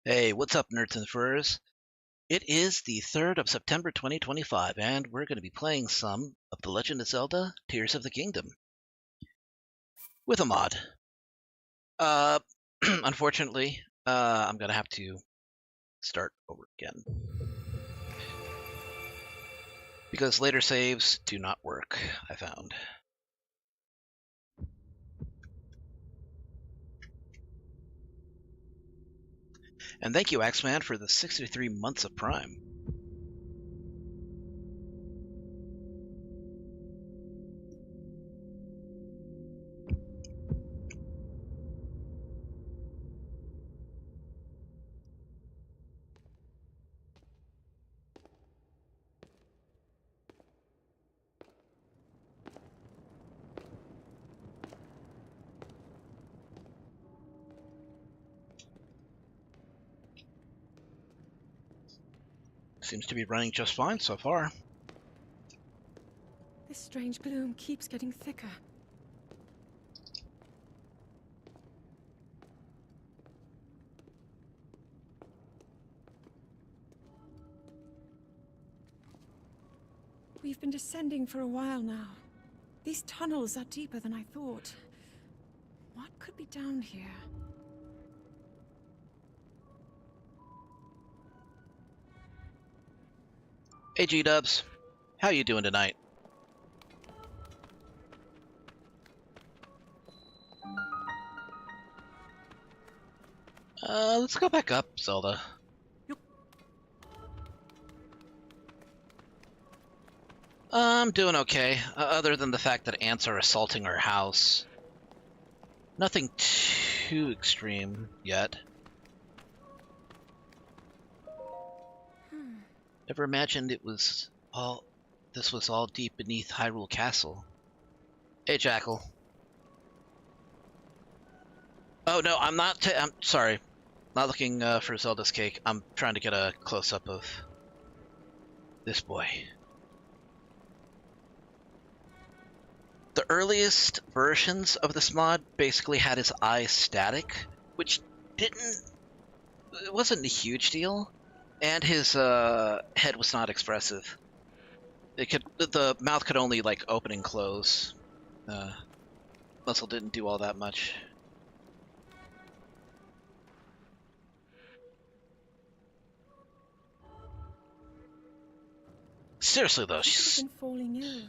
Hey, what's up, nerds and furs? It is the 3rd of September 2025, and we're going to be playing some of The Legend of Zelda Tears of the Kingdom with a mod. Uh, unfortunately, I'm going to have to start over again because later saves do not work, I found. And thank you, Axeman, for the 63 months of Prime. Seems to be running just fine so far. This strange gloom keeps getting thicker. We've been descending for a while now. These tunnels are deeper than I thought. What could be down here? Hey, G-dubs. How you doing tonight? Let's go back up, Zelda. I'm doing okay, other than the fact that ants are assaulting our house. Nothing too extreme yet. Never imagined this was all deep beneath Hyrule Castle. Hey, Jackal. Oh no, I'm sorry. Not looking for Zelda's cake. I'm trying to get a close-up of this boy. The earliest versions of this mod basically had his eyes static, which it wasn't a huge deal, and his head was not expressive. The mouth could only like open and close. Muscle didn't do all that much. Seriously though, She's been falling ill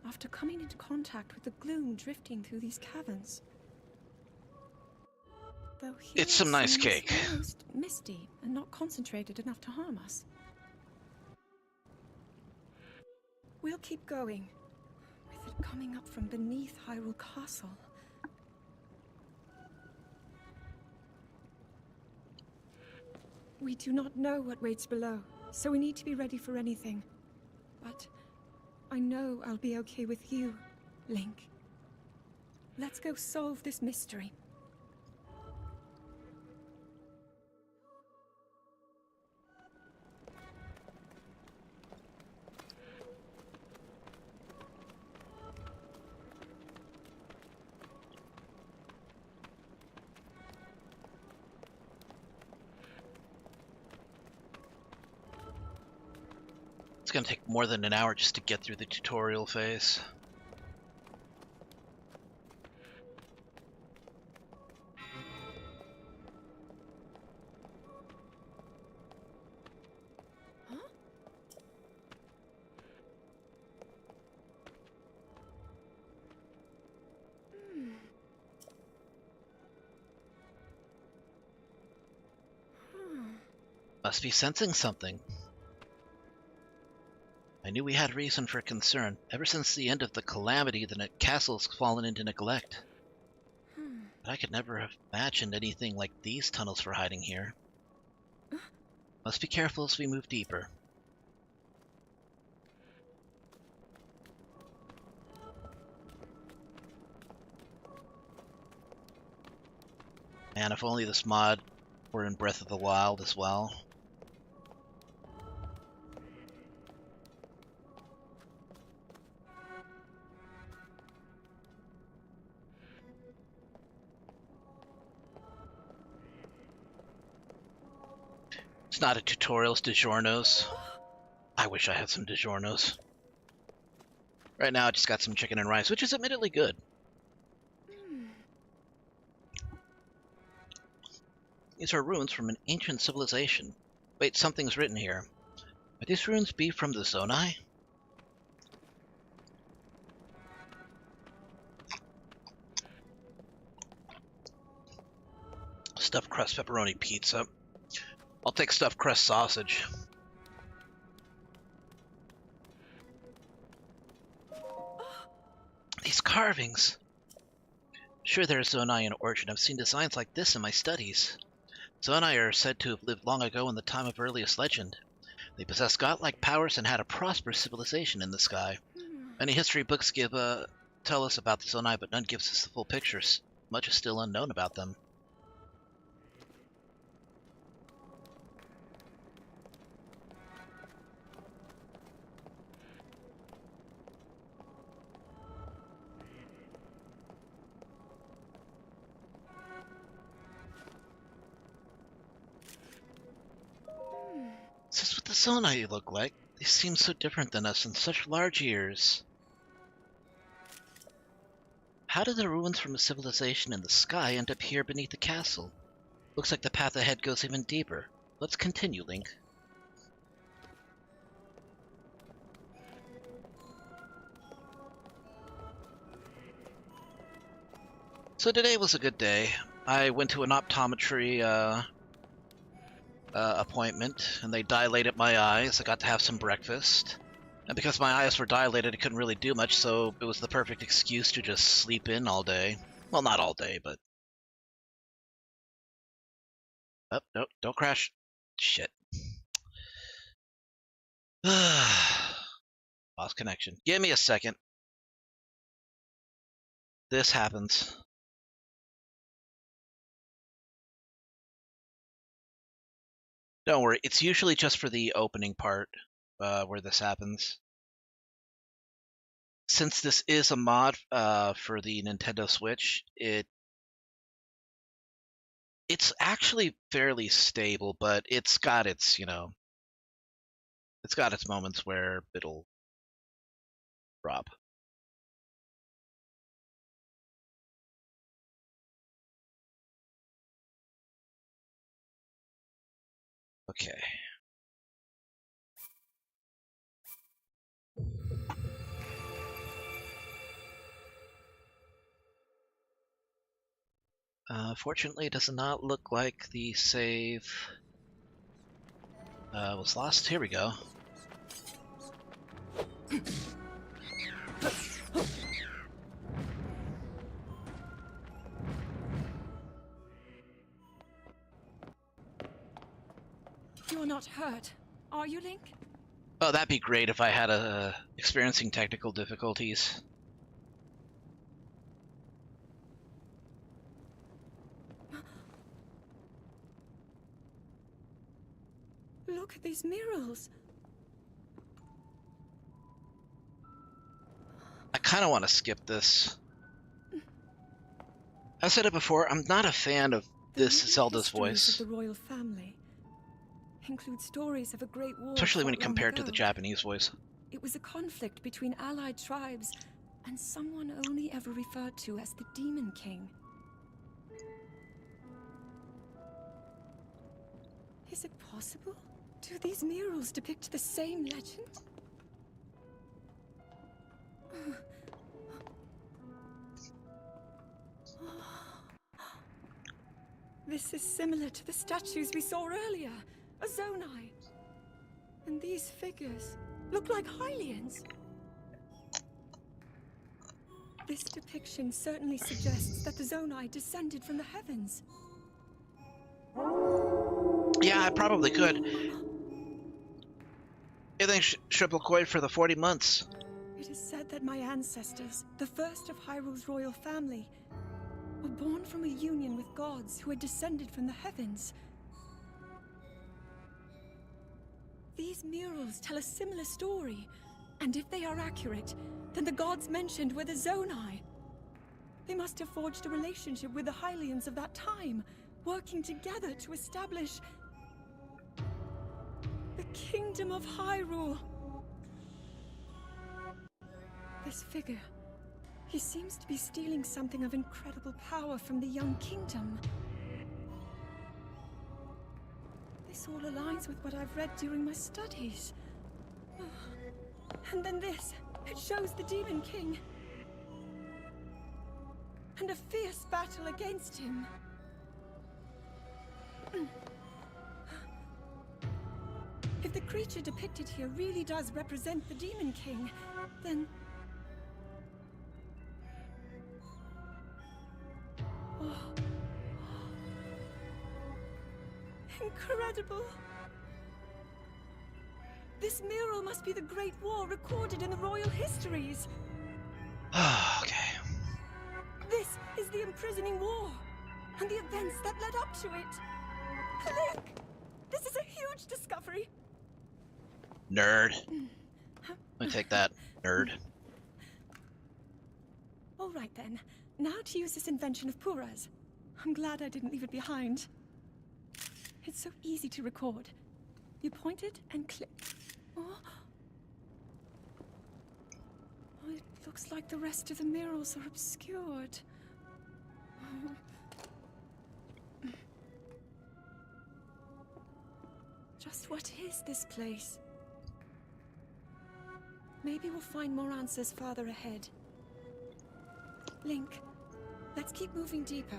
after coming into contact with the gloom drifting through these caverns. Though here it's some nice seems cake. almost misty and not concentrated enough to harm us. We'll keep going, with it coming up from beneath Hyrule Castle. We do not know what waits below, so we need to be ready for anything. But I know I'll be okay with you, Link. Let's go solve this mystery. It's gonna take more than an hour just to get through the tutorial phase. Must be sensing something. I knew we had reason for concern. Ever since the end of the calamity, the castle's fallen into neglect. But I could never have imagined anything like these tunnels for hiding here. Must be careful as we move deeper. And if only this mod were in Breath of the Wild as well. It's not a tutorial, it's DiGiorno's. I wish I had some DiGiorno's. Right now I just got some chicken and rice, which is admittedly good. These are ruins from an ancient civilization. Wait, something's written here. Might these ruins be from the Zonai? Stuffed crust pepperoni pizza. I'll take stuffed crust sausage. These carvings. Sure, they're Zonai in origin. I've seen designs like this in my studies. Zonai are said to have lived long ago in the time of earliest legend. They possessed godlike powers and had a prosperous civilization in the sky. Many history books tell us about the Zonai, but none gives us the full pictures. Much is still unknown about them. Is this what the Zonai look like? They seem so different than us in such large ears. How did the ruins from a civilization in the sky end up here beneath the castle? Looks like the path ahead goes even deeper. Let's continue, Link. So today was a good day. I went to an optometry appointment, and they dilated my eyes. I got to have some breakfast. And because my eyes were dilated, I couldn't really do much, so it was the perfect excuse to just sleep in all day. Well, not all day, but... Oh, no, don't crash. Shit. Lost connection. Give me a second. This happens. Don't worry, it's usually just for the opening part where this happens. Since this is a mod for the Nintendo Switch, it's actually fairly stable, but it's got its, it's got its moments where it'll drop. Okay. Fortunately, it does not look like the save was lost. Here we go. You're not hurt, are you, Link? Oh, that'd be great if I had experiencing technical difficulties. Look at these murals. I kind of want to skip this. I said it before, I'm not a fan of this Zelda's voice. Of the royal family include stories of a great war, especially when you fought long compare it to the ago. Japanese voice. It was a conflict between allied tribes and someone only ever referred to as the Demon King. Is it possible? Do these murals depict the same legend? This is similar to the statues we saw earlier, a Zonai. And these figures look like Hylians. This depiction certainly suggests that the Zonai descended from the heavens. Yeah, I probably could. Thanks, Triple Coin, for the 40 months. It is said that my ancestors, the first of Hyrule's royal family, were born from a union with gods who had descended from the heavens. These murals tell a similar story, and if they are accurate, then the gods mentioned were the Zonai. They must have forged a relationship with the Hylians of that time, working together to establish... kingdom of Hyrule. This figure, he seems to be stealing something of incredible power from the young kingdom. This all aligns with what I've read during my studies. And then this, it shows the Demon King. And a fierce battle against him. If the creature depicted here really does represent the Demon King, then... Oh. Incredible! This mural must be the Great War recorded in the royal histories. Okay. This is the imprisoning war, and the events that led up to it. Link! This is a huge discovery. Nerd. Let me take that, nerd. All right then. Now to use this invention of Pura's. I'm glad I didn't leave it behind. It's so easy to record. You point it and click. Oh. Oh, it looks like the rest of the murals are obscured. Oh. Just what is this place? Maybe we'll find more answers farther ahead. Link, let's keep moving deeper.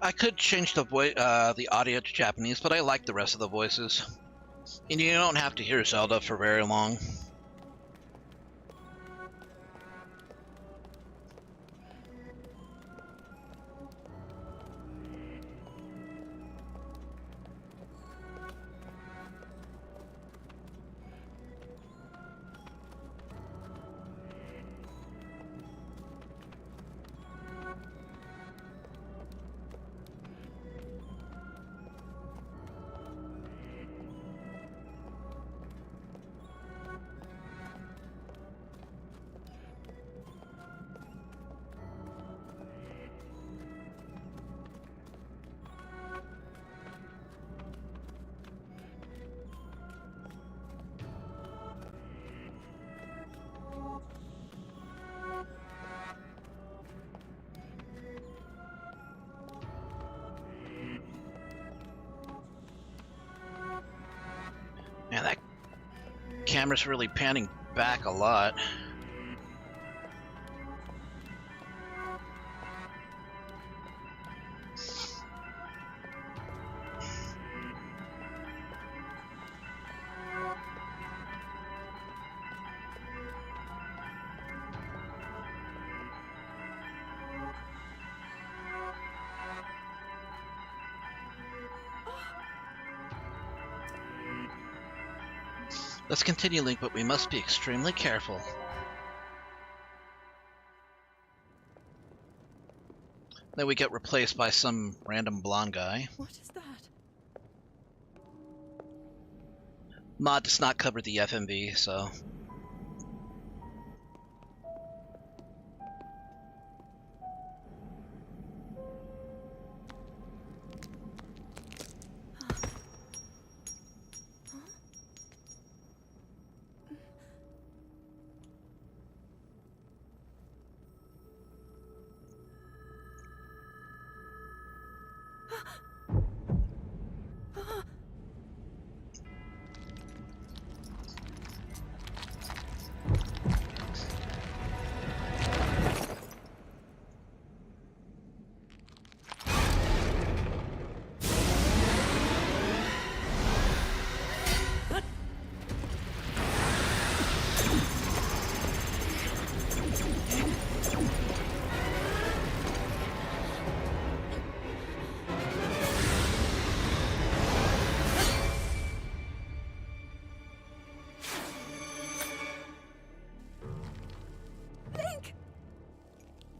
I could change the audio to Japanese, but I like the rest of the voices. And you don't have to hear Zelda for very long. Man, that camera's really panning back a lot. Let's continue, Link, but we must be extremely careful. Then we get replaced by some random blonde guy. What is that? Mod does not cover the FMV, so...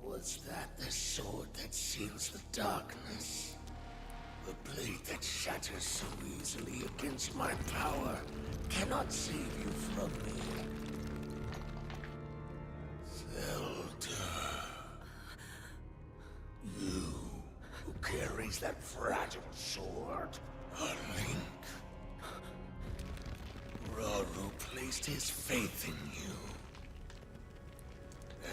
Was that the sword that seals the darkness? The blade that shatters so easily against my power cannot save you from me. Zelda. You who carries that fragile sword. Link. Raru placed his faith in you.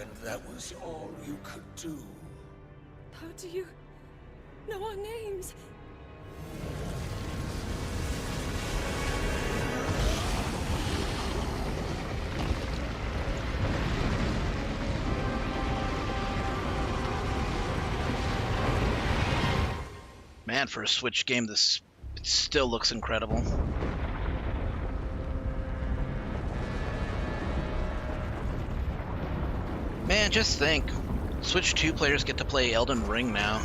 And that was all you could do. How do you know our names? Man, for a Switch game, this still looks incredible. Man, just think. Switch 2 players get to play Elden Ring now.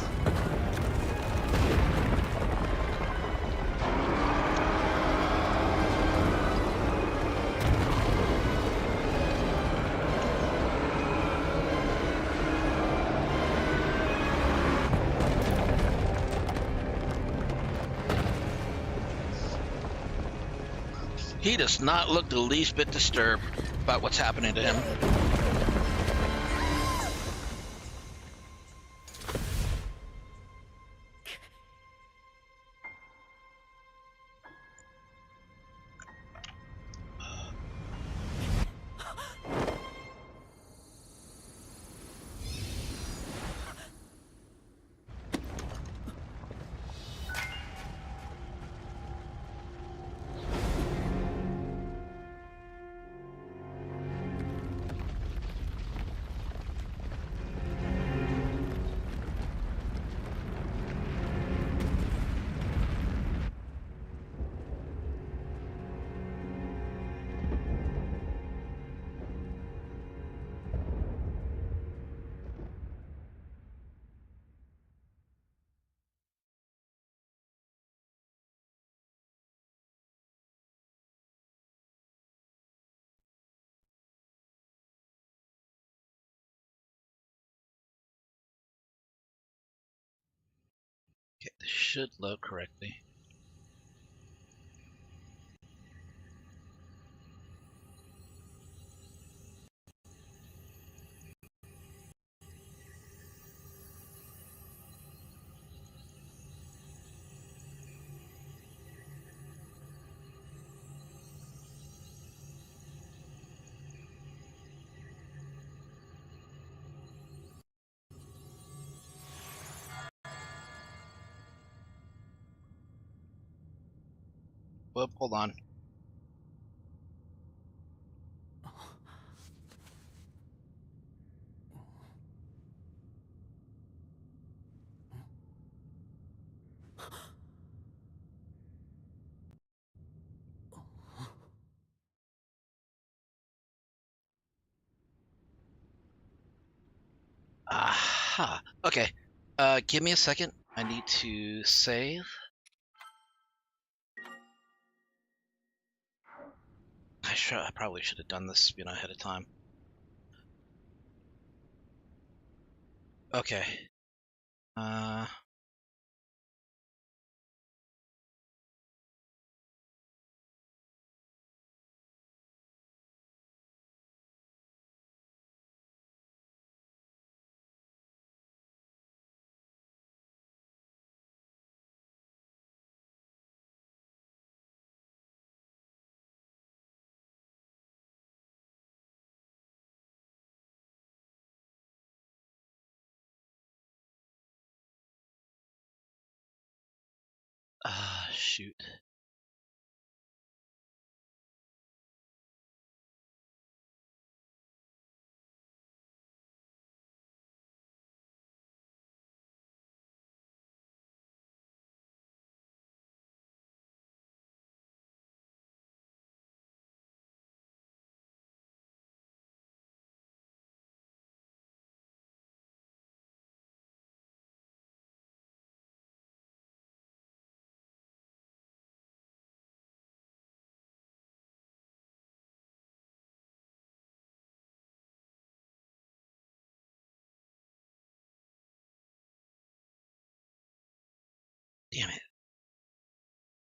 He does not look the least bit disturbed about what's happening to him. Okay, this should load correctly. Whoop, hold on. Aha. Okay. Give me a second. I need to save. I probably should have done this, ahead of time. Okay. Uh. Shoot. Damn it.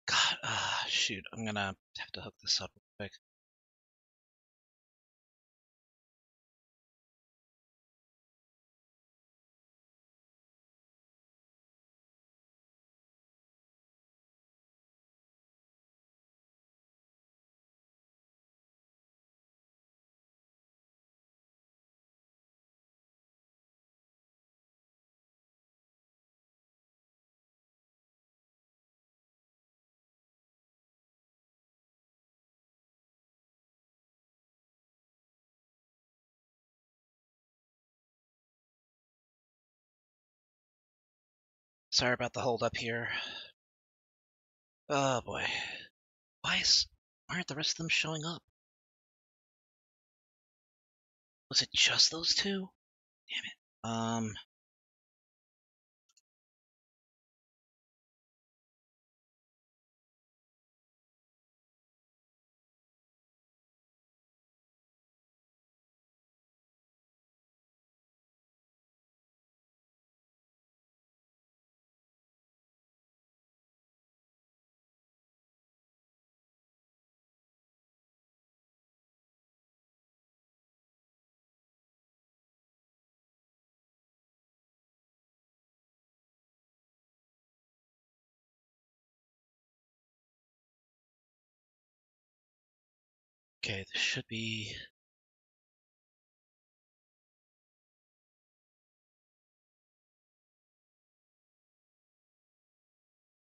God, shoot. I'm gonna have to hook this up real quick. Sorry about the hold up here. Oh boy. Why aren't the rest of them showing up? Was it just those two? Damn it. Okay, this should be...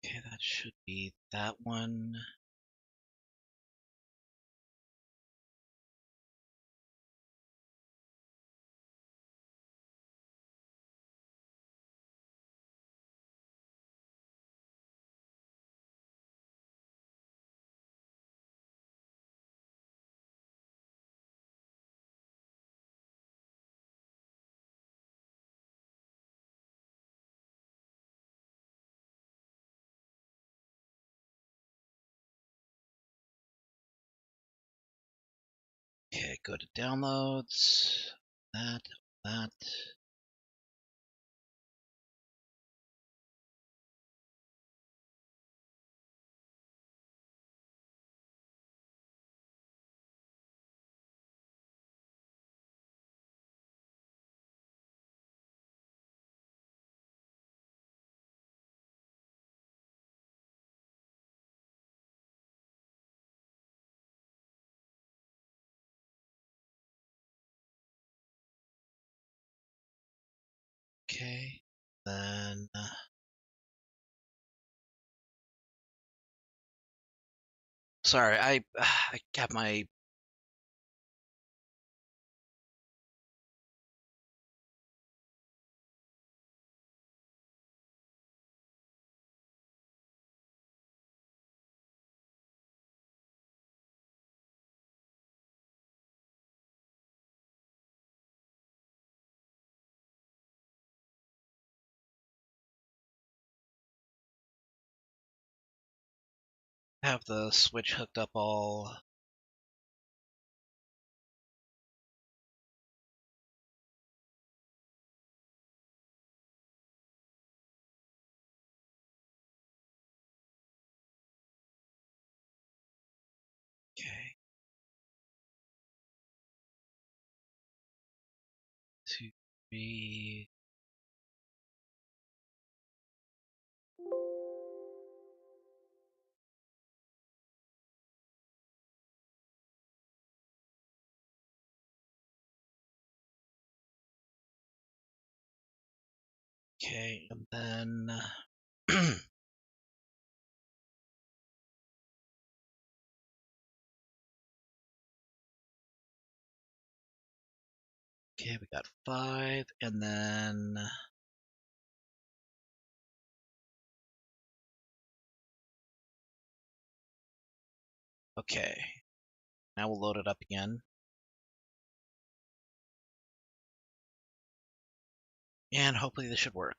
Okay, that should be that one. Okay, go to downloads. That. Okay, then... Sorry, I got my... have the Switch hooked up all... Okay. 2, 3... Okay, and then... Okay, we got 5, and then... Okay, now we'll load it up again. And hopefully this should work.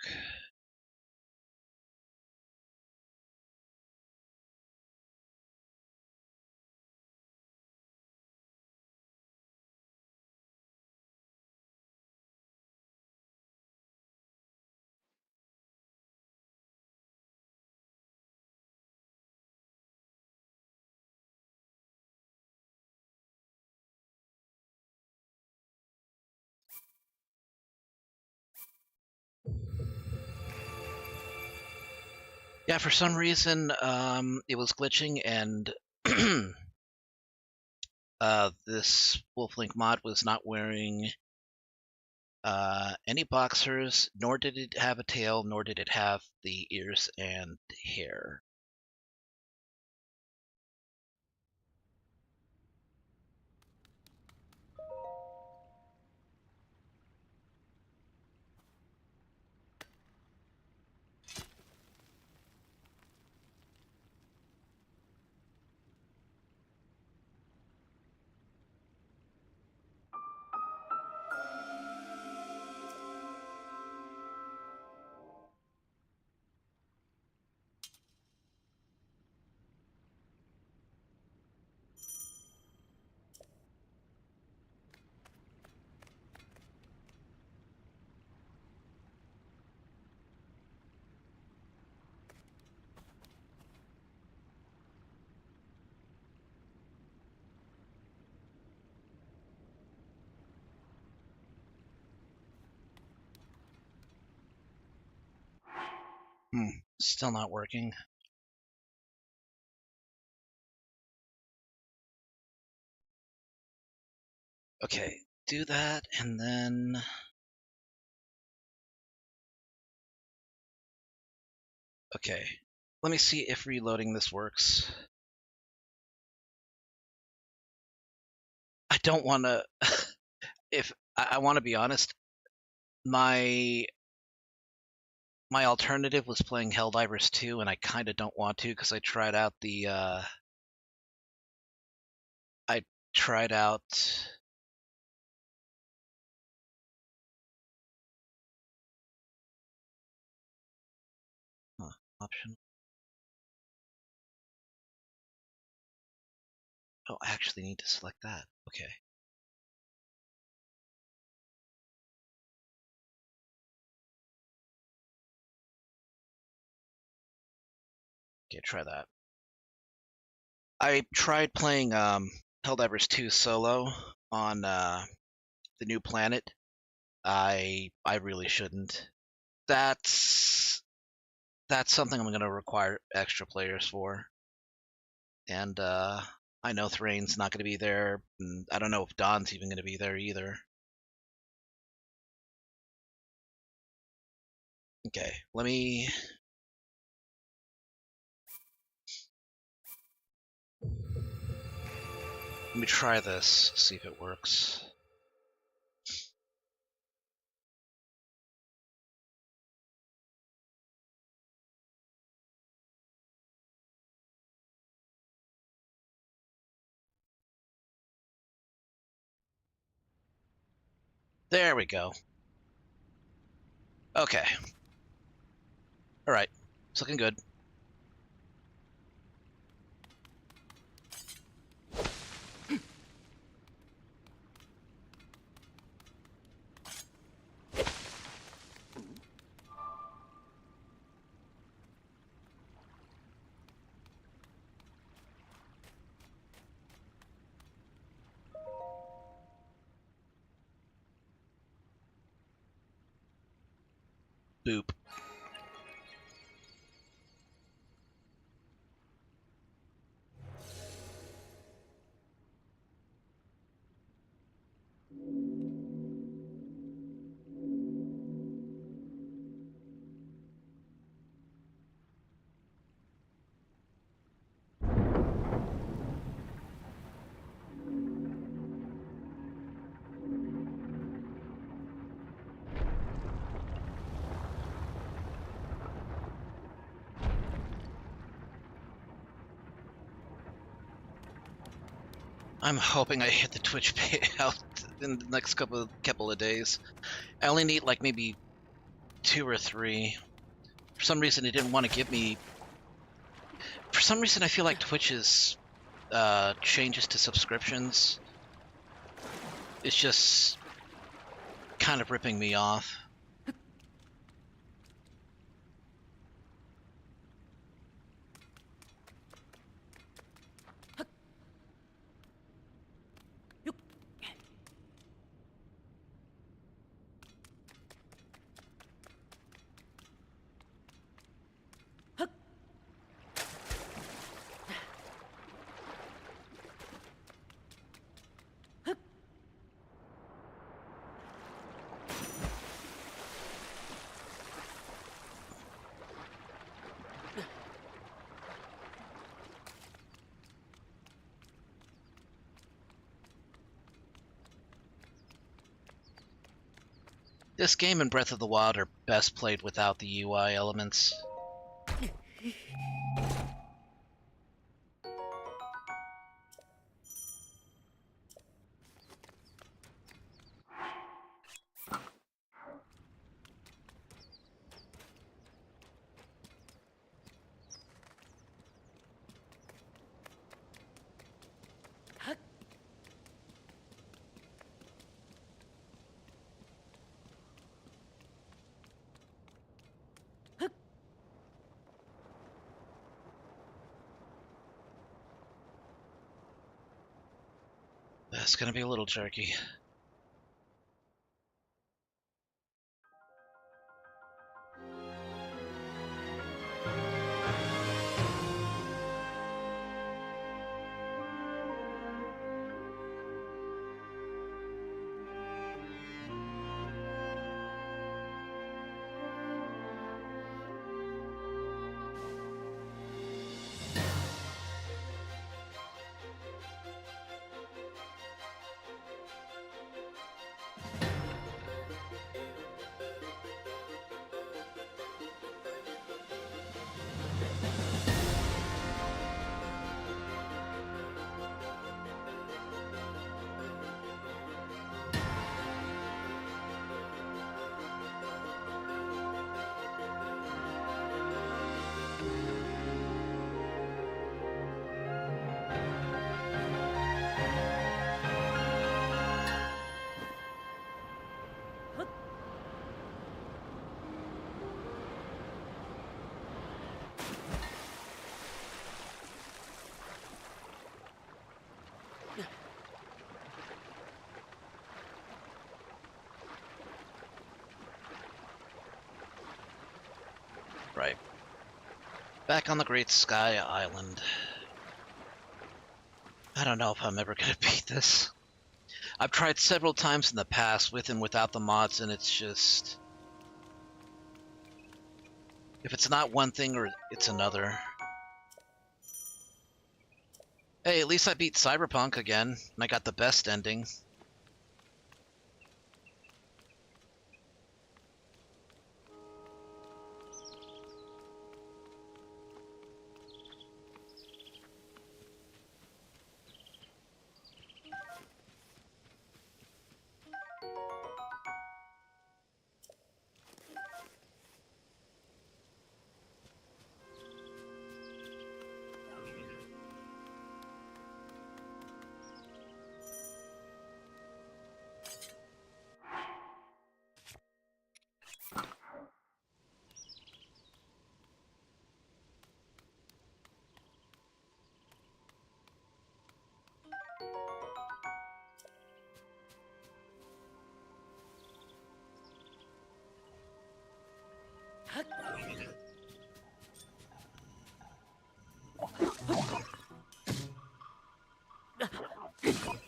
Yeah, for some reason, it was glitching, and this Wolflink mod was not wearing any boxers, nor did it have a tail, nor did it have the ears and hair. Still not working. Okay, do that, and then... Okay, let me see if reloading this works. I don't want to... if I want to be honest, my alternative was playing Helldivers 2, and I kind of don't want to because I tried out the I tried out option. Oh, I actually need to select that. Okay. Okay, try that. I tried playing Helldivers 2 solo on the new planet. I really shouldn't. That's something I'm going to require extra players for. And I know Thrain's not going to be there. And I don't know if Don's even going to be there either. Okay, let me try this, see if it works. There we go. Okay. Alright. It's looking good. Boop. I'm hoping I hit the Twitch payout in the next couple of days. I only need like maybe 2 or 3. For some reason, it didn't want to give me. For some reason, I feel like Twitch's changes to subscriptions is just kind of ripping me off. This game and Breath of the Wild are best played without the UI elements. That's gonna be a little jerky. Back on the Great Sky Island. I don't know if I'm ever gonna beat this. I've tried several times in the past with and without the mods, and it's just... if it's not one thing, or it's another. Hey, at least I beat Cyberpunk again, and I got the best ending.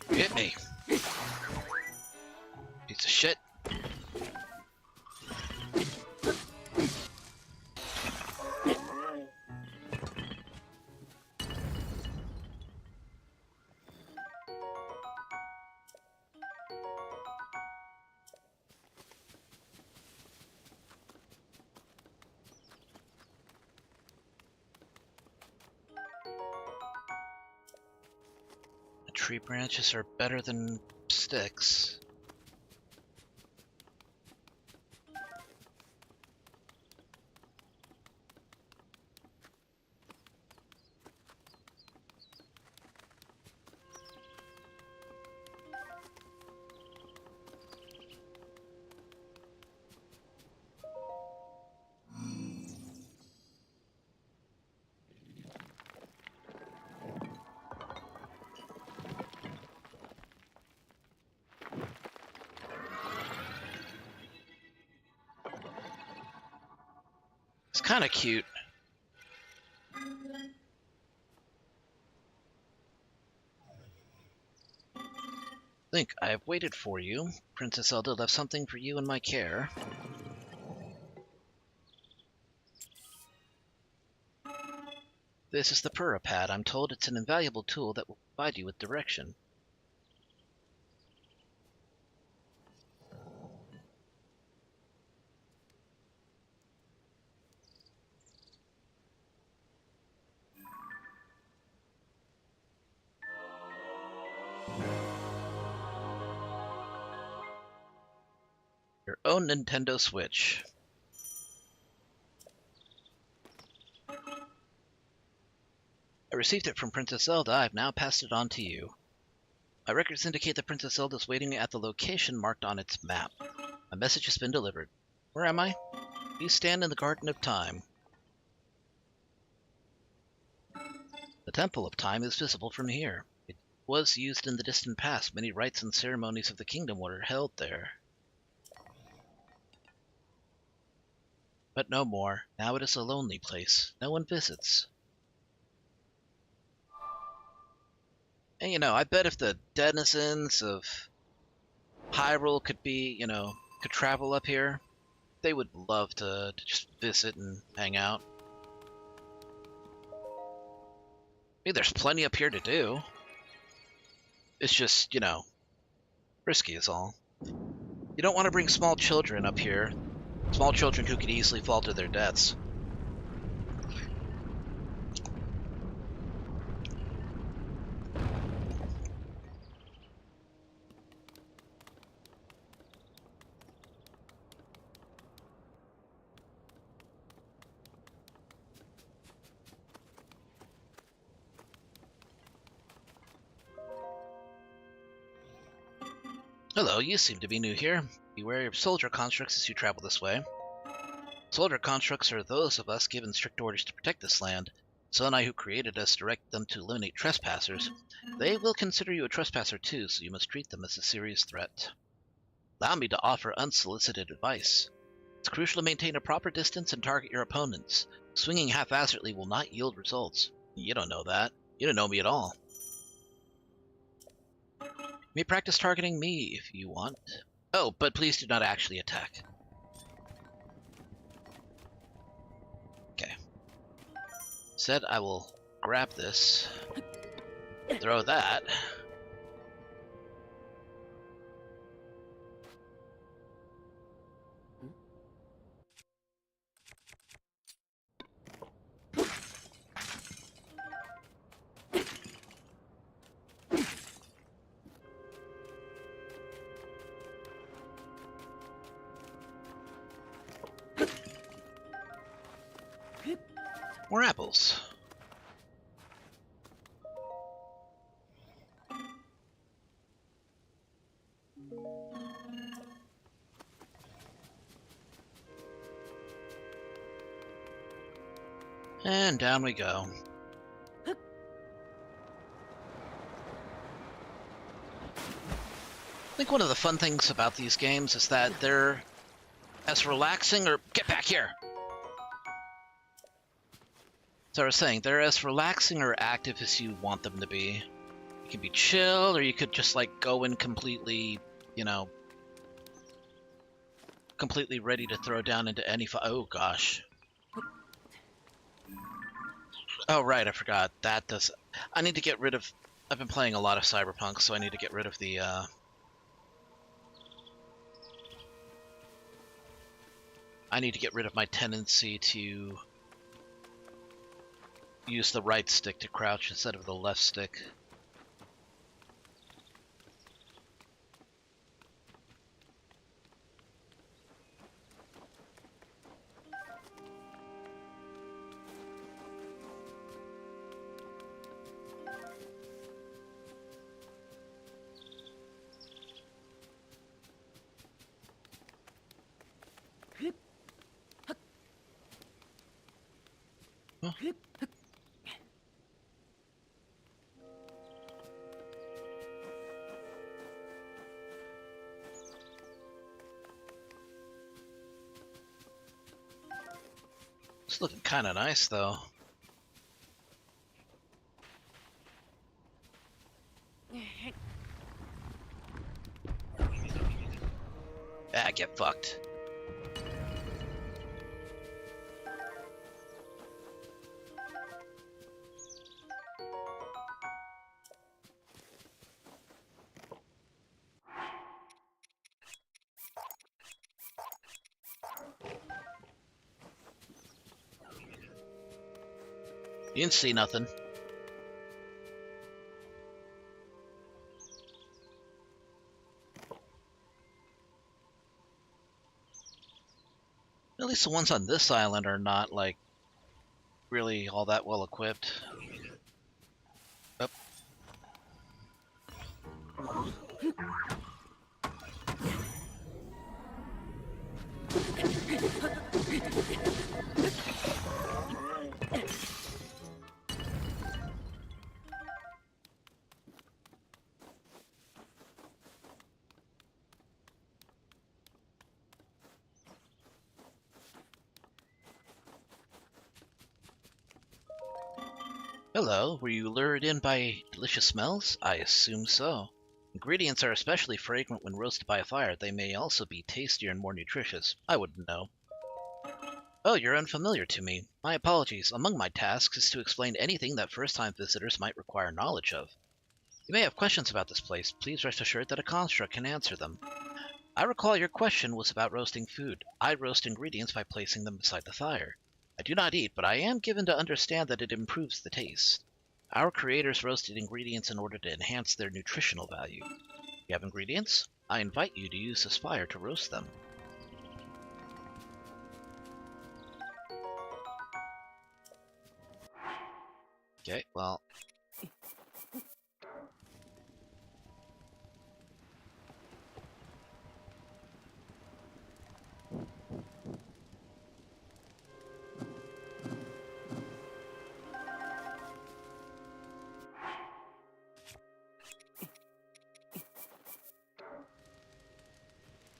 Hit me. Piece of shit. Tree branches are better than sticks. It's kind of cute. Link, I have waited for you. Princess Zelda left something for you in my care. This is the Purapad. I'm told it's an invaluable tool that will provide you with direction. Your own Nintendo Switch. I received it from Princess Zelda. I've now passed it on to you. My records indicate that Princess Zelda is waiting at the location marked on its map. My message has been delivered. Where am I? You stand in the Garden of Time. The Temple of Time is visible from here. It was used in the distant past. Many rites and ceremonies of the kingdom were held there. But no more. Now it is a lonely place. No one visits. And you know, I bet if the denizens of Hyrule could be, could travel up here, they would love to just visit and hang out. I mean, there's plenty up here to do. It's just, risky is all. You don't want to bring small children up here. Small children who could easily fall to their deaths. Hello, you seem to be new here. Beware of soldier constructs as you travel this way. Soldier constructs are those of us given strict orders to protect this land. Zonai, who created us, direct them to eliminate trespassers. They will consider you a trespasser too, so you must treat them as a serious threat. Allow me to offer unsolicited advice. It's crucial to maintain a proper distance and target your opponents. Swinging haphazardly will not yield results. You don't know that. You don't know me at all. You may practice targeting me if you want. Oh, but please do not actually attack. Okay. Said I will grab this, throw that. More apples. And down we go. I think one of the fun things about these games is that they're as relaxing, or get back here! So I was saying, they're as relaxing or active as you want them to be. You can be chill, or you could just like go in completely, you know, completely ready to throw down into any oh gosh. Oh right, I forgot. That does... I need to get rid of... I've been playing a lot of Cyberpunk, so I need to get rid of the, I need to get rid of my tendency to use the right stick to crouch instead of the left stick. Huh? It's looking kind of nice, though. Ah, get fucked. You didn't see nothing. At least the ones on this island are not, like, really all that well equipped. Oh. Hello, were you lured in by delicious smells? I assume so. Ingredients are especially fragrant when roasted by a fire. They may also be tastier and more nutritious. I wouldn't know. Oh, you're unfamiliar to me. My apologies. Among my tasks is to explain anything that first-time visitors might require knowledge of. You may have questions about this place. Please rest assured that a construct can answer them. I recall your question was about roasting food. I roast ingredients by placing them beside the fire. I do not eat, but I am given to understand that it improves the taste. Our creators roasted ingredients in order to enhance their nutritional value. You have ingredients? I invite you to use this fire to roast them. Okay, well...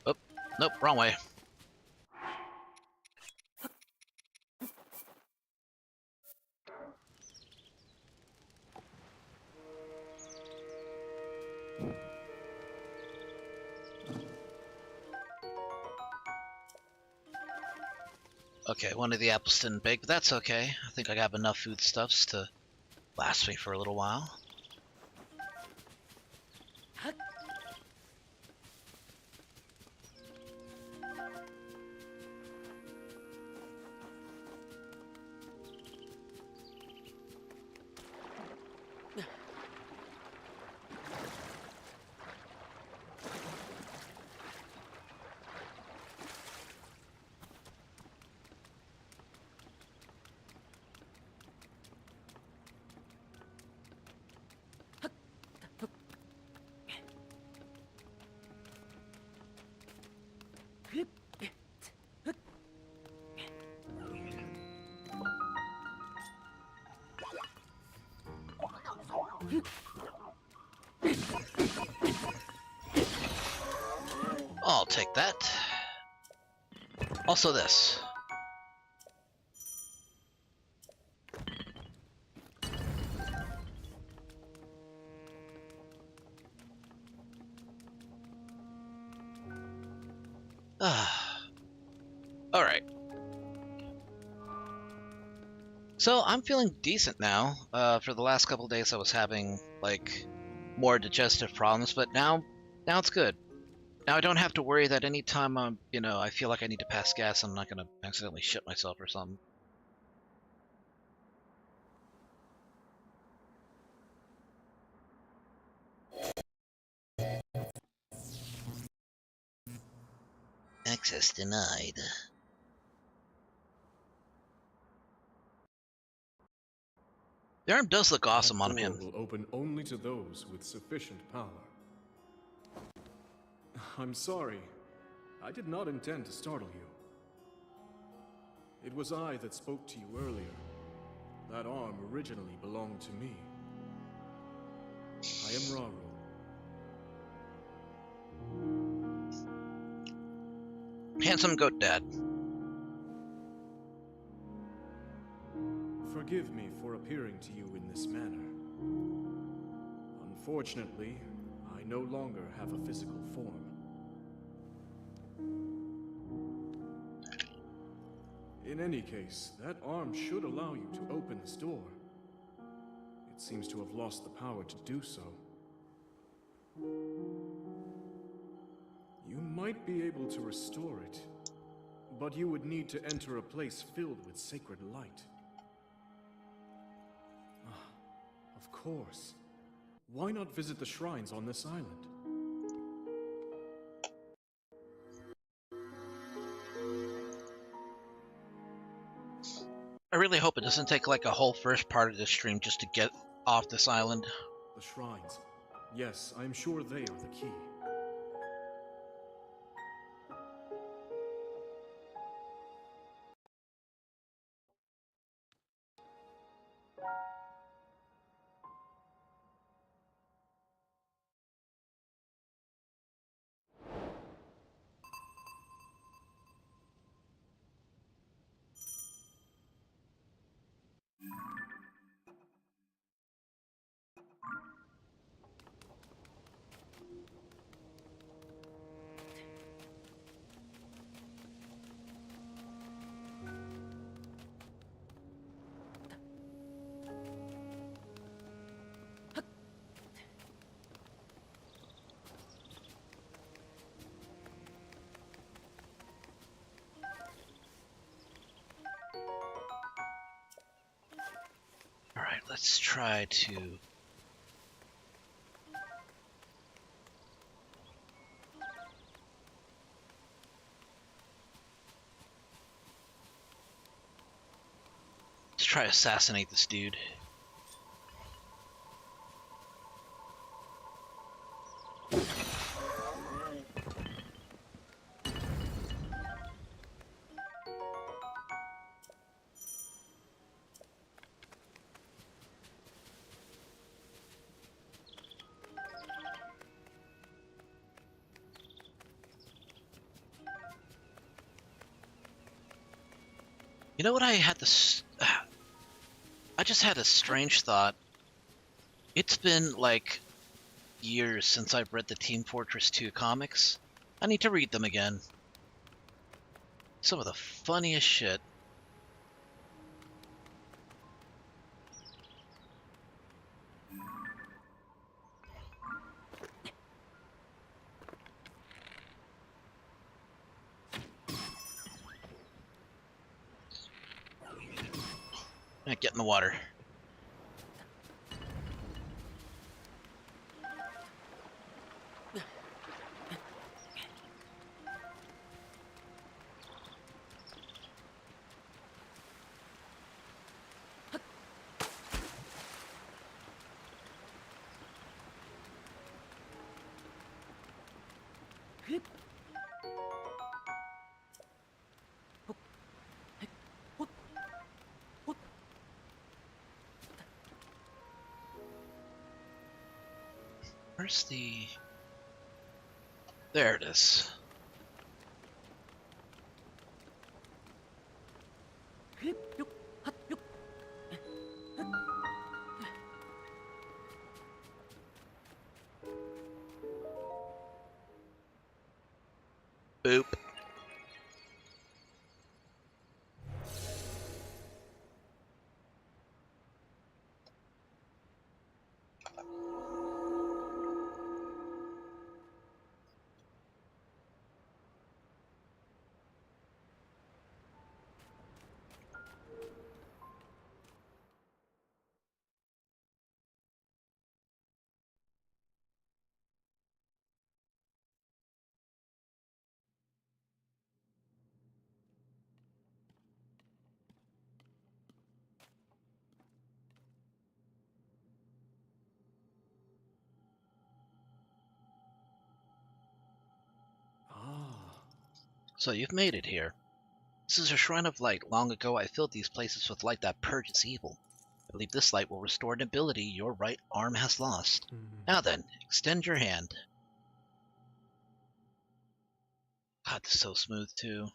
Oh, nope, wrong way. Okay, one of the apples didn't bake, but that's okay. I think I have enough foodstuffs to last me for a little while. I'll take that. Also this. Alright. So I'm feeling decent now. For the last couple days I was having, like, more digestive problems, but now it's good. Now I don't have to worry that anytime I feel like I need to pass gas, I'm not gonna accidentally shit myself or something. Access denied. The arm does look awesome on him. That door will open only to those with sufficient power. I'm sorry. I did not intend to startle you. It was I that spoke to you earlier. That arm originally belonged to me. I am Raru. Handsome goat dad. Forgive me for appearing to you in this manner. Unfortunately, I no longer have a physical form. In any case, that arm should allow you to open this door. It seems to have lost the power to do so. You might be able to restore it, but you would need to enter a place filled with sacred light. Of course. Why not visit the shrines on this island? I really hope it doesn't take like a whole first part of this stream just to get off this island. The shrines. Yes, I am sure they are the key. Alright, let's try to... Let's try to assassinate this dude. You know what I had this... I just had a strange thought. It's been, like, years since I've read the Team Fortress 2 comics. I need to read them again. Some of the funniest shit. Get in the water. Where's the... There it is. Boop. So you've made it here. This is a shrine of light. Long ago I filled these places with light that purges evil. I believe this light will restore an ability your right arm has lost. Now then, extend your hand. God, this is so smooth too.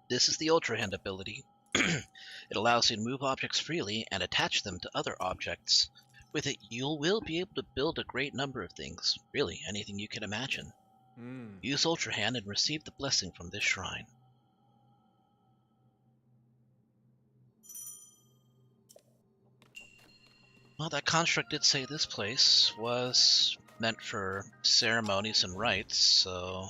This is the Ultra Hand ability. It allows you to move objects freely and attach them to other objects. With it, you will be able to build a great number of things, really anything you can imagine. Use Ultra Hand and receive the blessing from this shrine. Well, that construct did say this place was meant for ceremonies and rites, so...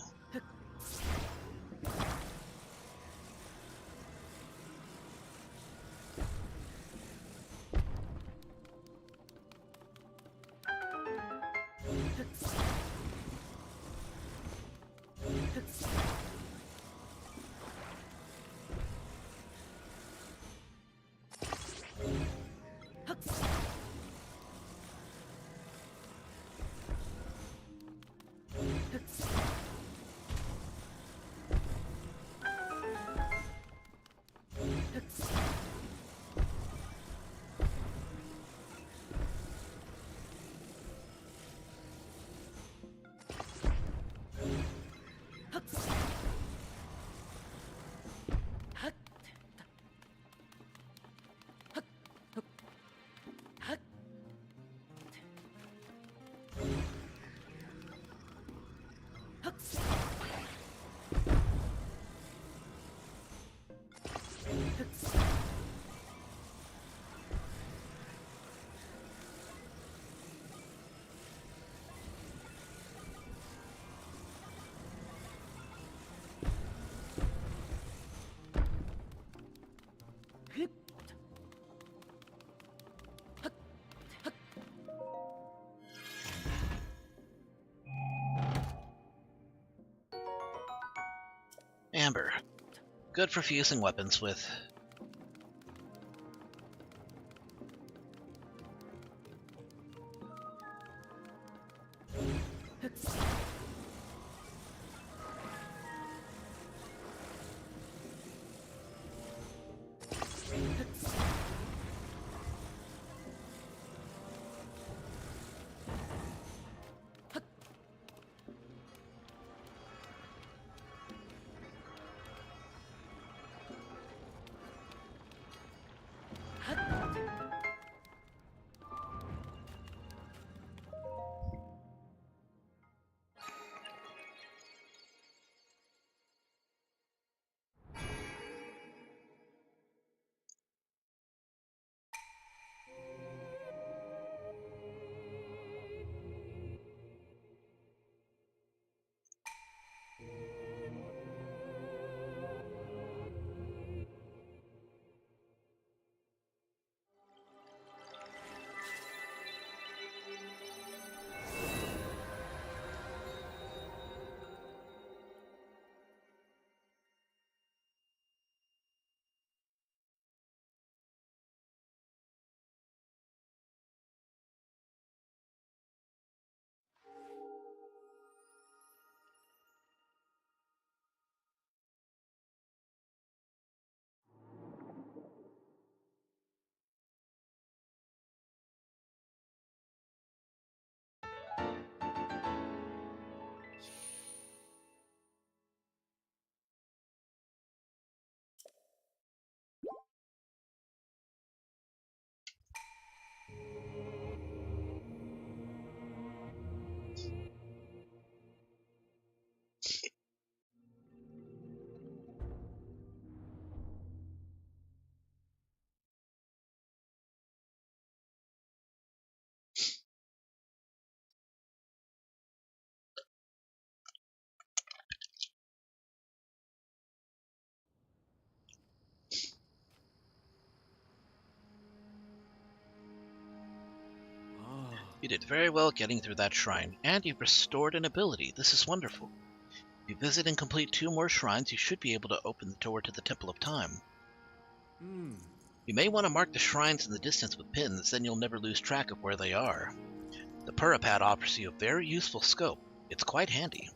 Amber. Good for fusing weapons with. did very well getting through that shrine, and you've restored an ability. This is wonderful. If you visit and complete 2 more shrines, you should be able to open the door to the Temple of Time. You may want to mark the shrines in the distance with pins, then you'll never lose track of where they are. The Purapad offers you a very useful scope. It's quite handy.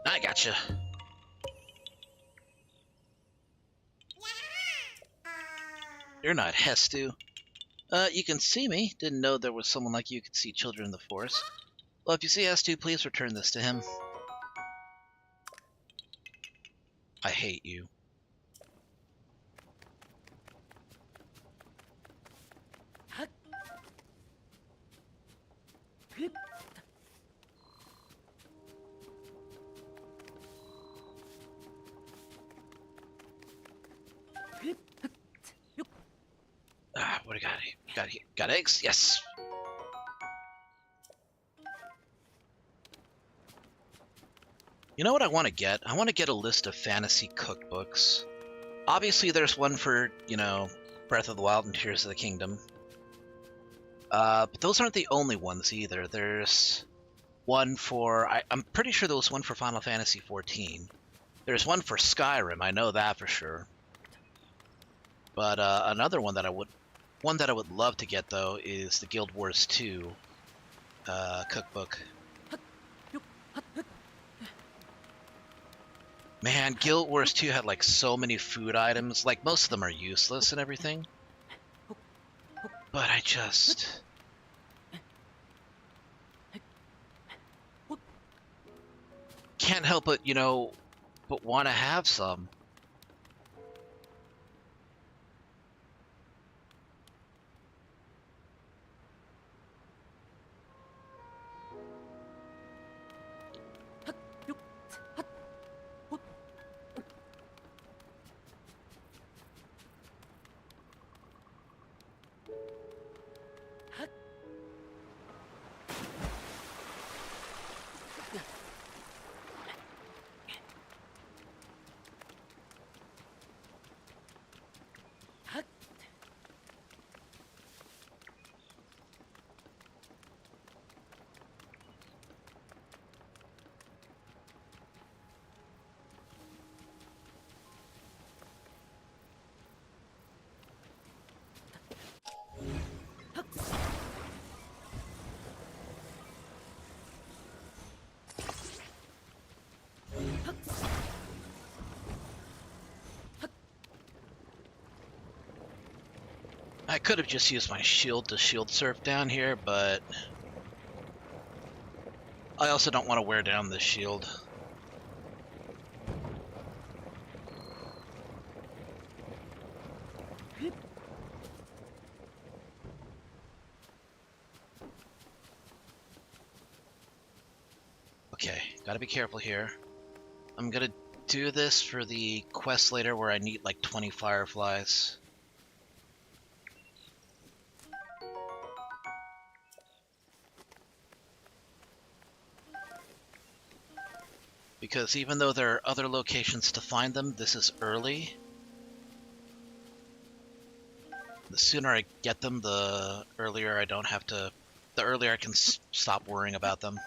I gotcha. You're not Hestu. You can see me. Didn't know there was someone like you who could see children in the forest. Well, if you see Hestu, please return this to him. I hate you. What do I got here? Got eggs? Yes! You know what I want to get? I want to get a list of fantasy cookbooks. Obviously, there's one for, Breath of the Wild and Tears of the Kingdom. But those aren't the only ones either. There's one for... I'm pretty sure there was one for Final Fantasy XIV. There's one for Skyrim, I know that for sure. But another one that I would love to get, though, is the Guild Wars 2 cookbook. Man, Guild Wars 2 had like so many food items. Like, most of them are useless and everything. But I just... can't help but, but want to have some. I could have just used my shield to shield surf down here, but I also don't want to wear down this shield. Okay. Gotta be careful here. I'm gonna do this for the quest later where I need like 20 fireflies. Because even though there are other locations to find them, this is early. The sooner I get them, the earlier I don't have to... The earlier I can stop worrying about them.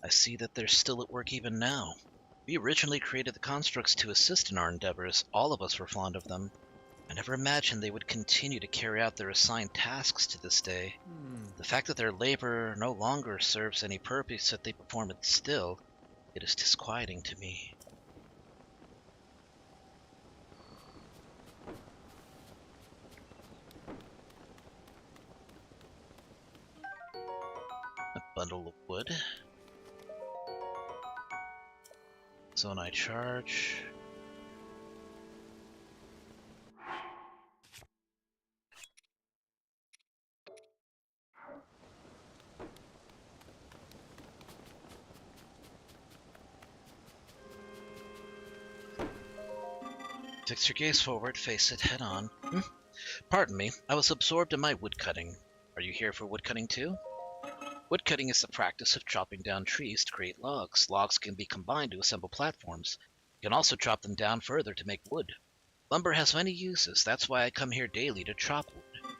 I see that they're still at work even now. We originally created the constructs to assist in our endeavors. All of us were fond of them. I never imagined they would continue to carry out their assigned tasks to this day. The fact that their labor no longer serves any purpose that they perform it still, it is disquieting to me. A bundle of wood. Zonai charge. Fix your gaze forward, face it head on. Pardon me, I was absorbed in my woodcutting. Are you here for woodcutting too? Woodcutting is the practice of chopping down trees to create logs. Logs can be combined to assemble platforms. You can also chop them down further to make wood. Lumber has many uses, that's why I come here daily to chop wood.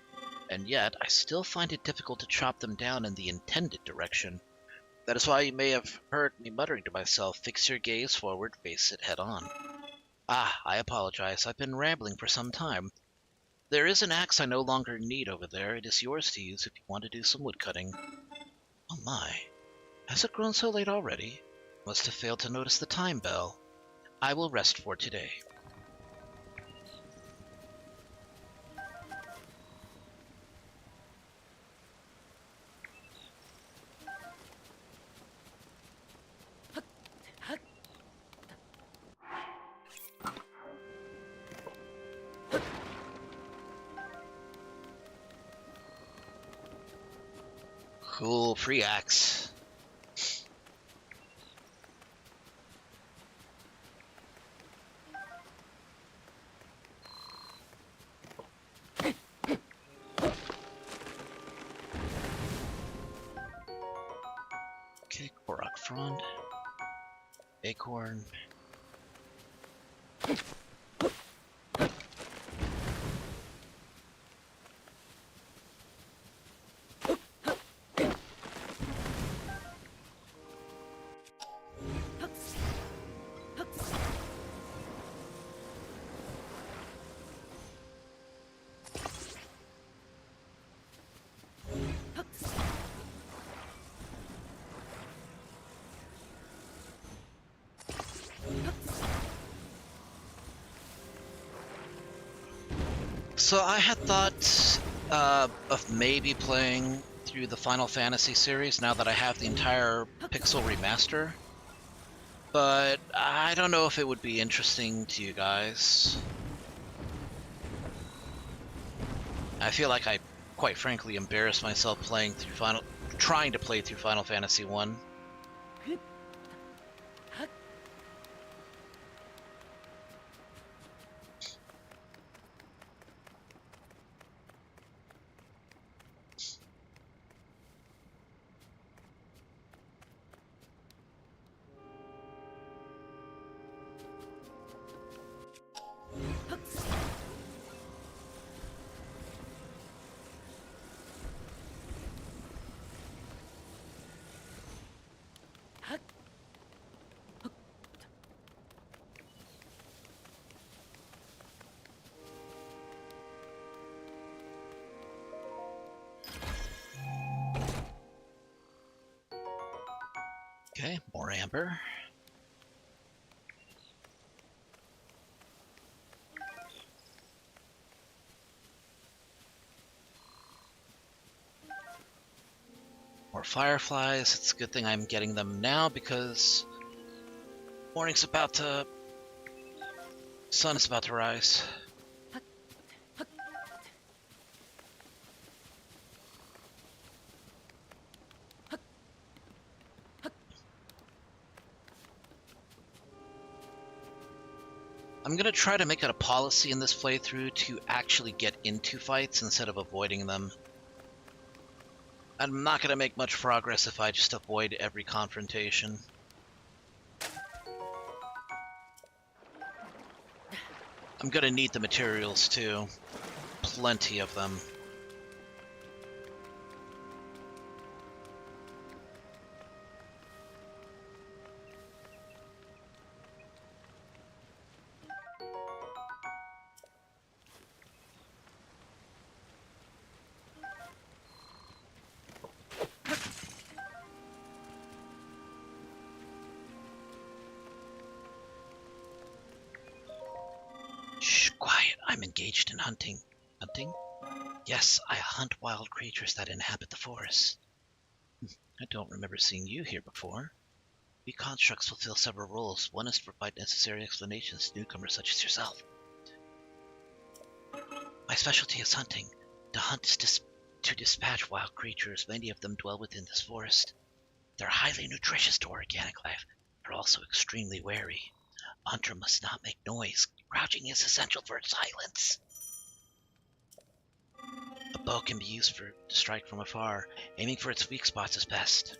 And yet, I still find it difficult to chop them down in the intended direction. That is why you may have heard me muttering to myself, fix your gaze forward, face it head on. Ah, I apologize, I've been rambling for some time. There is an axe I no longer need over there. It is yours to use if you want to do some woodcutting. Oh my, has it grown so late already? Must have failed to notice the time bell. I will rest for today. Cool, free axe. Okay, Korok Frond. Acorn. So I had thought of maybe playing through the Final Fantasy series now that I have the entire Pixel remaster, but I don't know if it would be interesting to you guys. I feel like I, quite frankly, embarrassed myself trying to play through Final Fantasy 1. Okay, more amber. More fireflies. It's a good thing I'm getting them now because morning's about to... sun is about to rise. I'm gonna try to make it a policy in this playthrough to actually get into fights instead of avoiding them. I'm not gonna make much progress if I just avoid every confrontation. I'm gonna need the materials too. Plenty of them. Shh, quiet. I'm engaged in hunting. Hunting? Yes, I hunt wild creatures that inhabit the forest. I don't remember seeing you here before. We constructs fulfill several roles. One is to provide necessary explanations to newcomers such as yourself. My specialty is hunting. The hunt is to dispatch wild creatures. Many of them dwell within this forest. They're highly nutritious to organic life. They're also extremely wary. A hunter must not make noise. Crouching is essential for silence. A bow can be used to strike from afar. Aiming for its weak spots is best.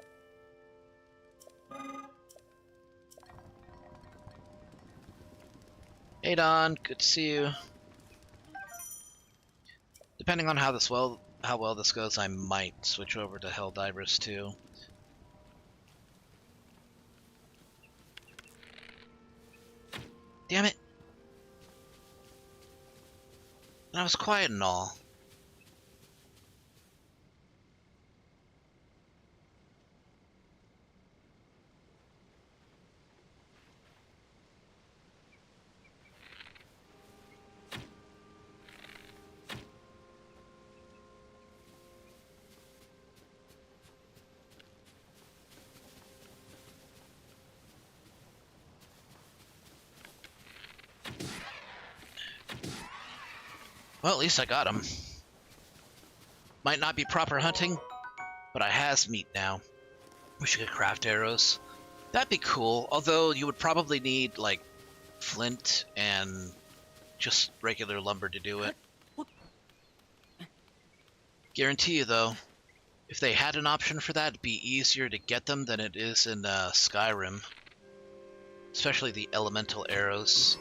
Hey Don, good to see you. Depending on how well this goes, I might switch over to Helldivers too. Damn it! And I was quiet and all. Well, at least I got him. Might not be proper hunting, but I has meat now. Wish you could craft arrows. That'd be cool, although you would probably need, like, flint and just regular lumber to do it. Guarantee you, though, if they had an option for that, it'd be easier to get them than it is in Skyrim. Especially the elemental arrows.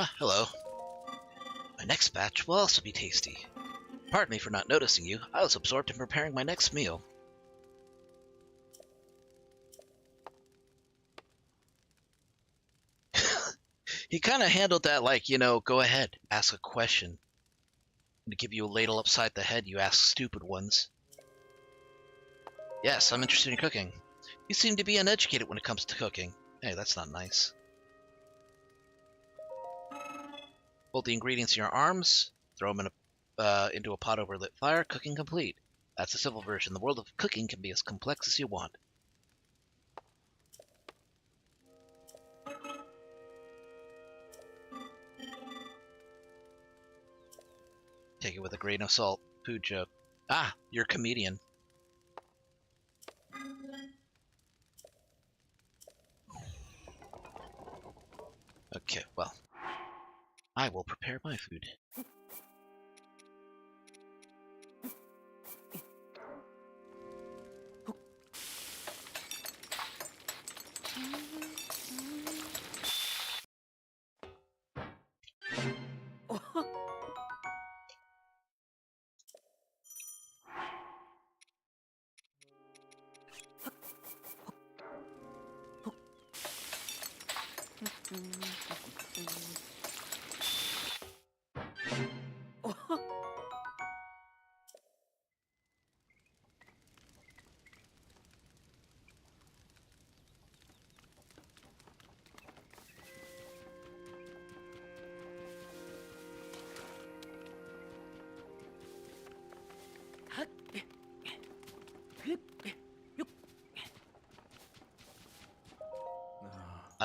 Ah, hello. My next batch will also be tasty. Pardon me for not noticing you. I was absorbed in preparing my next meal. He kind of handled that like, go ahead, ask a question. To give you a ladle upside the head, you ask stupid ones. Yes, I'm interested in cooking. You seem to be uneducated when it comes to cooking. Hey, that's not nice. Hold the ingredients in your arms, throw them into a pot over a lit fire, cooking complete. That's the simple version. The world of cooking can be as complex as you want. Take it with a grain of salt. Food joke. Ah, you're a comedian. Okay, well, I will prepare my food.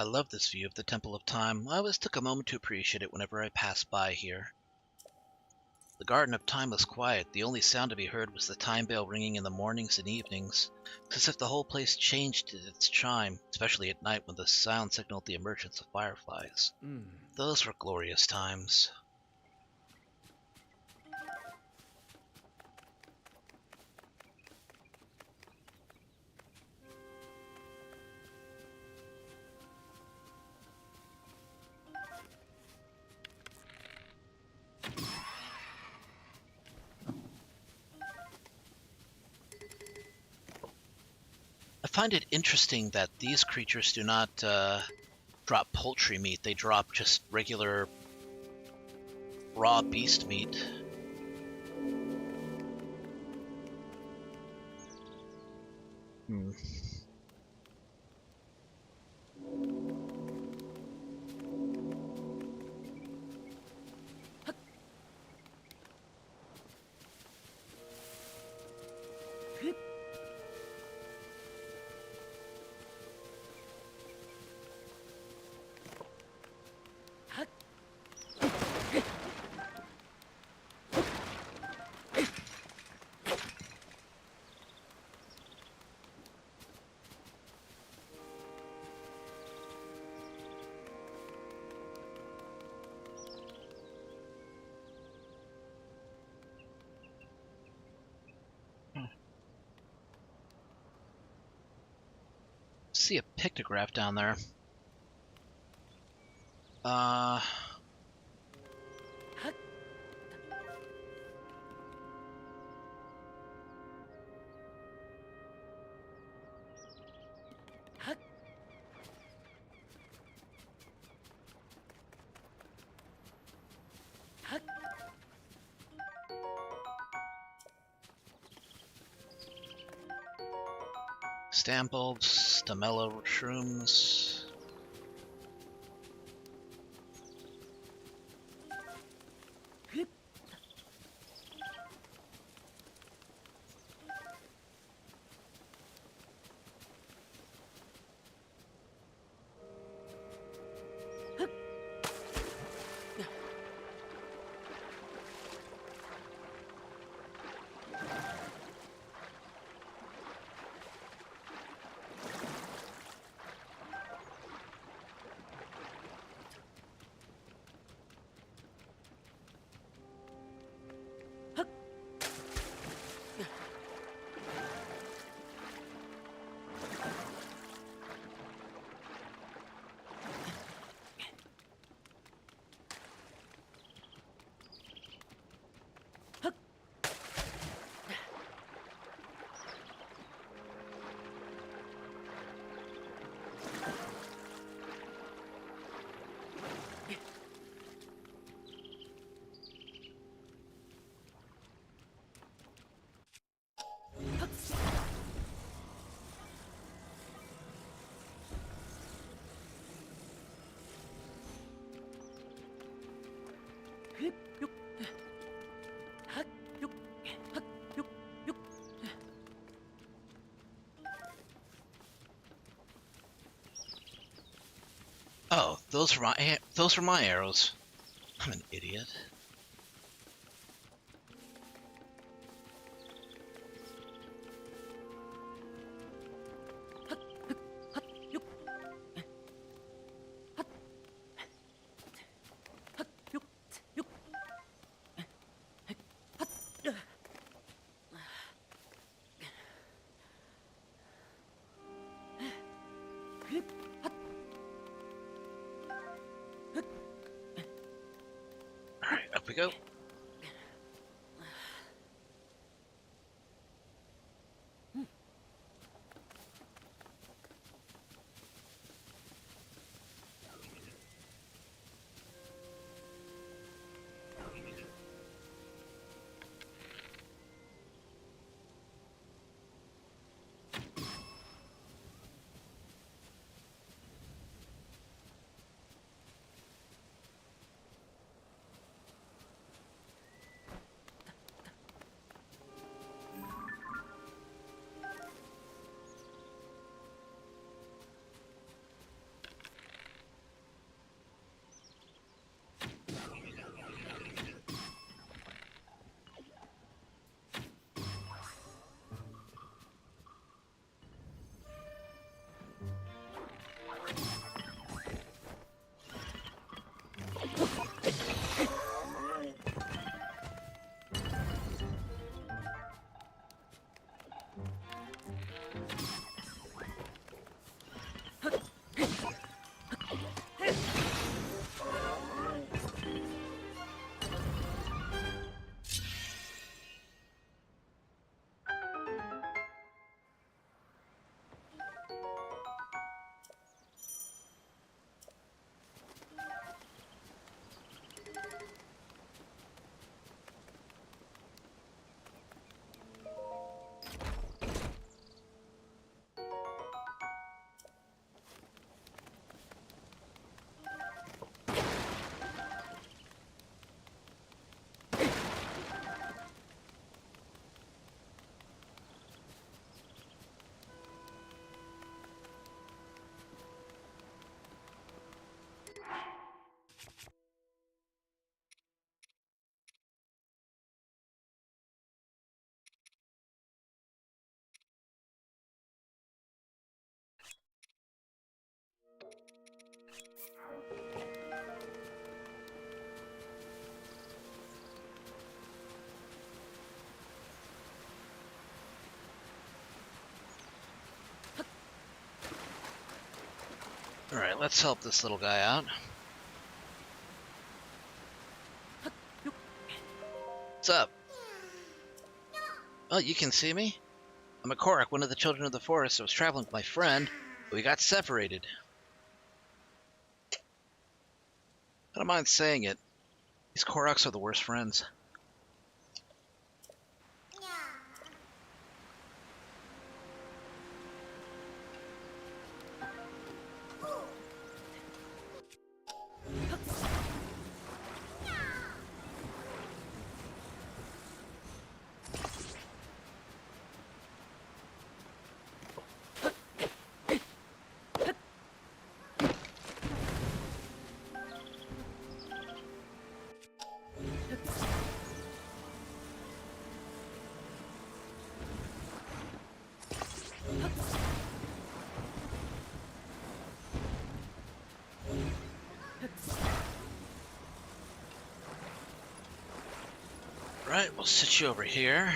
love this view of the Temple of Time. I always took a moment to appreciate it whenever I passed by here. The Garden of Time was quiet. The only sound to be heard was the time bell ringing in the mornings and evenings. It's as if the whole place changed its chime, especially at night when the sound signaled the emergence of fireflies. Those were glorious times. I find it interesting that these creatures do not drop poultry meat. They drop just regular raw beast meat. Hmm. See a pictograph down there. Stam bulbs, stamella shrooms. Oh, those were my arrows. I'm an idiot. Alright, up we go. Alright, let's help this little guy out. What's up? Oh, you can see me? I'm a Korok, one of the children of the forest. I was traveling with my friend, but we got separated. I don't mind saying it. These Koroks are the worst friends. Right, we'll sit you over here.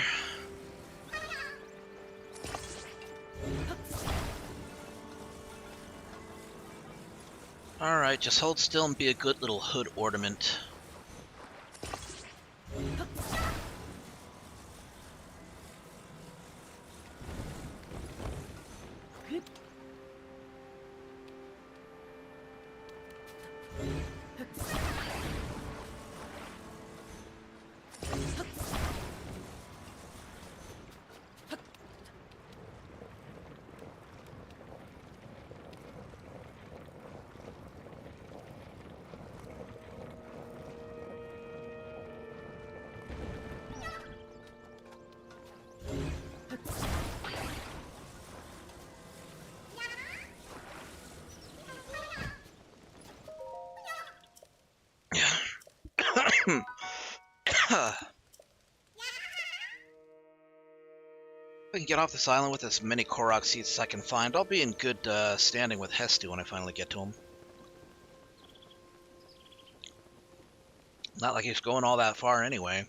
Alright, just hold still and be a good little hood ornament. If I can get off this island with as many Korok seeds as I can find, I'll be in good standing with Hestu when I finally get to him. Not like he's going all that far anyway.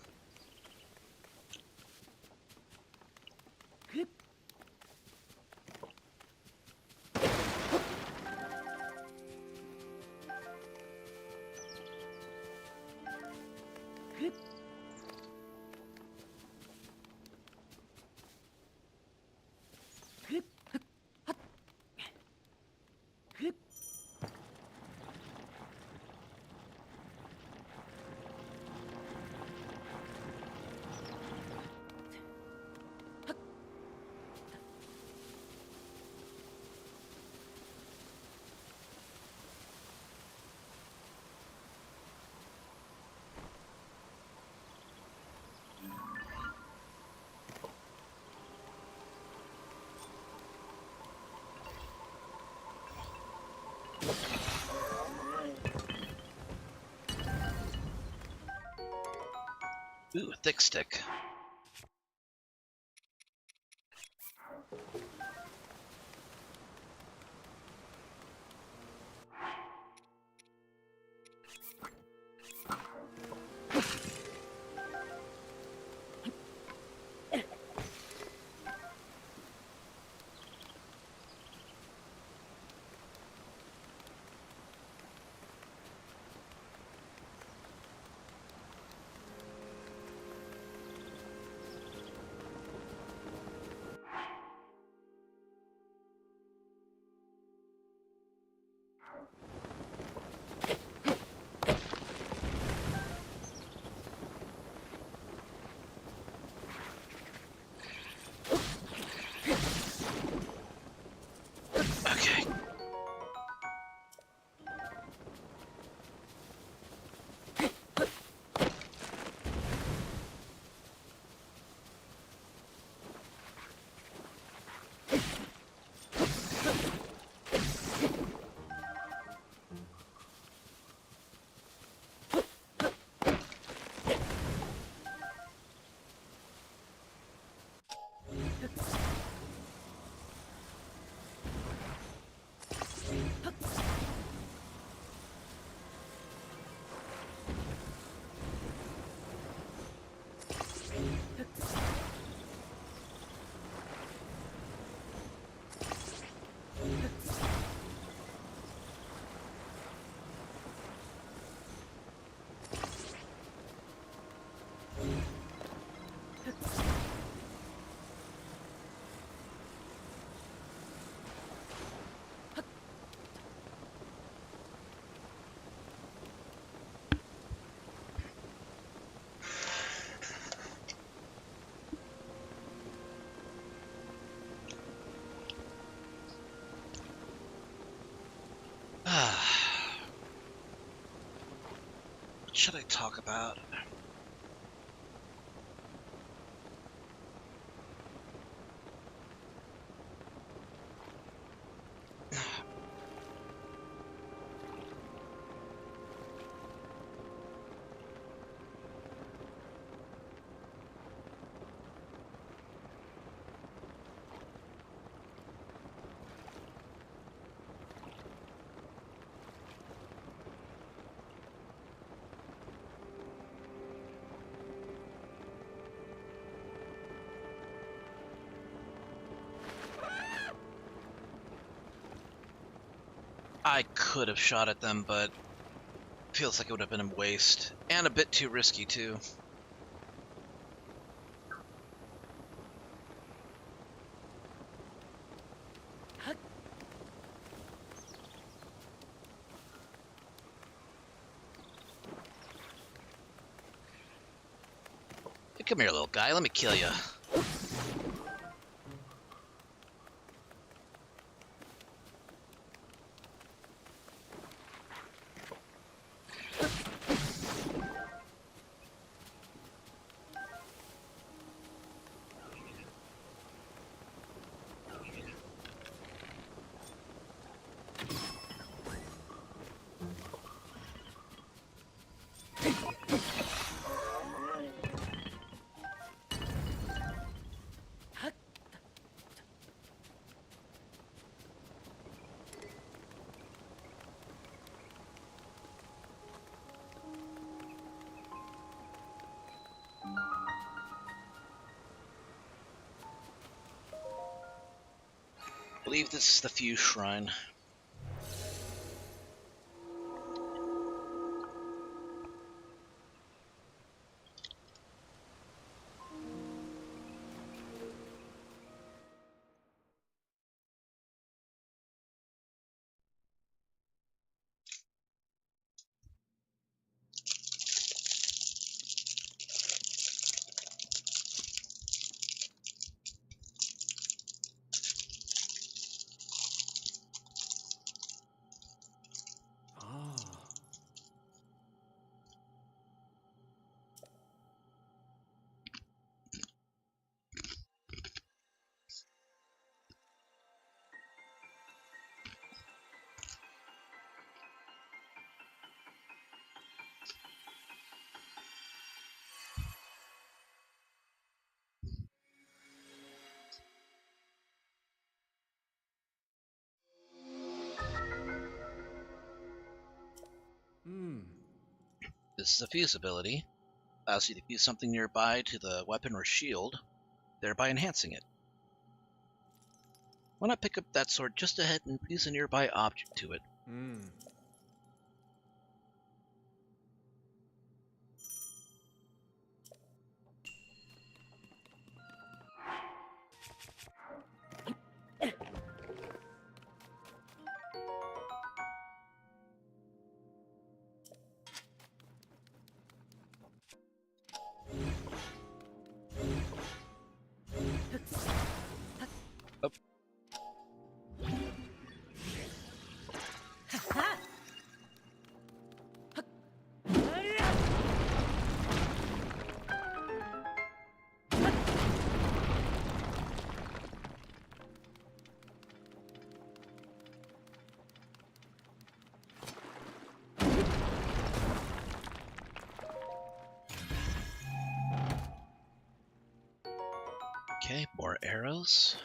Ooh, a thick stick. What should I talk about? I could have shot at them, but feels like it would have been a waste. And a bit too risky, too. Hey, come here, little guy. Let me kill you. I believe this is the Fuse Shrine. Ah. Hmm. This is a fuse ability. Allows you to fuse something nearby to the weapon or shield, thereby enhancing it. Why not pick up that sword just ahead and fuse a nearby object to it? Hmm. Oh. Okay, more arrows.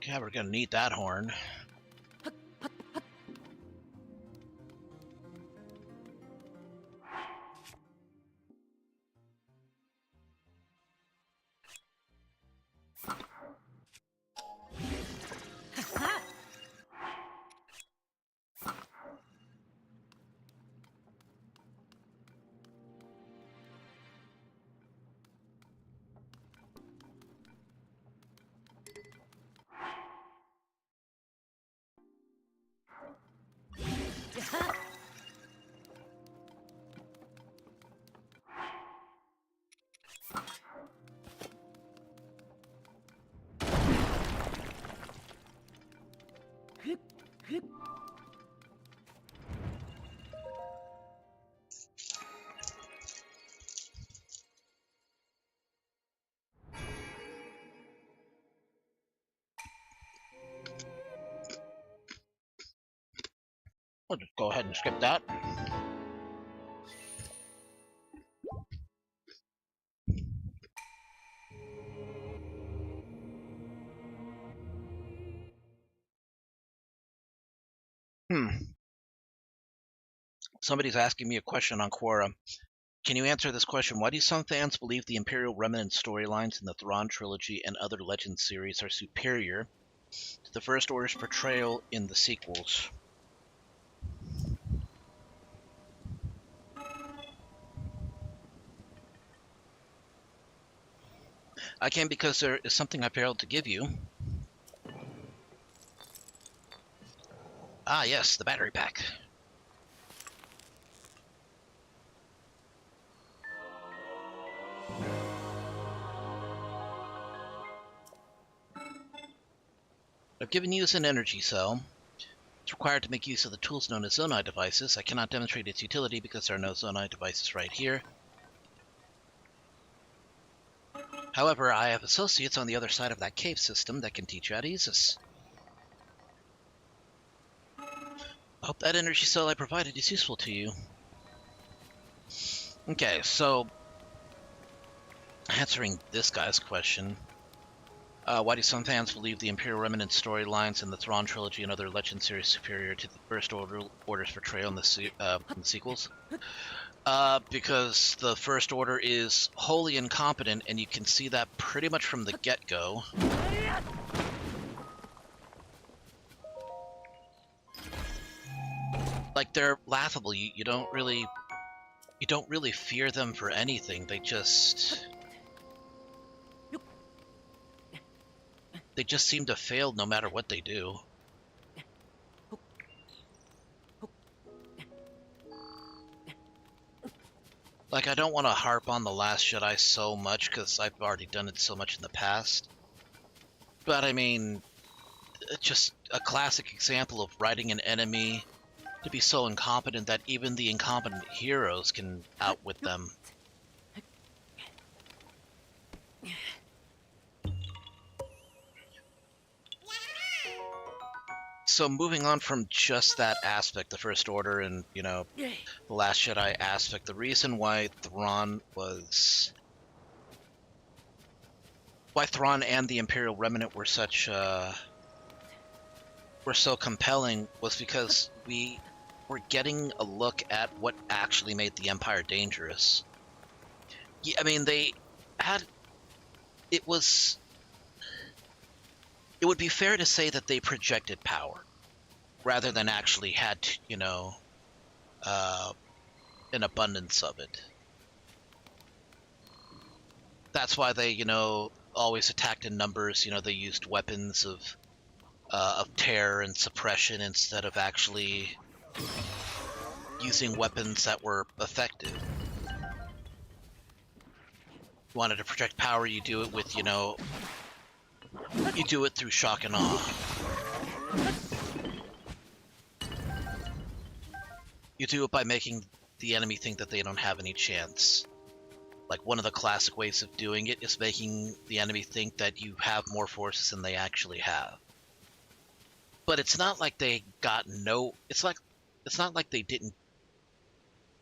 Yeah, we're gonna need that horn. We'll just go ahead and skip that. Somebody's asking me a question on Quora. Can you answer this question? Why do some fans believe the Imperial Remnant storylines in the Thrawn trilogy and other Legend series are superior to the First Order's portrayal in the sequels? I can because there is something I failed to give you. Ah, yes, the battery pack. I've given you an energy cell. It's required to make use of the tools known as Zonai devices. I cannot demonstrate its utility because there are no Zonai devices right here. However, I have associates on the other side of that cave system that can teach you how to use this. I hope that energy cell I provided is useful to you. Okay, so answering this guy's question. Why do some fans believe the Imperial Remnant storylines in the Thrawn trilogy and other Legend series superior to the First Order's portrayal in the sequels? Because the First Order is wholly incompetent, and you can see that pretty much from the get-go. Like, they're laughable. You don't really fear them for anything. They just seem to fail no matter what they do. Like, I don't want to harp on The Last Jedi so much, because I've already done it so much in the past. But, I mean, just a classic example of writing an enemy to be so incompetent that even the incompetent heroes can outwit them. So moving on from just that aspect, the First Order and, you know, the Last Jedi aspect, the reason why Thrawn and the Imperial Remnant were so compelling was because we were getting a look at what actually made the Empire dangerous. Yeah, I mean, it would be fair to say that they projected power rather than actually had, you know, an abundance of it. That's why they, always attacked in numbers. They used weapons of terror and suppression instead of actually using weapons that were effective. You wanted to project power, you do it with, you do it through shock and awe. You do it by making the enemy think that they don't have any chance. Like, one of the classic ways of doing it is making the enemy think that you have more forces than they actually have. But it's not like they got it's not like they didn't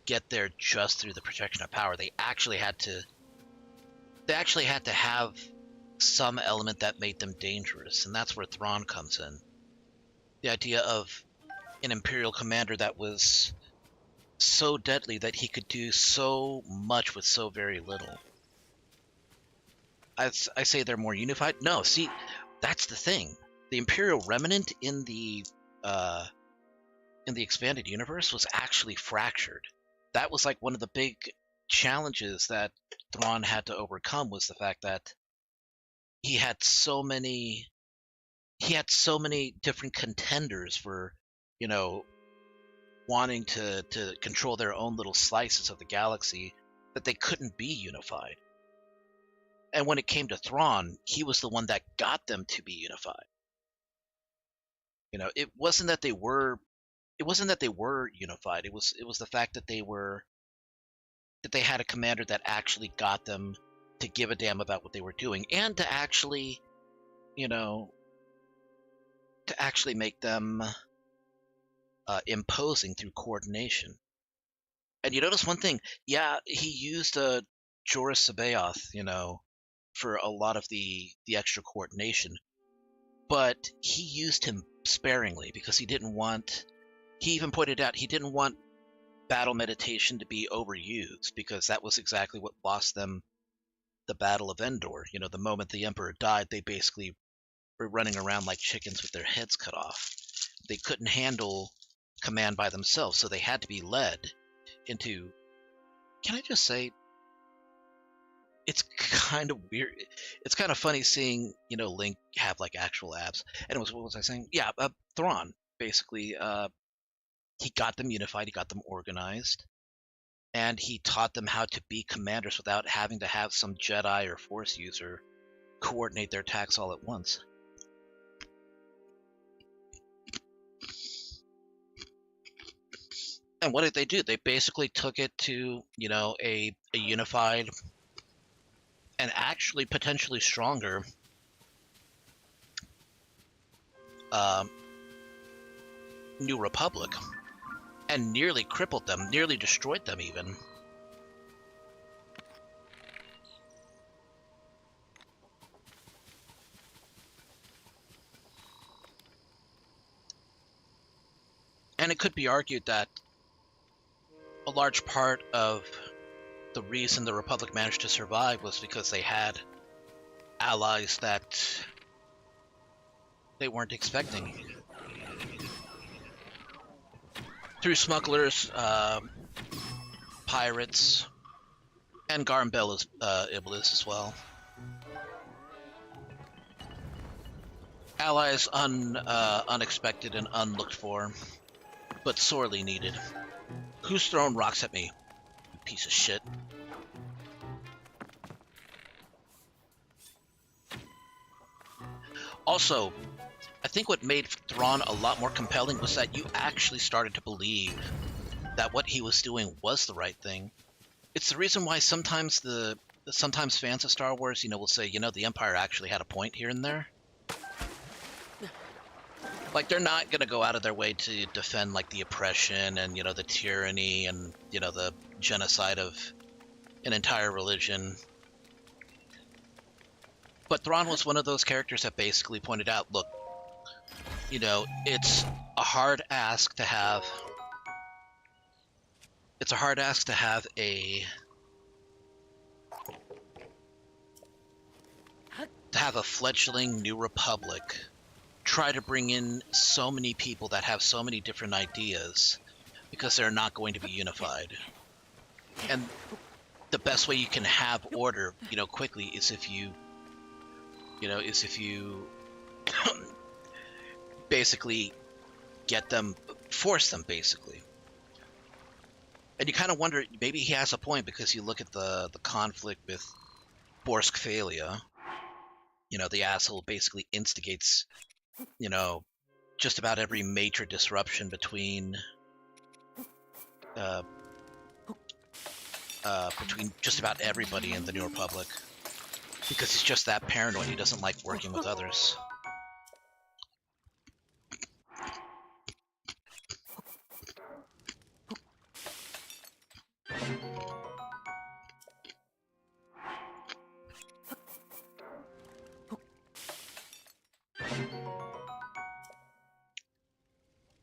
get there just through the projection of power. They actually had to have some element that made them dangerous, and that's where Thrawn comes in. The idea of an Imperial commander that was so deadly that he could do so much with so very little. I say they're more unified. No, see, that's the thing. The Imperial remnant in the expanded universe was actually fractured. That was like one of the big challenges that Thrawn had to overcome, was the fact that he had so many different contenders for, wanting to control their own little slices of the galaxy, that they couldn't be unified. And when it came to Thrawn, he was the one that got them to be unified. It wasn't that they were unified. It was the fact that they had a commander that actually got them to give a damn about what they were doing, and to actually make them imposing through coordination. And you notice one thing, yeah, he used Joruus C'baoth, for a lot of the extra coordination, but he used him sparingly, because he even pointed out he didn't want battle meditation to be overused, because that was exactly what lost them the Battle of Endor. The moment the Emperor died, they basically were running around like chickens with their heads cut off. They couldn't handle command by themselves, so they had to be led into... Can I just say, it's kind of weird. It's kind of funny seeing, Link have like actual abs. Anyways, what was I saying? Yeah, Thrawn, basically, he got them unified, he got them organized, and he taught them how to be commanders without having to have some Jedi or Force user coordinate their attacks all at once. And what did they do? They basically took it to, a unified and actually potentially stronger New Republic, and nearly crippled them, nearly destroyed them even. And it could be argued that a large part of the reason the Republic managed to survive was because they had allies that they weren't expecting. Through smugglers, pirates, and Garm Iblis as well. Allies unexpected and unlooked for, but sorely needed. Who's throwing rocks at me, you piece of shit? Also, I think what made Thrawn a lot more compelling was that you actually started to believe that what he was doing was the right thing. It's the reason why sometimes fans of Star Wars, will say, the Empire actually had a point here and there. Like, they're not going to go out of their way to defend, like, the oppression and, the tyranny and, the genocide of an entire religion. But Thrawn was one of those characters that basically pointed out, look, it's a hard ask to have... It's a hard ask to have a fledgling New Republic try to bring in so many people that have so many different ideas, because they're not going to be unified. And the best way you can have order, quickly is if you, basically force them, basically. And you kind of wonder, maybe he has a point, because you look at the conflict with Borskfalia. The asshole basically instigates, just about every major disruption between just about everybody in the New Republic, because he's just that paranoid. He doesn't like working with others.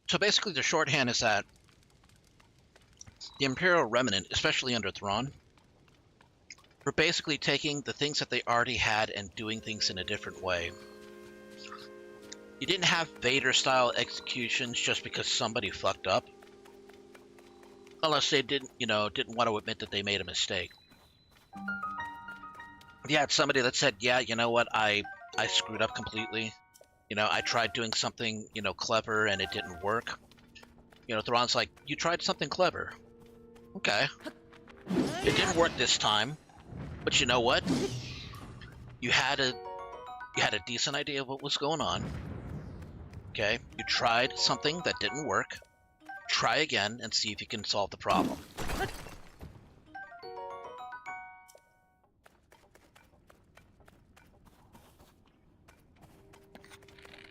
So basically, the shorthand is that the Imperial Remnant, especially under Thrawn, were basically taking the things that they already had and doing things in a different way. You didn't have Vader-style executions just because somebody fucked up, unless they didn't want to admit that they made a mistake. You had somebody that said, "Yeah, you know what? I screwed up completely. I tried doing something, clever, and it didn't work." Thrawn's like, "You tried something clever. Okay. It didn't work this time, but you know what? You had a decent idea of what was going on. Okay? You tried something that didn't work. Try again and see if you can solve the problem."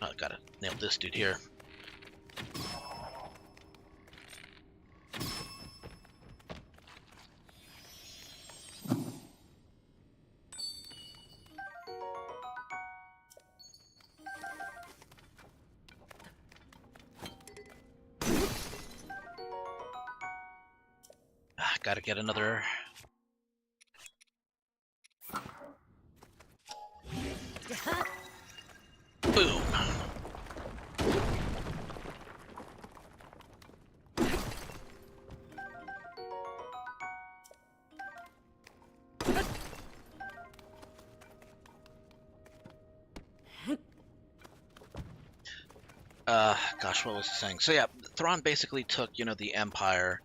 Oh, gotta nail this dude here. Gotta get another... Boom. Gosh, what was I saying? So yeah, Thrawn basically took, the Empire,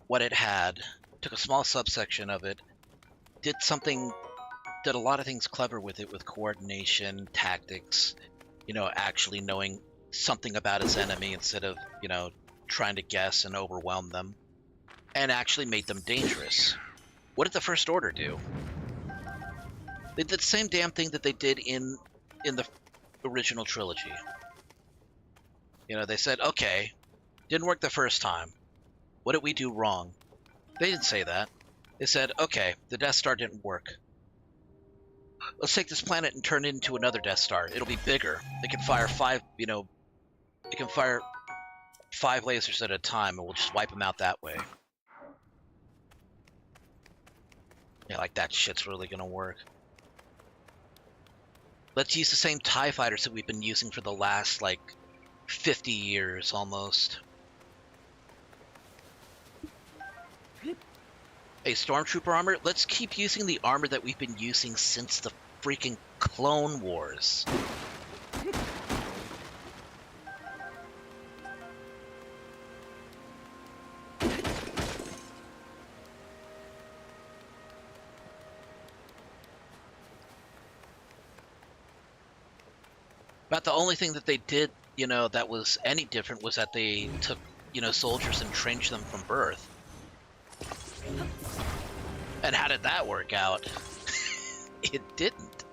what it had, took a small subsection of it, did a lot of things clever with it, with coordination, tactics, actually knowing something about his enemy instead of, trying to guess and overwhelm them, and actually made them dangerous. What did the First Order do? They did the same damn thing that they did in the original trilogy. They said, okay, didn't work the first time. What did we do wrong? They didn't say that. They said, okay, the Death Star didn't work. Let's take this planet and turn it into another Death Star. It'll be bigger. It can fire five lasers at a time, and we'll just wipe them out that way. Yeah, like that shit's really gonna work. Let's use the same TIE fighters that we've been using for the last, 50 years almost. Hey, Stormtrooper armor, let's keep using the armor that we've been using since the freaking Clone Wars. About the only thing that they did, that was any different was that they took, soldiers and trained them from birth. And how did that work out? It didn't.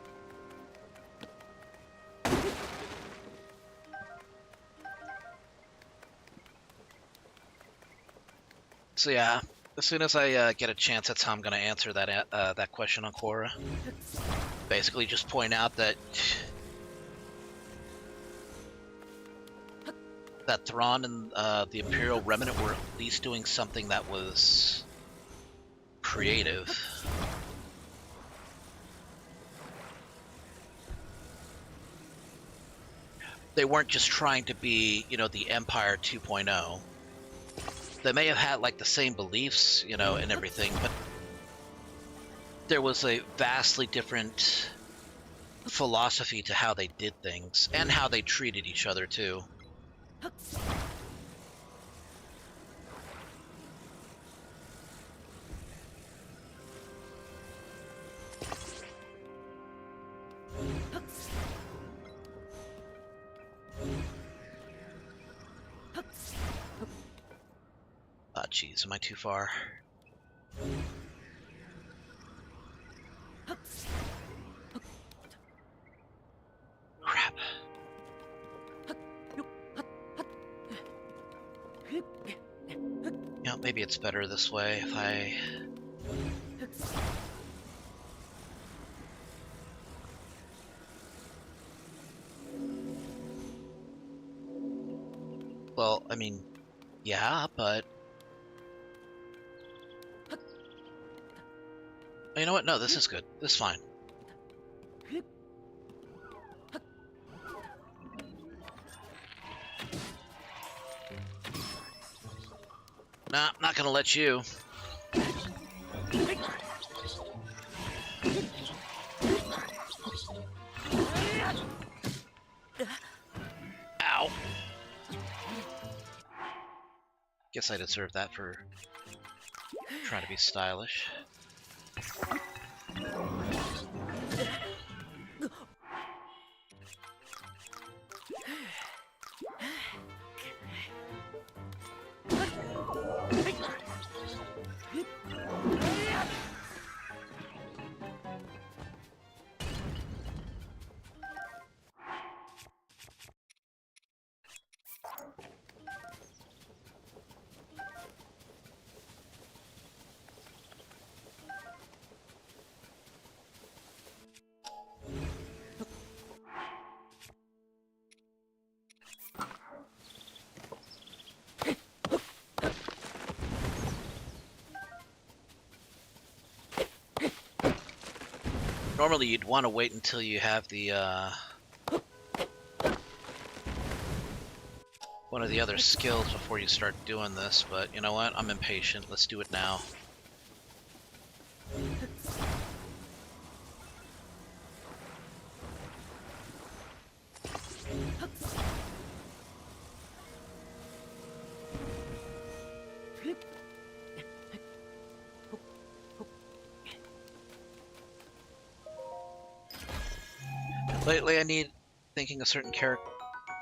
So yeah, as soon as I get a chance, that's how I'm going to answer that question on Korra. Basically just point out that Thrawn and the Imperial Remnant were at least doing something that was creative. They weren't just trying to be, the Empire 2.0. They may have had, the same beliefs, and everything, but there was a vastly different philosophy to how they did things and how they treated each other too. Ah, jeez, am I too far? Crap. You know, maybe it's better this way if I... Well, I mean, yeah, but... You know what? No, this is good. This is fine. Nah, I'm not gonna let you. Ow. Guess I deserve that for trying to be stylish. Normally you'd want to wait until you have the, one of the other skills before you start doing this, but you know what? I'm impatient. Let's do it now. Lately I need thinking a certain character.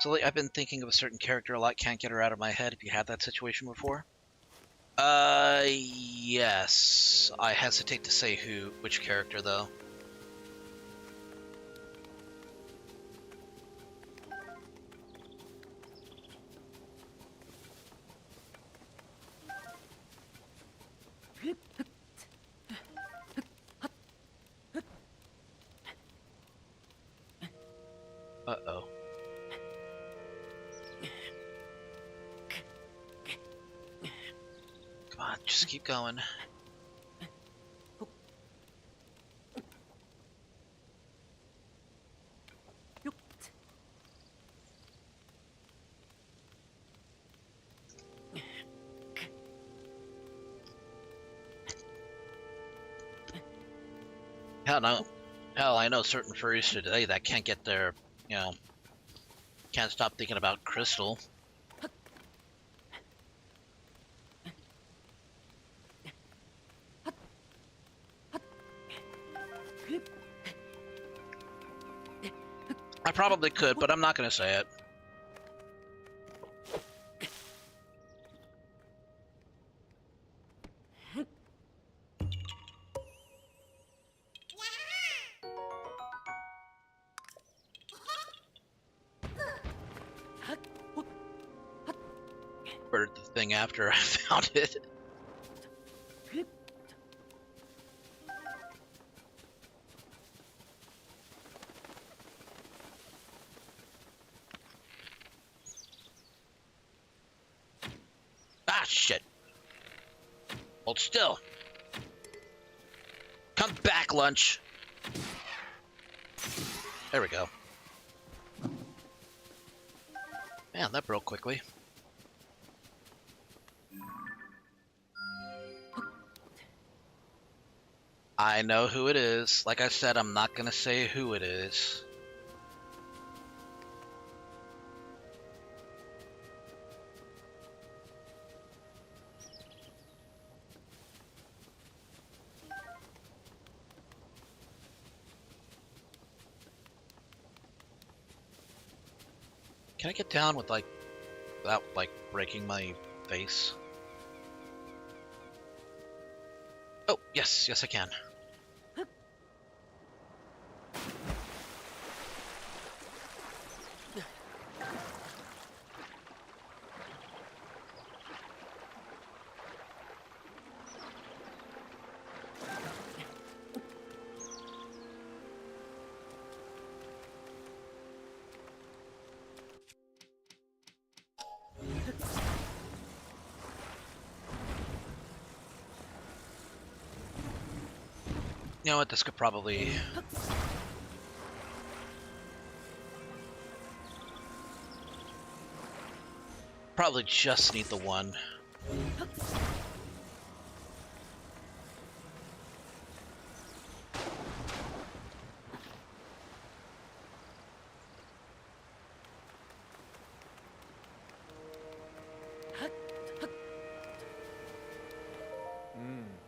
So I've been thinking of a certain character a lot, can't get her out of my head. Have you had that situation before? Yes. I hesitate to say which character though. Uh-oh. Come on, just keep going. Hell no. Hell, I know certain furries today that can't get their, you know, can't stop thinking about Crystal. I probably could, but I'm not gonna say it. Ordered the thing after I found it. Ah, shit. Hold still. Come back, lunch. There we go. Man, that broke quickly. I know who it is. Like I said, I'm not gonna say who it is. Can I get down with, like, without, like, breaking my face? Oh, yes, yes I can. You know what, this could probably... Probably just need the one.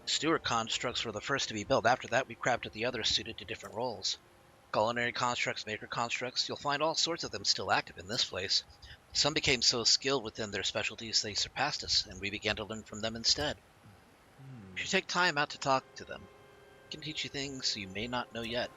Steward constructs were the first to be built. After that, we crafted the others suited to different roles. Culinary constructs, maker constructs, you'll find all sorts of them still active in this place. Some became so skilled within their specialties they surpassed us, and we began to learn from them instead. If you take time out to talk to them, it can teach you things you may not know yet.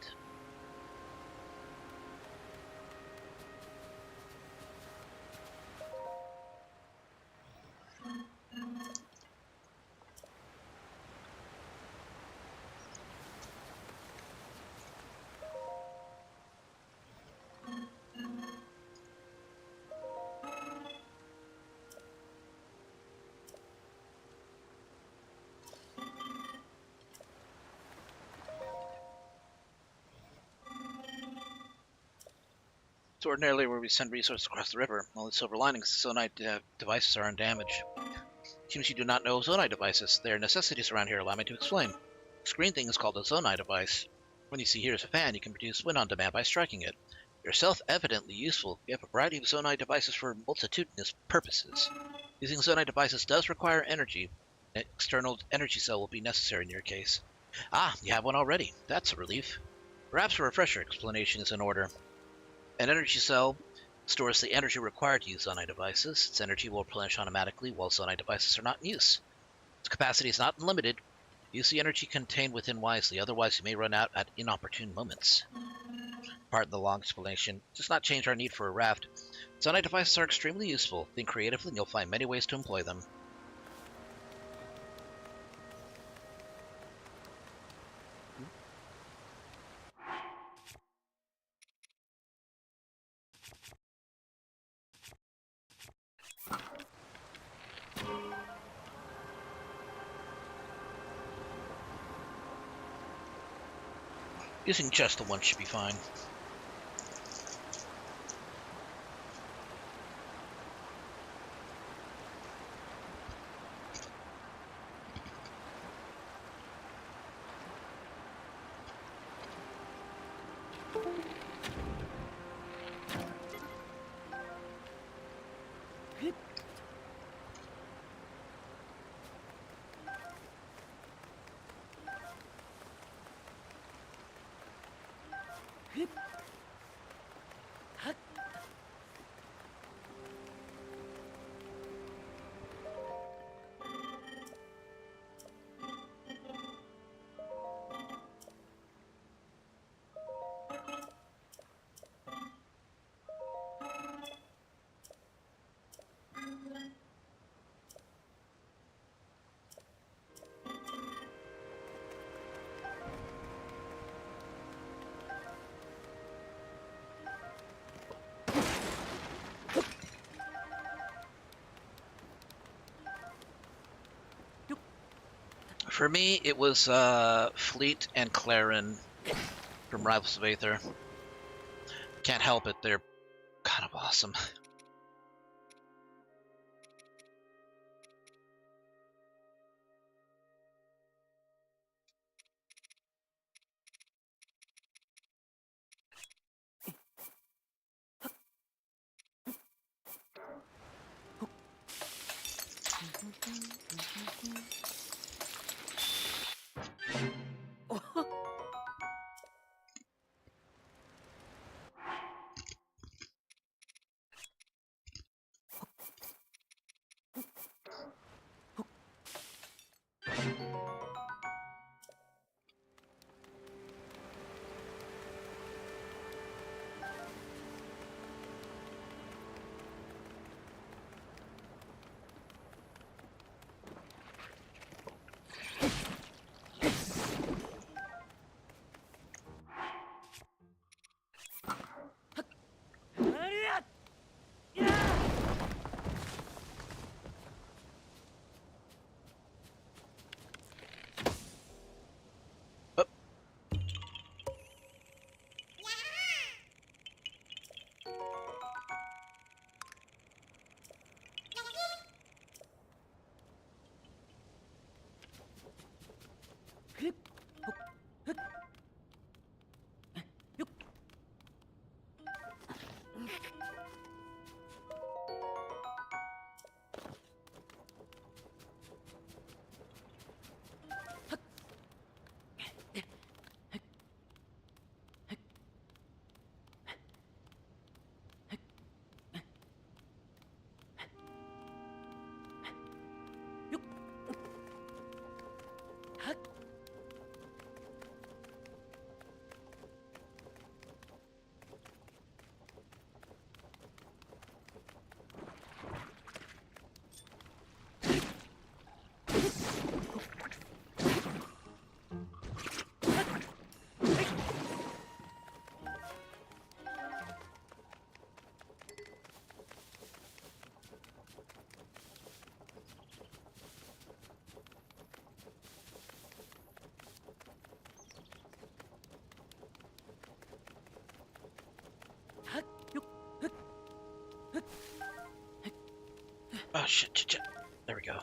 It's ordinarily where we send resources across the river. Only silver linings, Zonite devices are undamaged. Seems you do not know Zonite devices. They are necessities around here. Allow me to explain. This green thing is called a Zonite device. When you see here is a fan, you can produce wind on demand by striking it. They're self-evidently useful. We have a variety of Zonite devices for multitudinous purposes. Using Zonite devices does require energy. An external energy cell will be necessary in your case. Ah, you have one already. That's a relief. Perhaps a refresher explanation is in order. An energy cell stores the energy required to use Zonite devices. Its energy will replenish automatically while Zonite devices are not in use. Its capacity is not unlimited. Use the energy contained within wisely, otherwise you may run out at inopportune moments. Pardon the long explanation. It does not change our need for a raft. Zonite devices are extremely useful. Think creatively and you'll find many ways to employ them. Using just the one should be fine. For me, it was Fleet and Claren from Rivals of Aether. Can't help it, they're kind of awesome. Oh shit, shit, shit. There we go.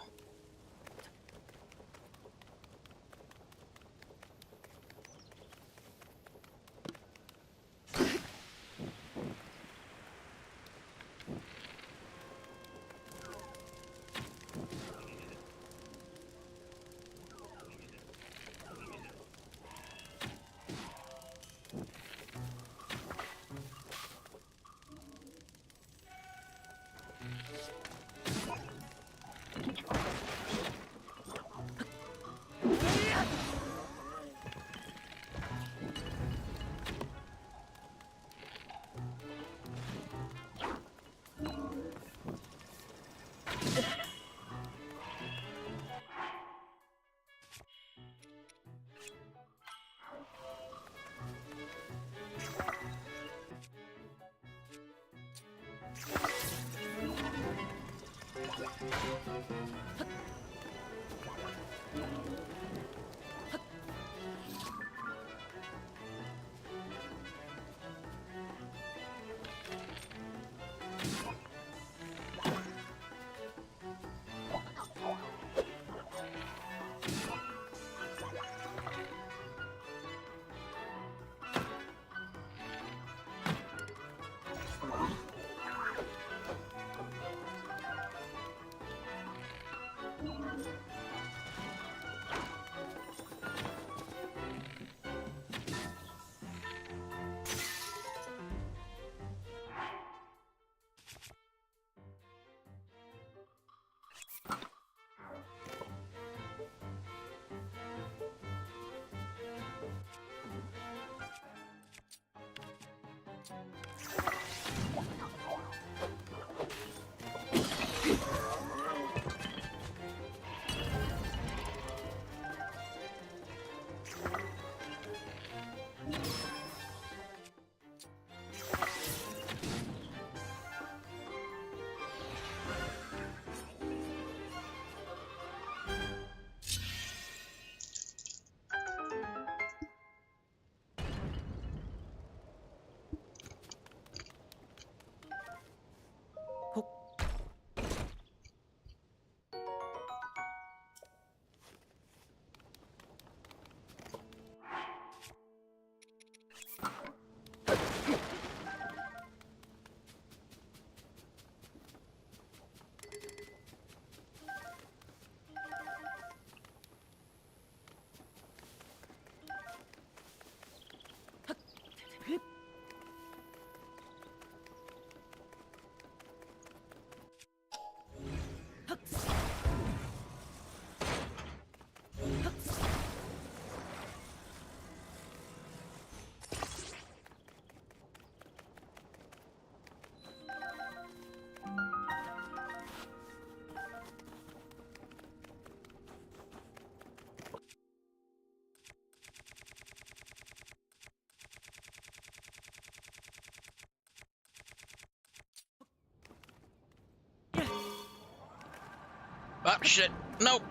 Oh shit, nope.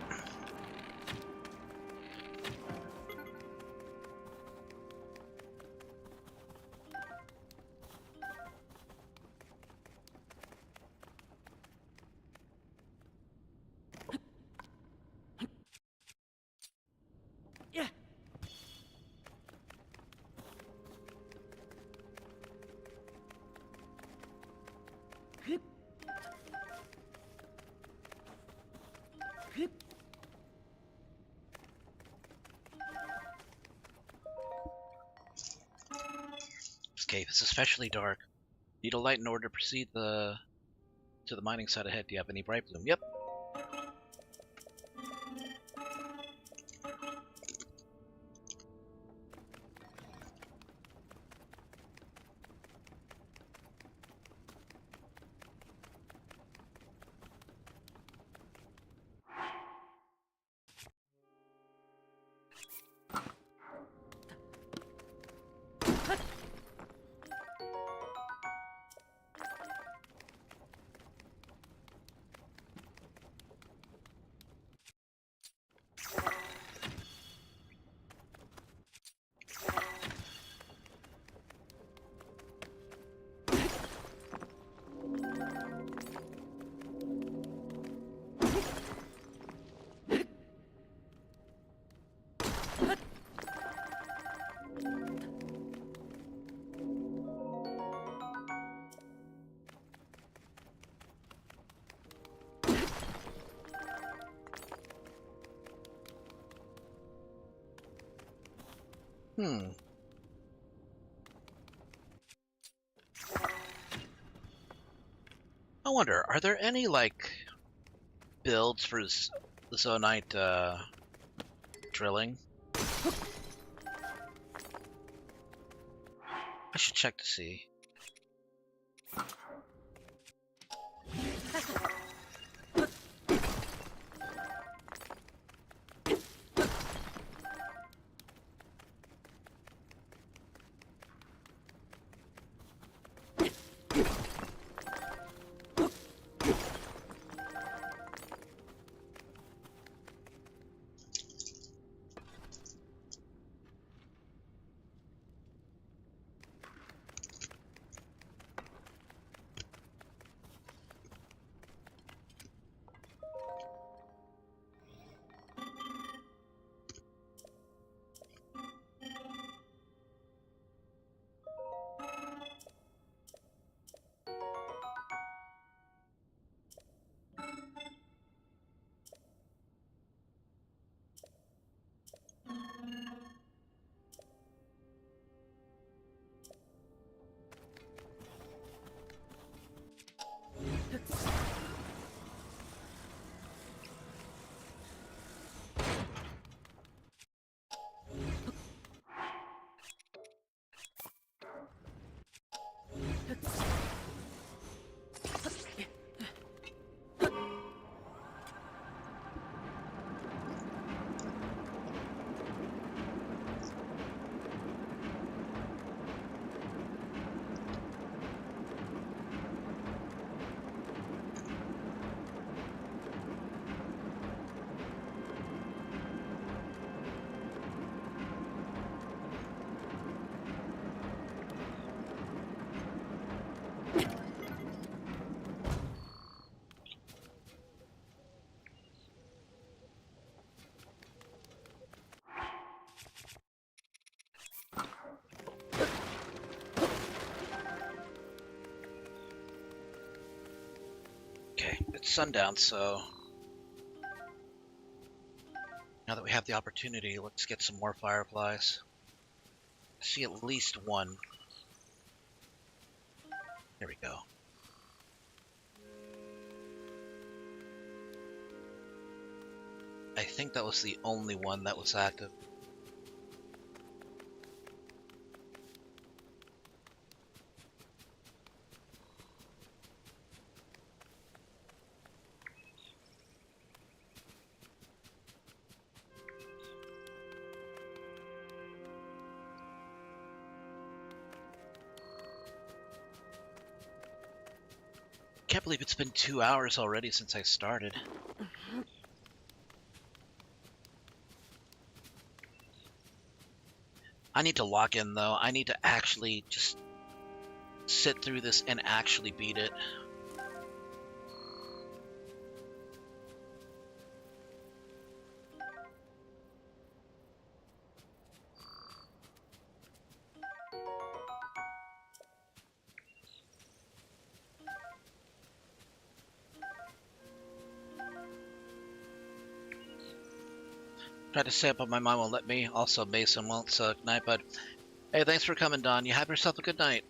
This cave is especially dark. Need a light in order to proceed to the mining site ahead. Do you have any bright bloom? Yep. Hmm. I wonder, are there any, like, builds for Zonite, drilling? I should check to see. Okay, it's sundown, so now that we have the opportunity, let's get some more fireflies. I see at least one. There we go. I think that was the only one that was active. Can't believe it's been 2 hours already since I started. I need to lock in though. I need to actually just sit through this and actually beat it. Tried to stay up, but my mom won't let me. Also, Mason won't, so good night, bud. Hey, thanks for coming, Don. You have yourself a good night.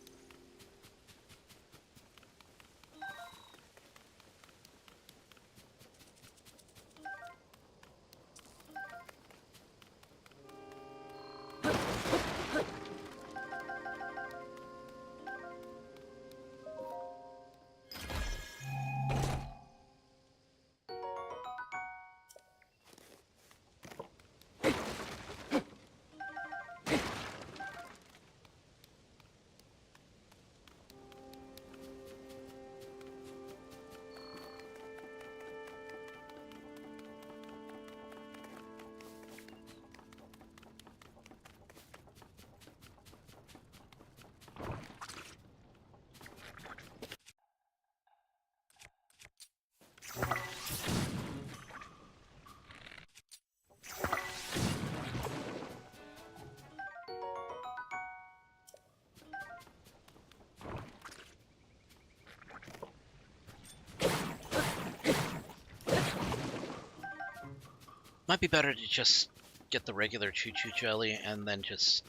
Might be better to just get the regular choo-choo jelly and then just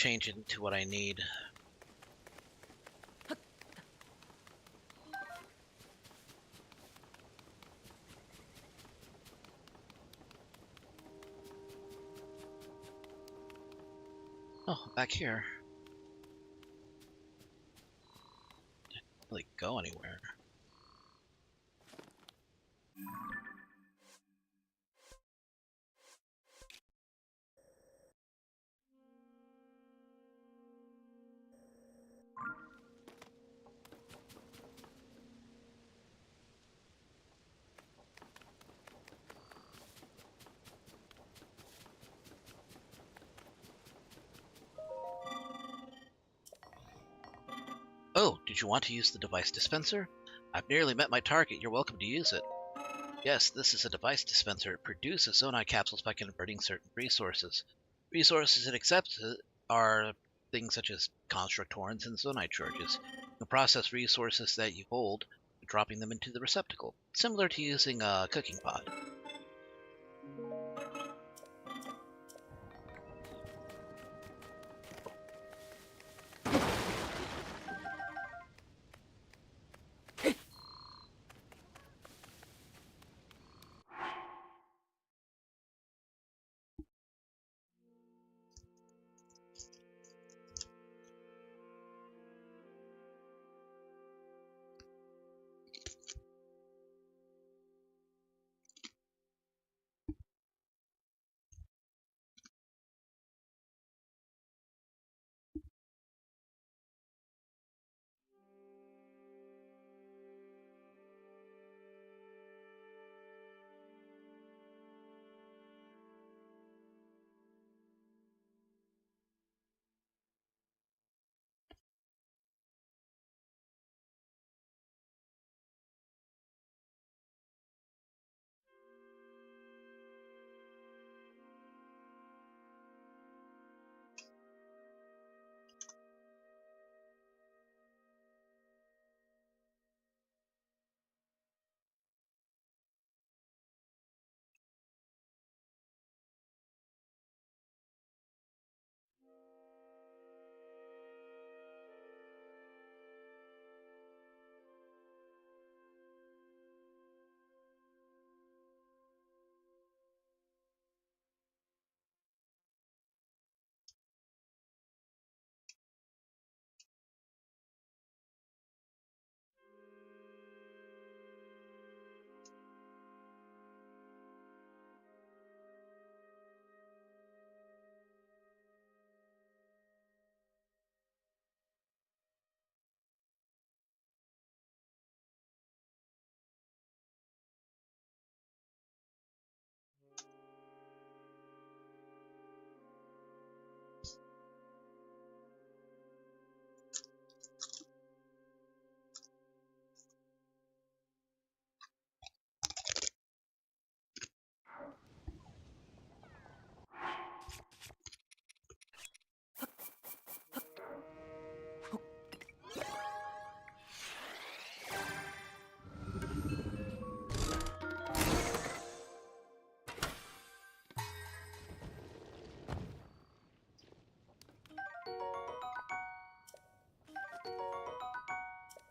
change it into what I need. Oh, back here. Didn't really go anywhere. Oh, did you want to use the device dispenser? I've nearly met my target. You're welcome to use it. Yes, this is a device dispenser. It produces Zonai capsules by converting certain resources. Resources it accepts are things such as construct horns and Zonai charges. You can process resources that you hold, dropping them into the receptacle, similar to using a cooking pot.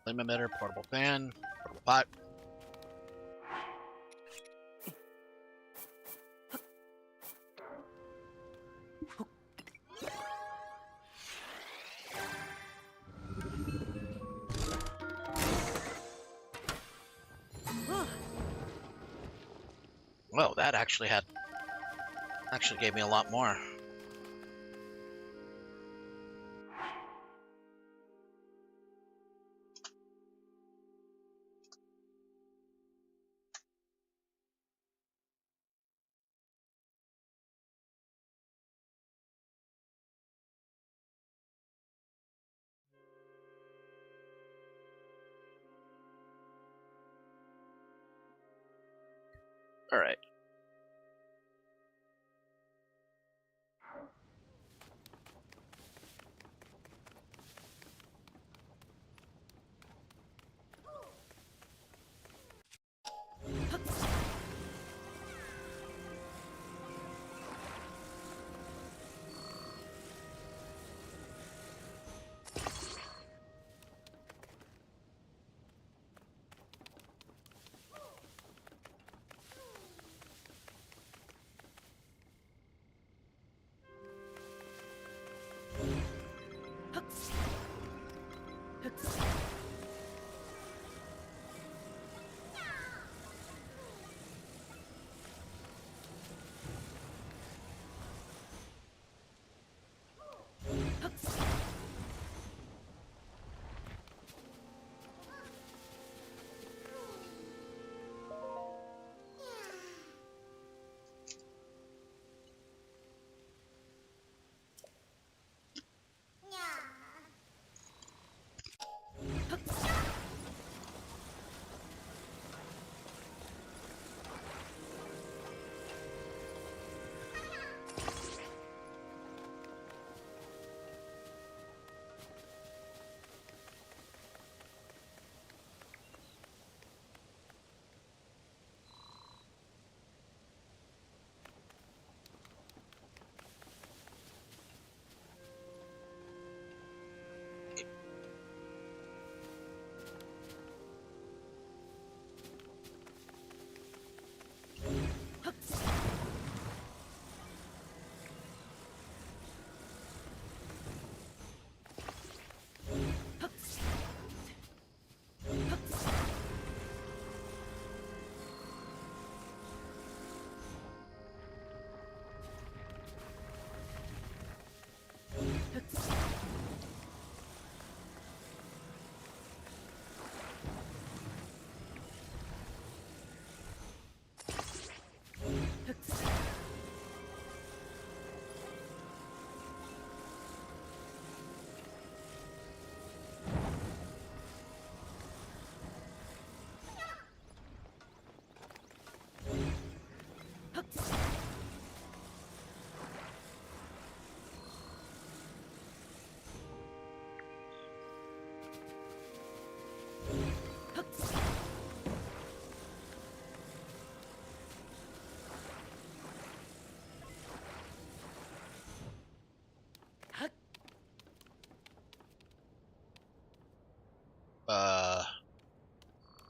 Flame emitter, portable fan, portable pot. Whoa, that actually gave me a lot more. Alright.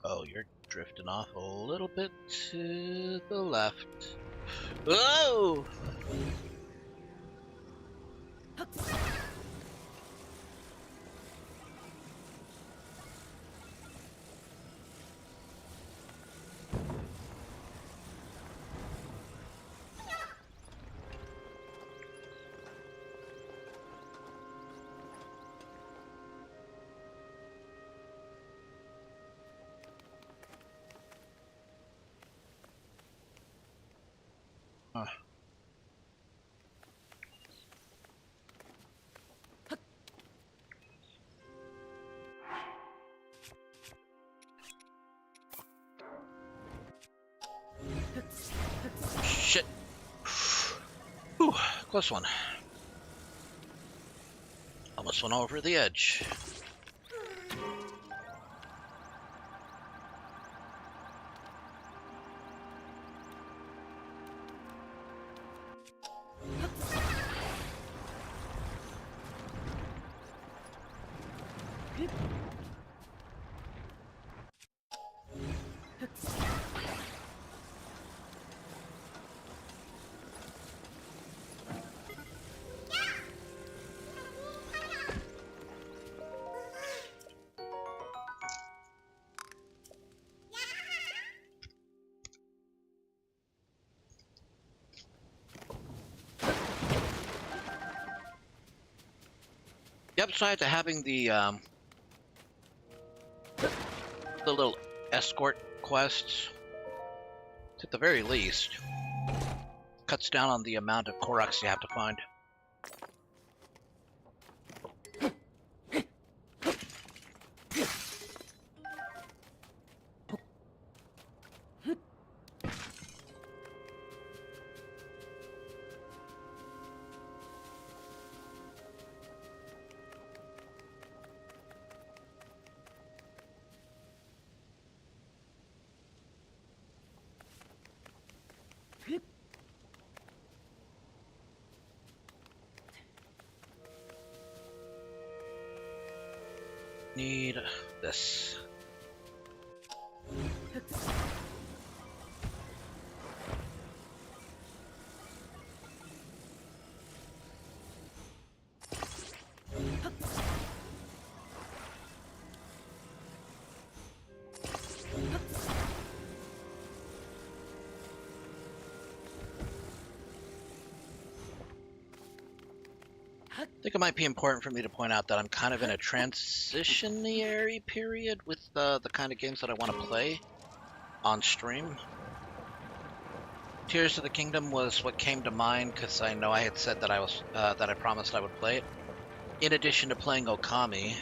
Oh, you're drifting off a little bit to the left. Whoa! Huh. Shit. Whew, close one. Almost went over the edge. The upside to having the little escort quests, at the very least, cuts down on the amount of Koroks you have to find. Need this. think it might be important for me to point out that I'm kind of in a transitionary period with the kind of games that I want to play on stream. Tears of the Kingdom was what came to mind because I know I had said that I promised I would play it. In addition to playing Okami.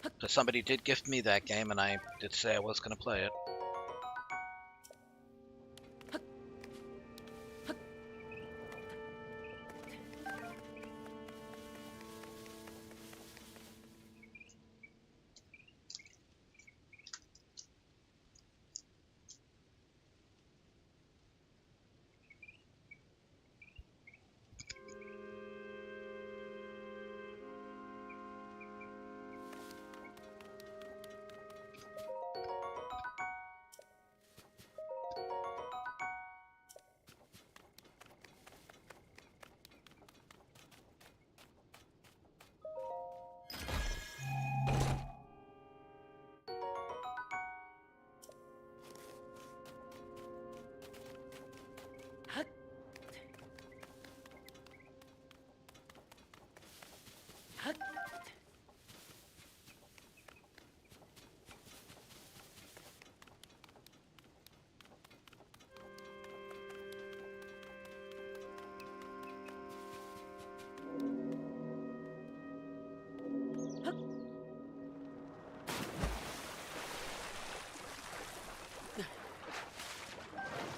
Because somebody did gift me that game, and I did say I was going to play it.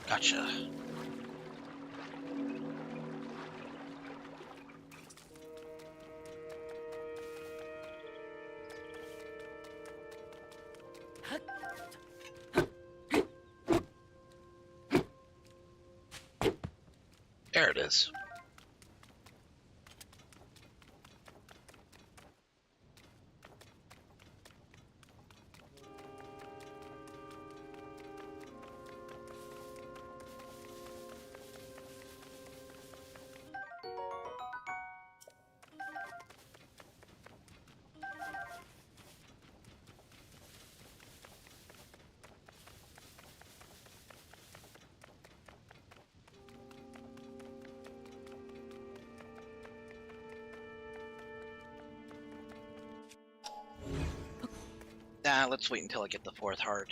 Gotcha. There it is. Nah, let's wait until I get the fourth heart.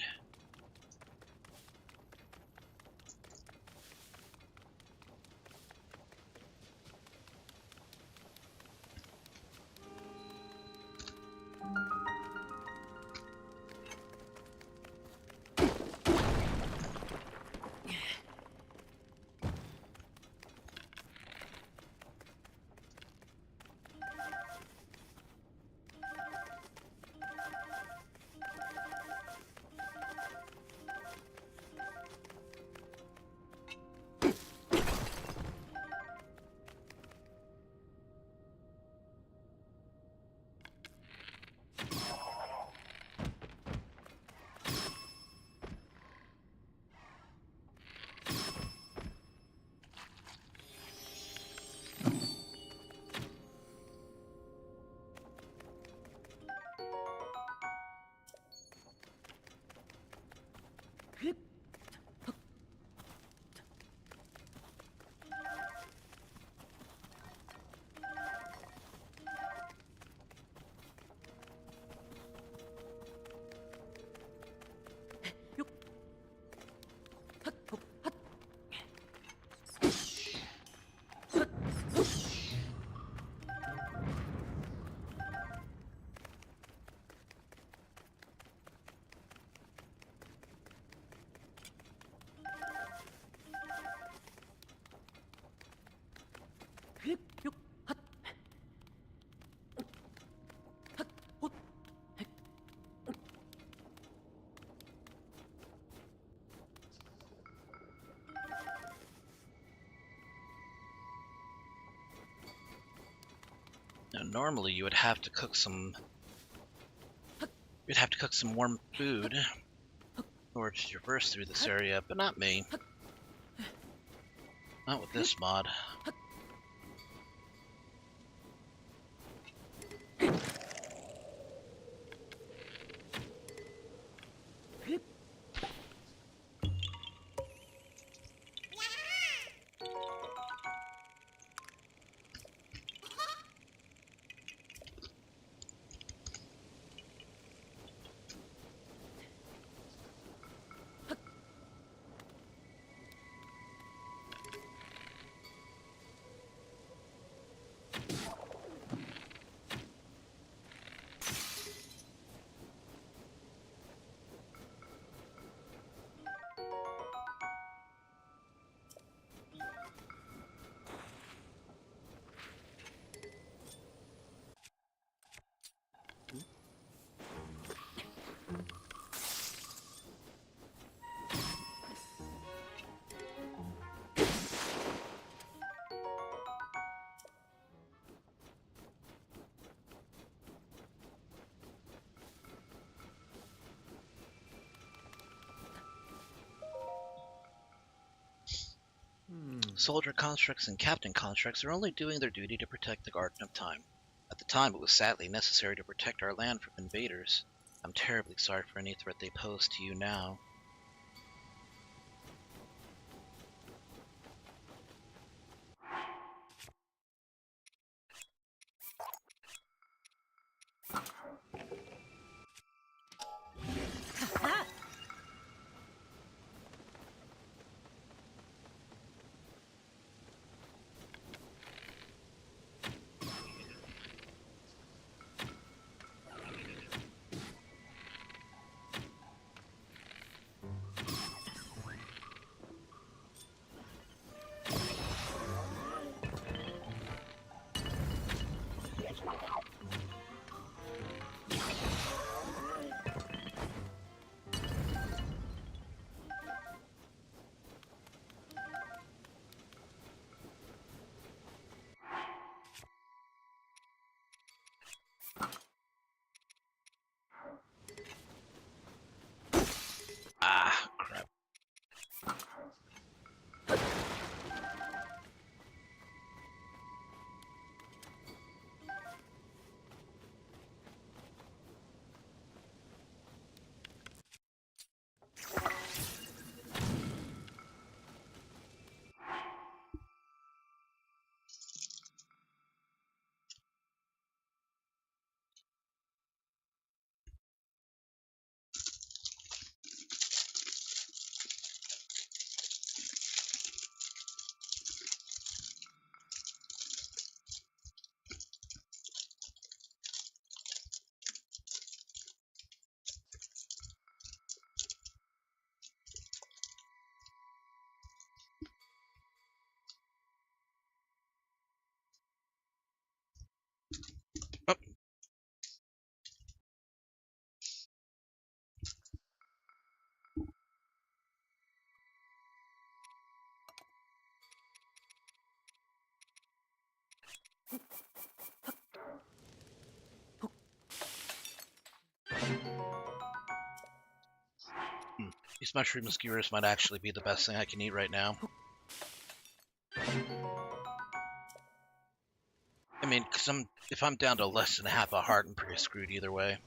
Now, normally you would have to cook some. You'd have to cook some warm food in order to traverse through this area, but not me. Not with this mod. Soldier constructs and captain constructs are only doing their duty to protect the Garden of Time. At the time, it was sadly necessary to protect our land from invaders. I'm terribly sorry for any threat they pose to you now. Ah, crap. Oh. These mushroom skewers might actually be the best thing I can eat right now. I mean, if I'm down to less than half a heart, I'm pretty screwed either way.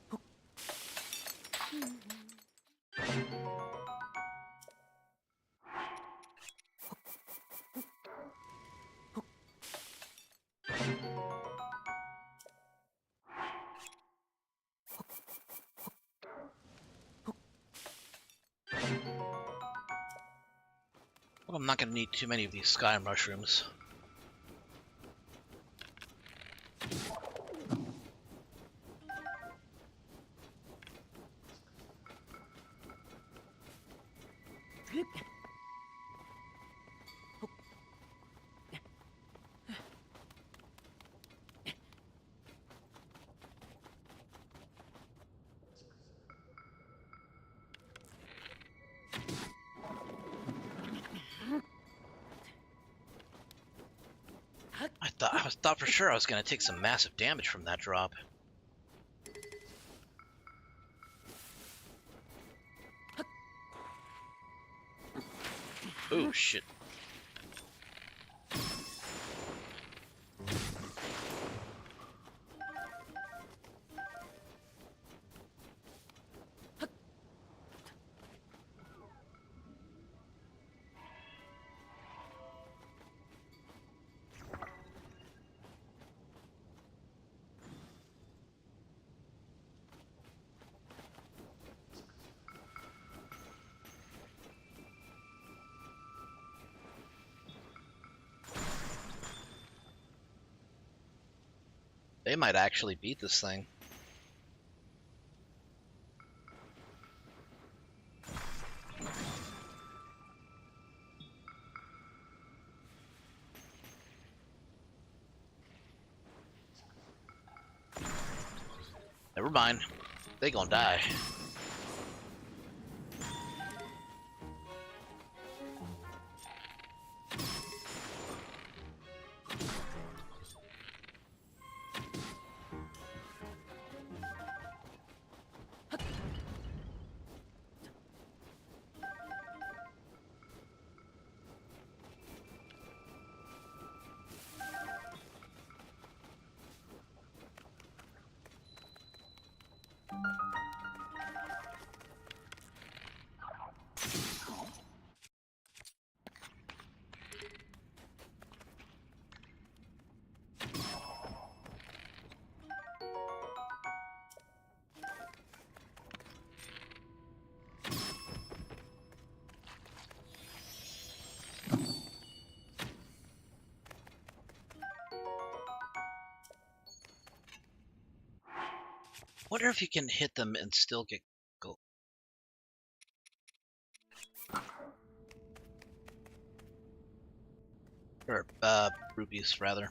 Well, I'm not going to need too many of these sky mushrooms. I thought for sure I was going to take some massive damage from that drop. Oh, shit. They might actually beat this thing. Never mind. They gonna die. Wonder if you can hit them and still get gold. Or, rupees, rather.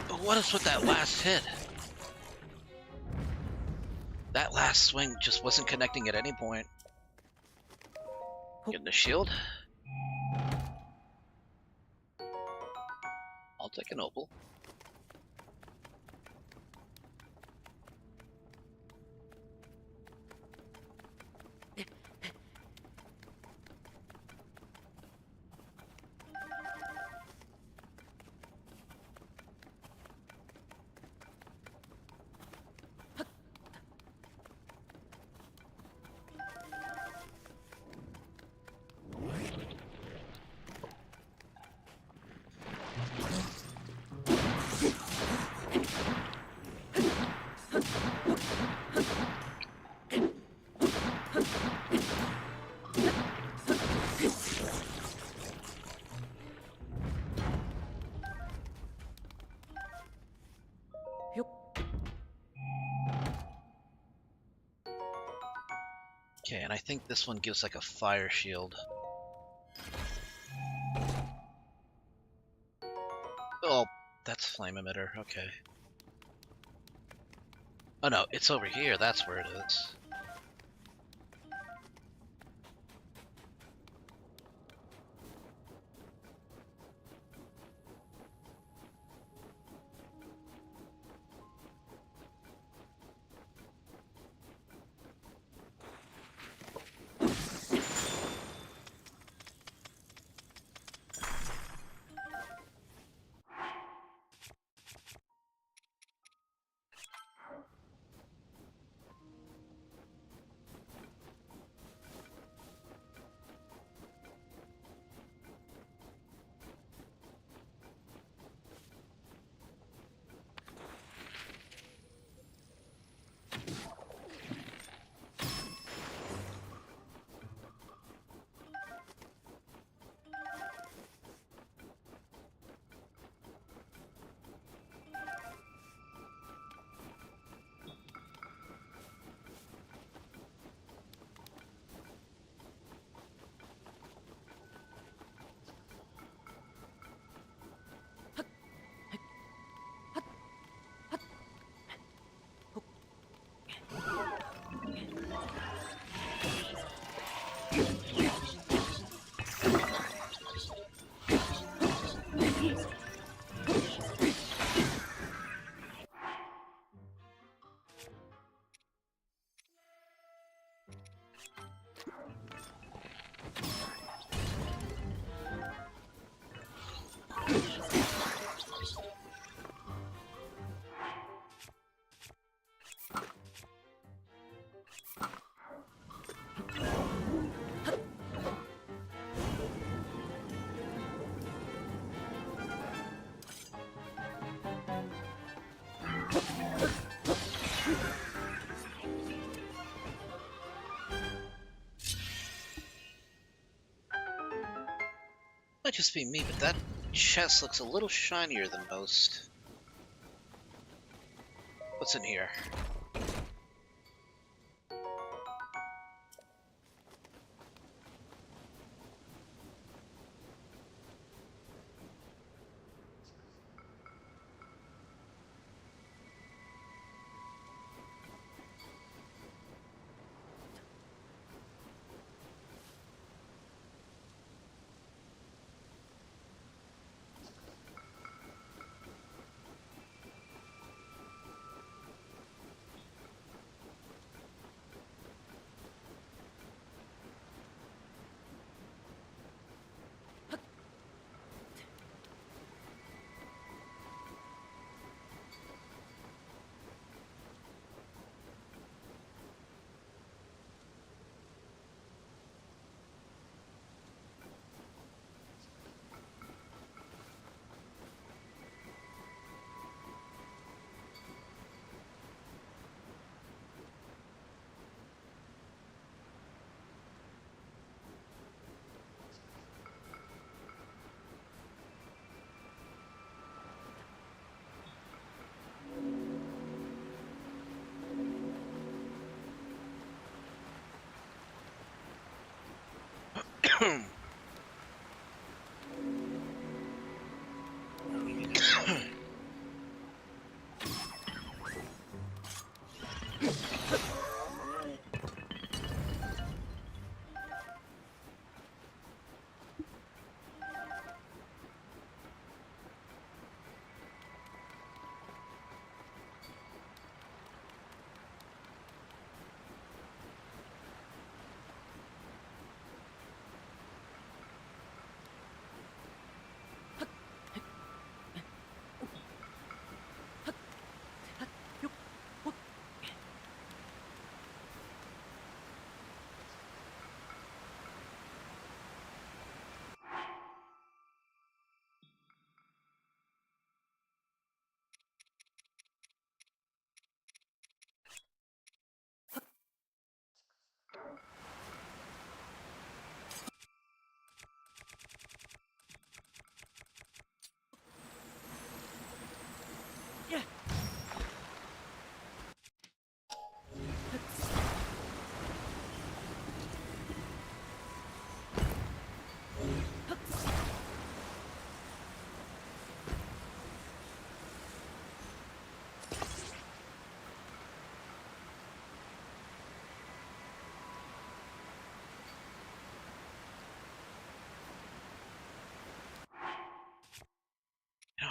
But what is with that last hit? That last swing just wasn't connecting at any point. Getting the shield. I'll take an opal. Okay, and I think this one gives like a fire shield. Oh, that's flame emitter, okay. Oh no, it's over here, that's where it is. Might just be me, but that chest looks a little shinier than most. What's in here?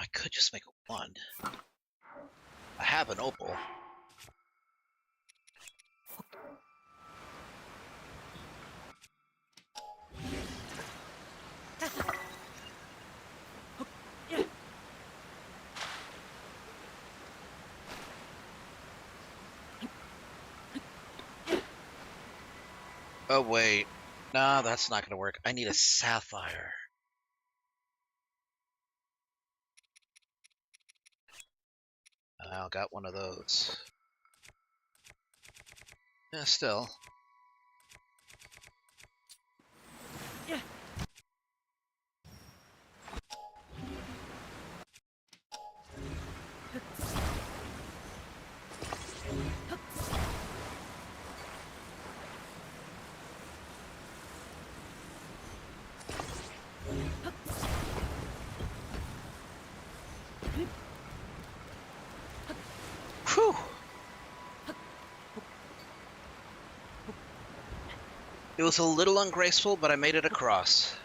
I could just make a wand. I have an opal. Oh wait, nah, that's not gonna work. I need a sapphire. I got one of those. Yeah, still. Whew! It was a little ungraceful, but I made it across.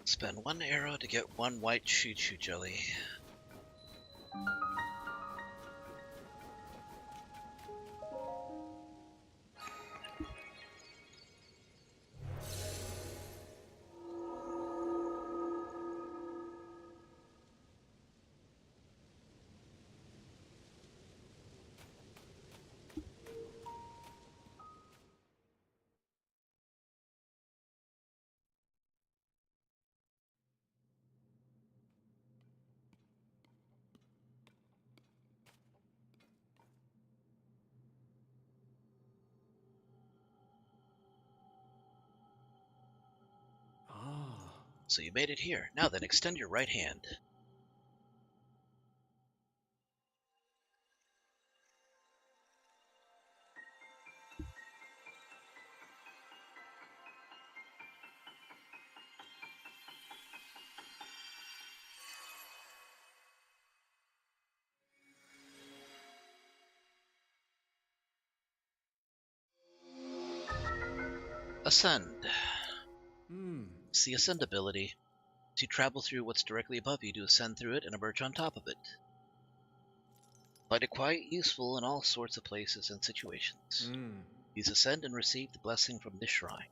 Spend one arrow to get one white choo-choo jelly. So you made it here. Now then, extend your right hand. Ascend. It's the Ascend ability. To travel through what's directly above you to ascend through it and emerge on top of it. Find it quite useful in all sorts of places and situations. Use Ascend and receive the blessing from this shrine.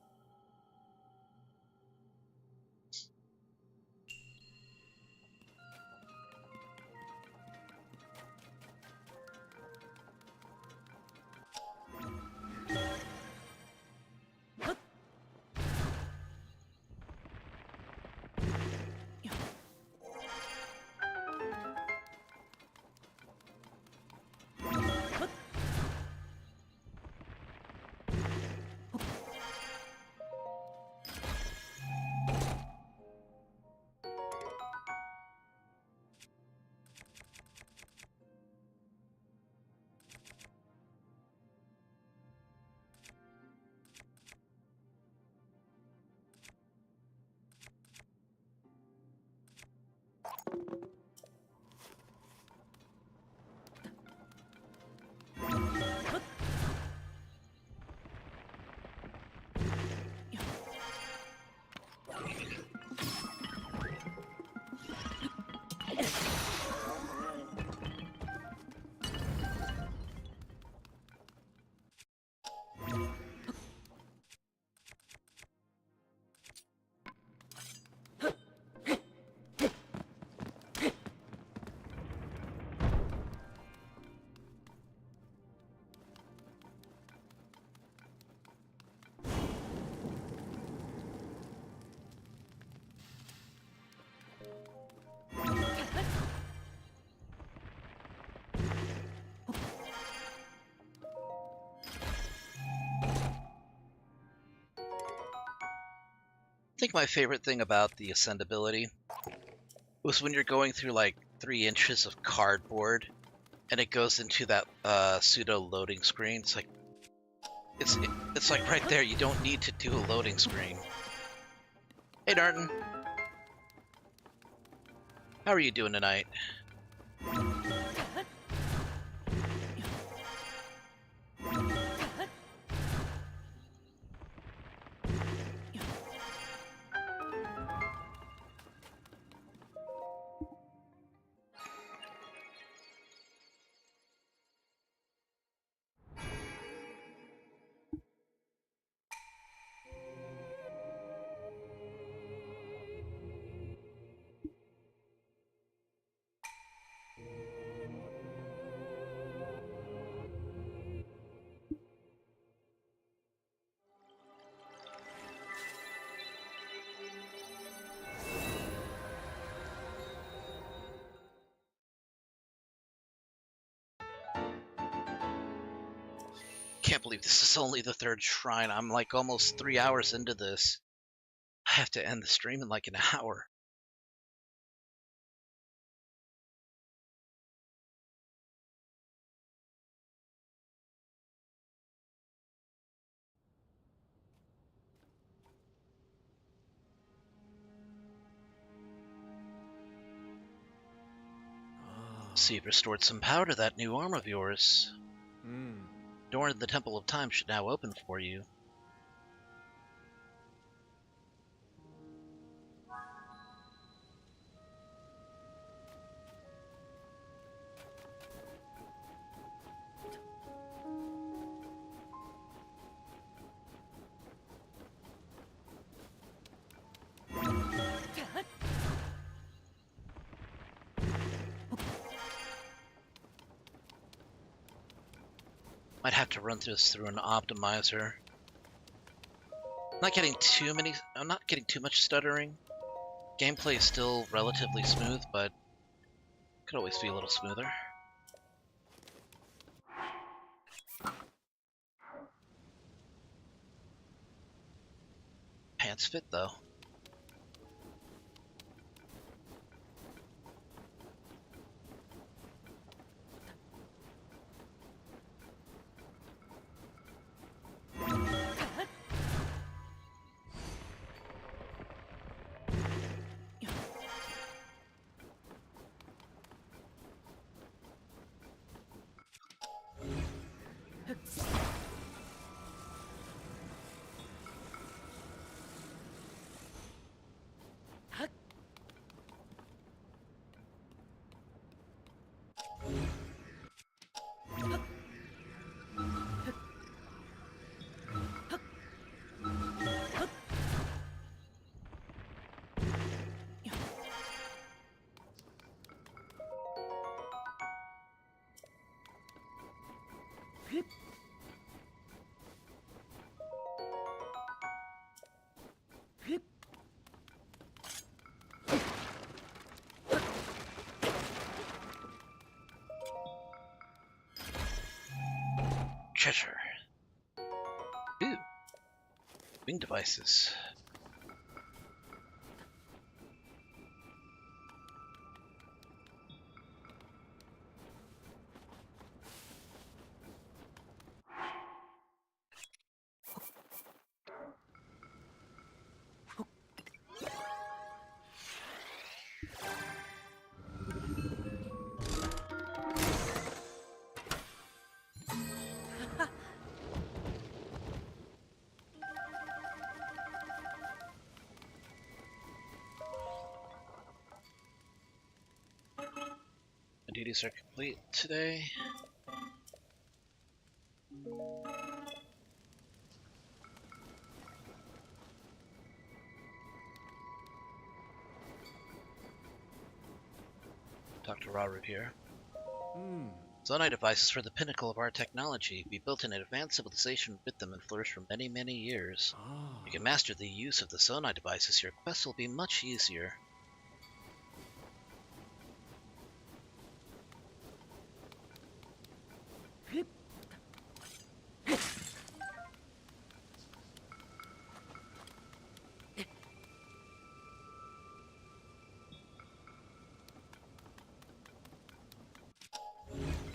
I think my favorite thing about the Ascend ability was when you're going through like 3 inches of cardboard and it goes into that pseudo loading screen. It's like right there. You don't need to do a loading screen. Hey, Darton. How are you doing tonight? Can't believe this is only the 3rd shrine. I'm like almost 3 hours into this. I have to end the stream in like an hour. See, you've restored some power to that new arm of yours. Door in the Temple of Time should now open for you. Might have to run this through an optimizer. I'm not getting too much stuttering. Gameplay is still relatively smooth, but could always be a little smoother. Pants fit though. Treasure. Ooh. Wing devices. My duties are complete today. Dr. Raru here. Zonai devices were the pinnacle of our technology. We built an advanced civilization with them and flourished for many, many years. You can master the use of the Zonai devices, your quest will be much easier.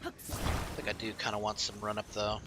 I think I do kind of want some run up though.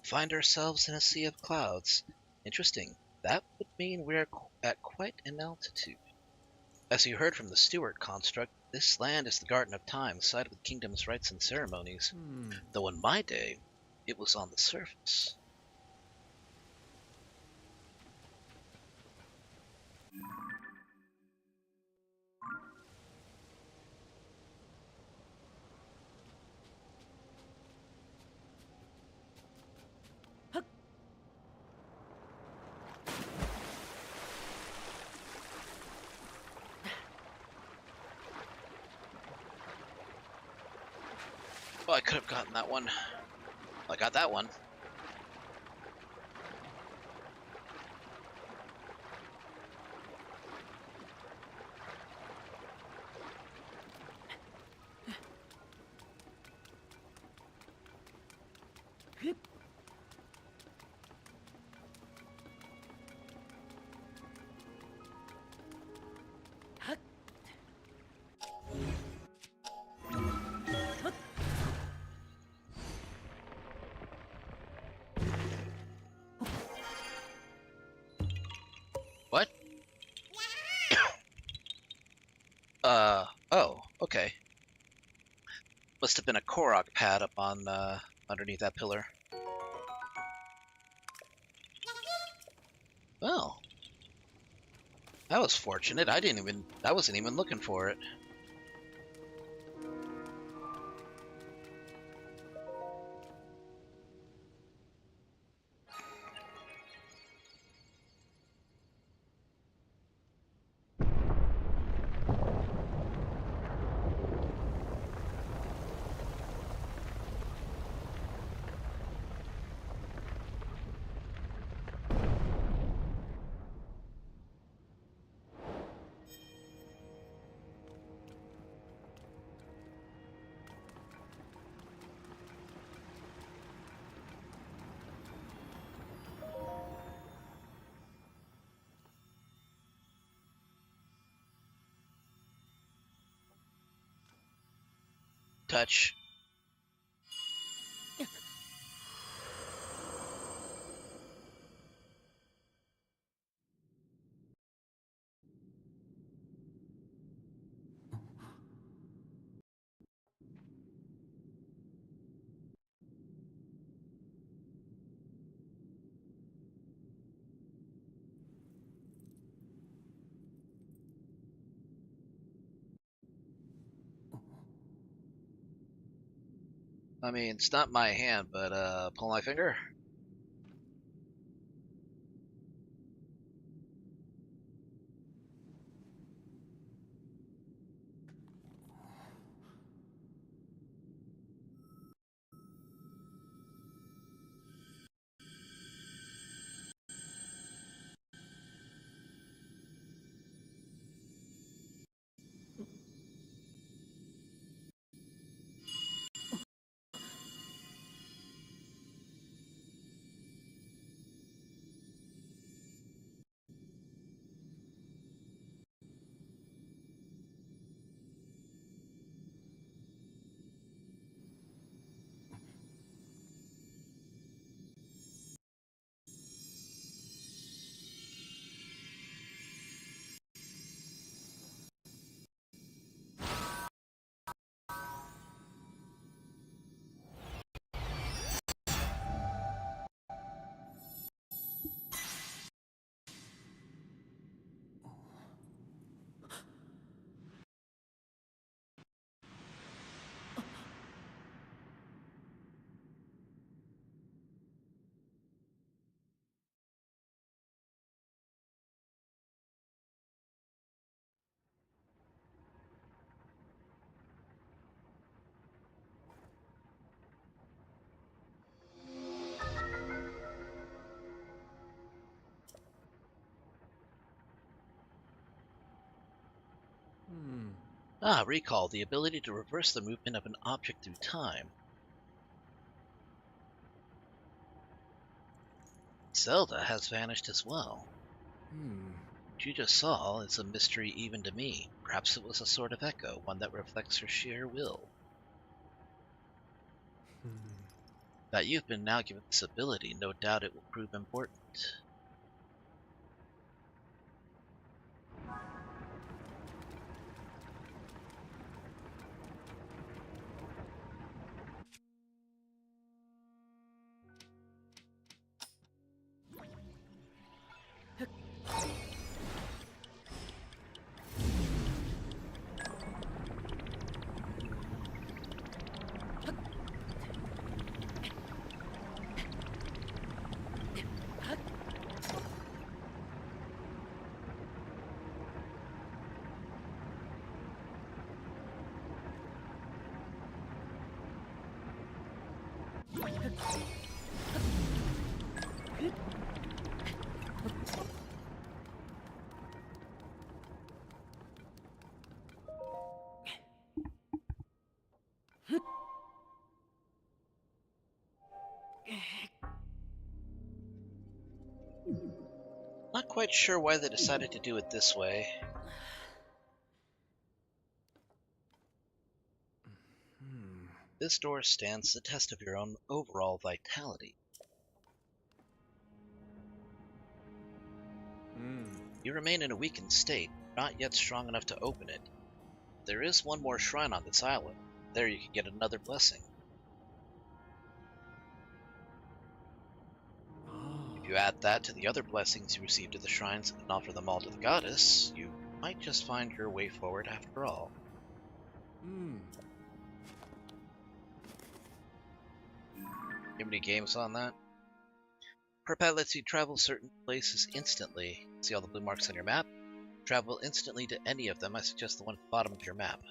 Find ourselves in a sea of clouds. Interesting. That would mean we're at quite an altitude. As you heard from the Stewart construct, this land is the Garden of Time, the site of the kingdom's rites and ceremonies. Though in my day, it was on the surface. Oh, I could have gotten that one. I got that one. What? Oh, okay. Must have been a Korok pad up on, underneath that pillar. Well, that was fortunate. I wasn't even looking for it. touch. I mean, it's not my hand, but pull my finger. Ah, recall, the ability to reverse the movement of an object through time. Zelda has vanished as well. What you just saw is a mystery even to me. Perhaps it was a sort of echo, one that reflects her sheer will. That you've been now given this ability, no doubt it will prove important. Not quite sure why they decided to do it this way. This door stands the test of your own overall vitality. You remain in a weakened state, not yet strong enough to open it. There is one more shrine on this island. There you can get another blessing. If you add that to the other blessings you received at the shrines and offer them all to the goddess, you might just find your way forward after all. You have any games on that? Perpat lets you travel certain places instantly. See all the blue marks on your map? Travel instantly to any of them. I suggest the one at the bottom of your map.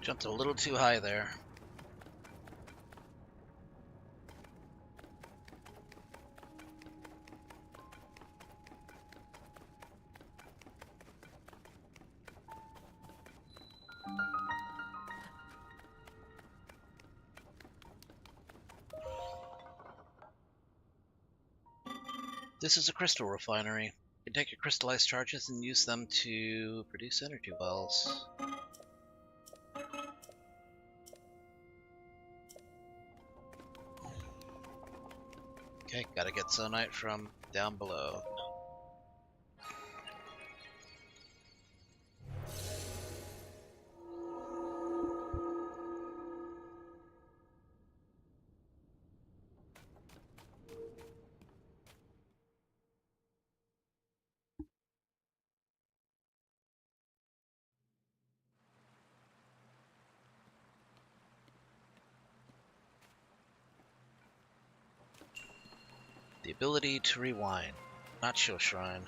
Jumped a little too high there. This is a crystal refinery. You can take your crystallized charges and use them to produce energy wells. Okay, gotta get Zonite from down below. The ability to rewind. Not show shrine.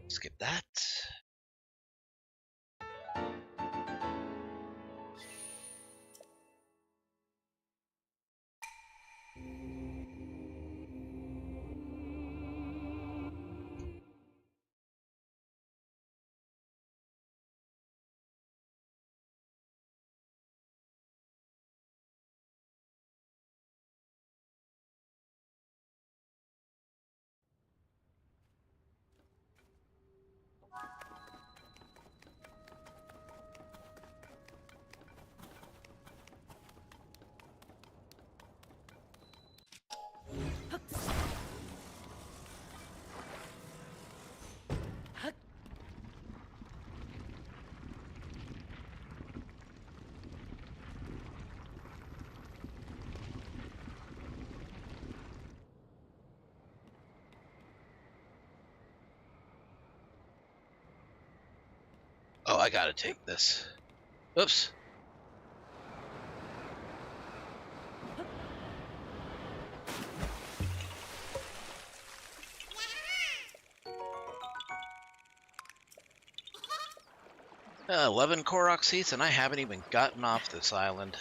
Skip that. Oh, I gotta take this. Oops. Uh, 11 Korok seats, and I haven't even gotten off this island.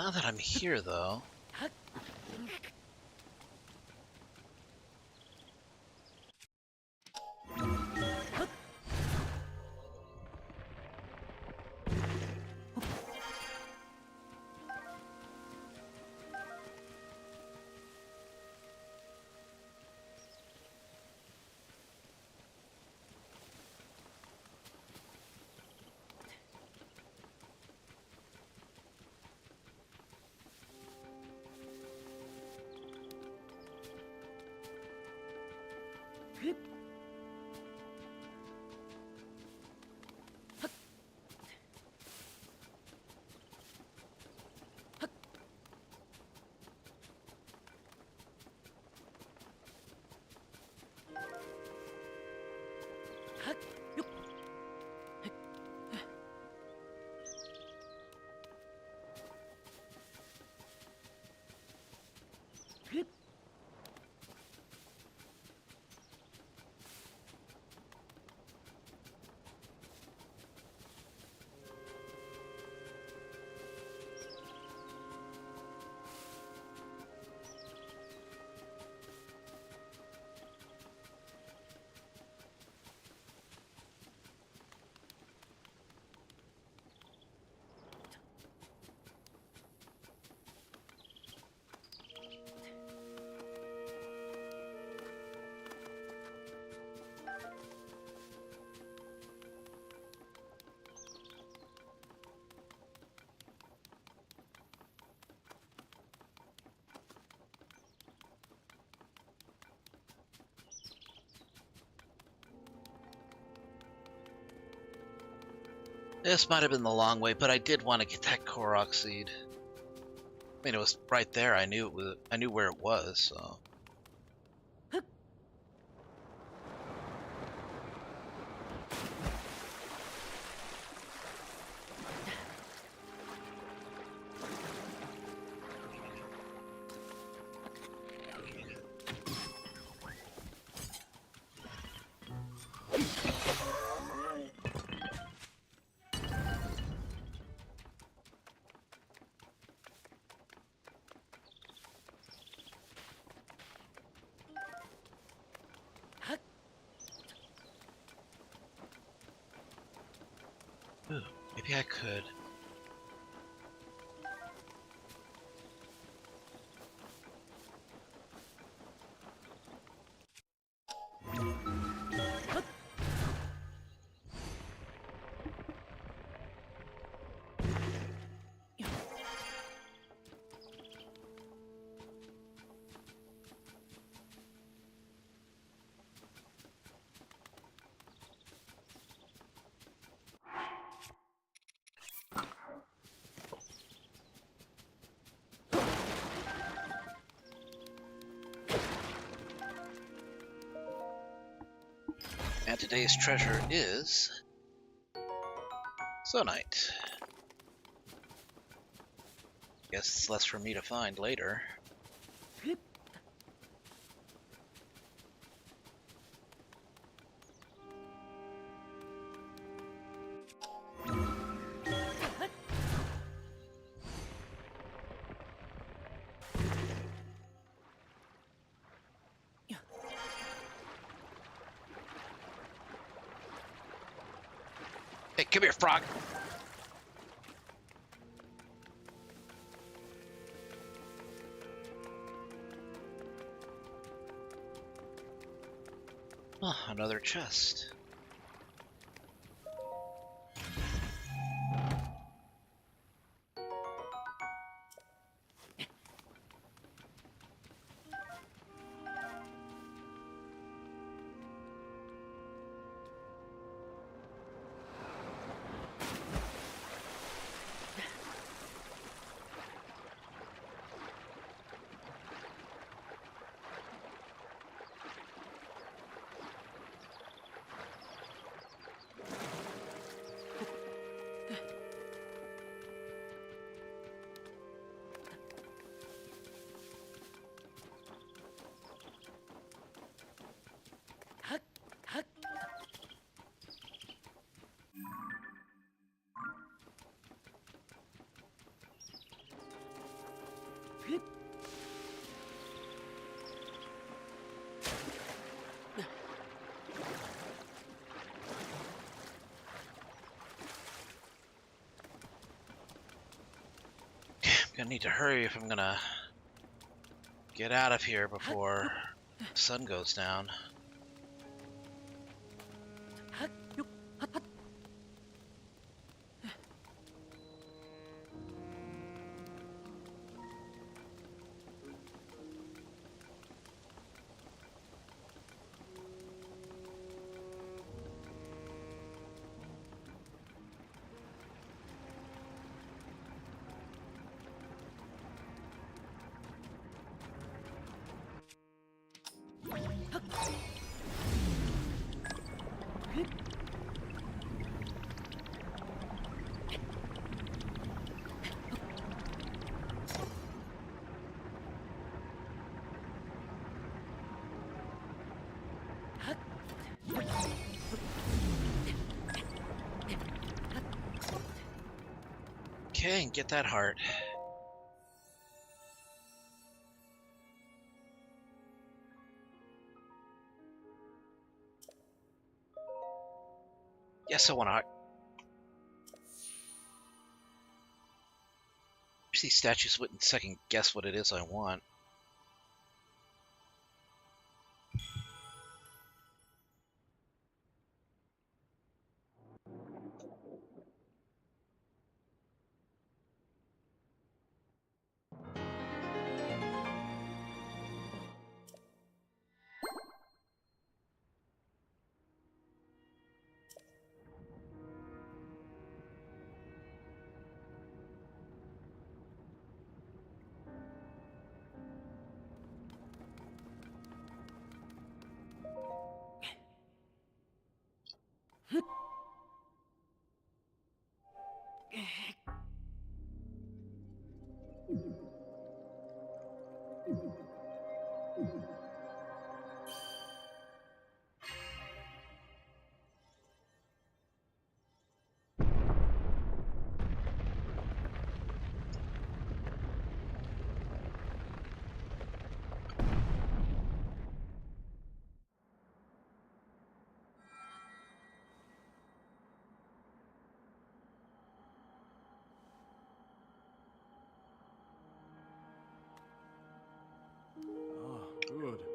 Now that I'm here, though... This might have been the long way, but I did want to get that Korok seed. I mean, it was right there. I knew where it was, so... Ooh, maybe I could. And today's treasure is... Zonite. Guess it's less for me to find later. Hey, come here, frog! Oh, another chest. Gonna need to hurry if I'm gonna get out of here before the sun goes down. Okay, and get that heart. Yes, I want a heart. Wish these statues wouldn't second guess what it is I want.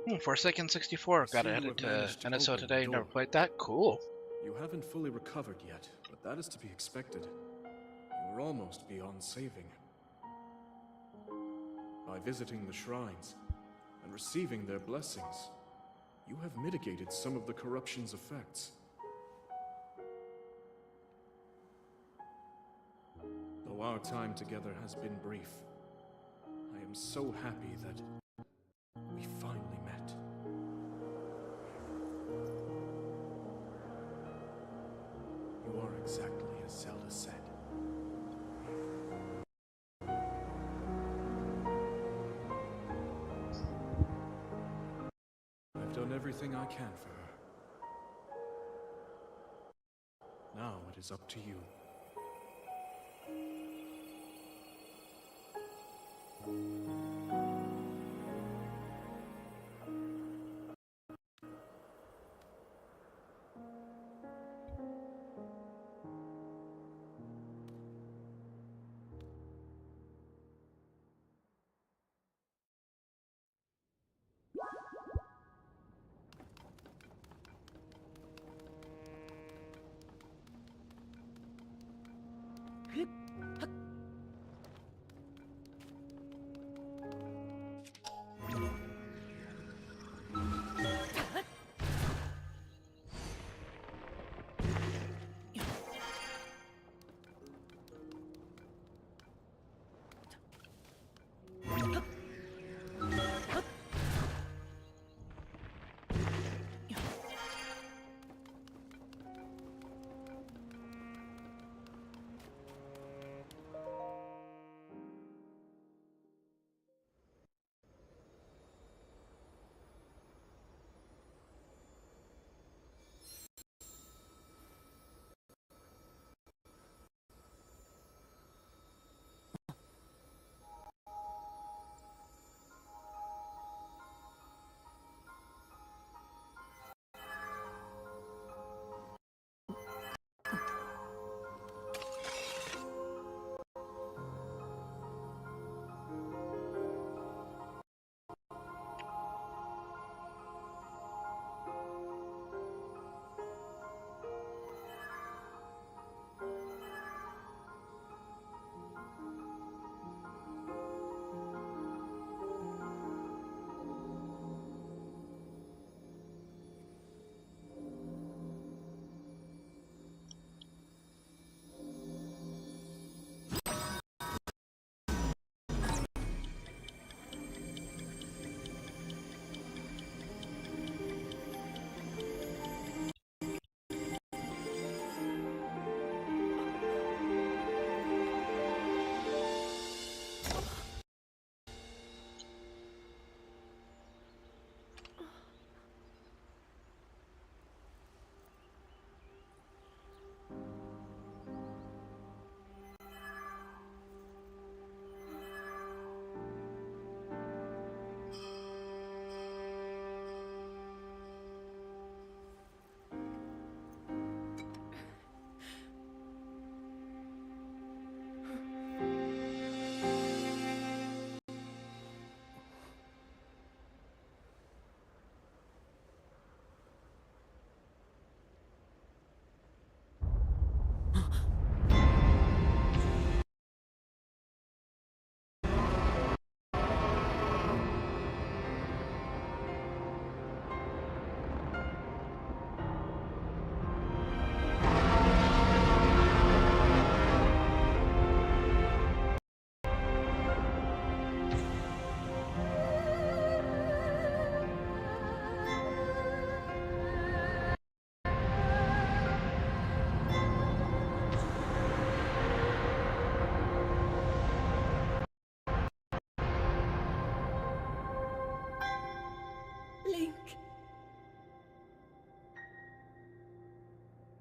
Good. Forsaken 64. I Got see you headed have to managed to Minnesota open the today. Never door. played that. Cool. You haven't fully recovered yet, but that is to be expected. You are almost beyond saving. By visiting the shrines and receiving their blessings, you have mitigated some of the corruption's effects. Though our time together has been brief, I am so happy that we finally met. You are exactly as Zelda said. I've done everything I can for her. Now it is up to you.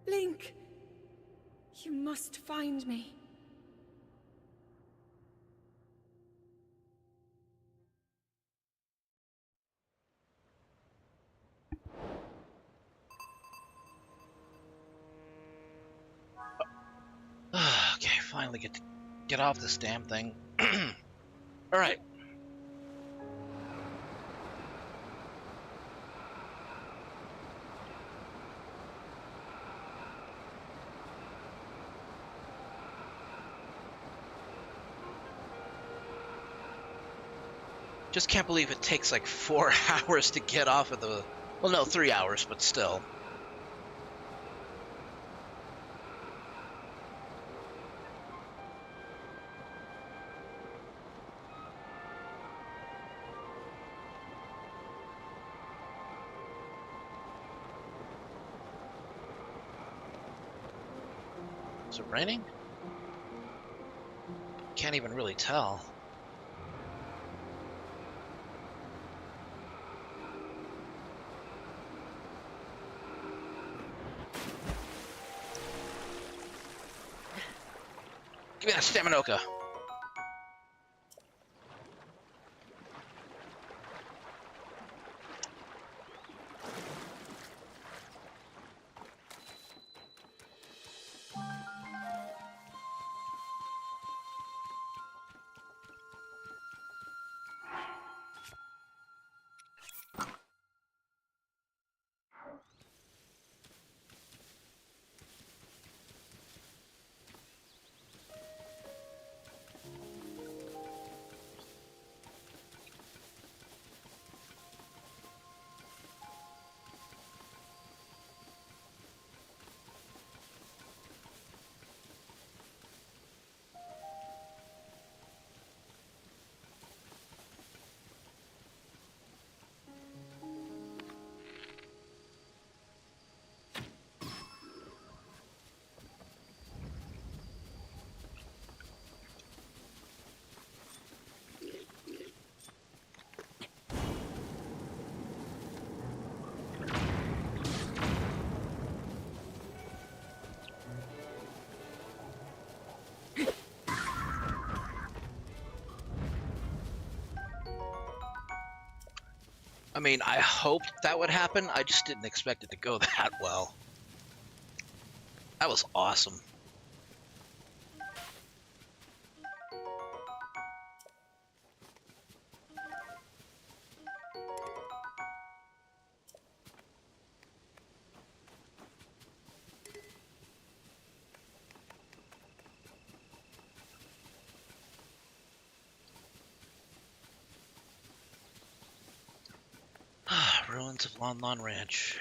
Link! You must find me. Okay, finally get off this damn thing. Alright. Just can't believe it takes like 4 hours to get off of the... Well, no, 3 hours, but still. Is it raining? Can't even really tell. Give me that Staminoka. I mean, I hoped that would happen. I just didn't expect it to go that well. That was awesome. Ruins of Lon Lon Ranch.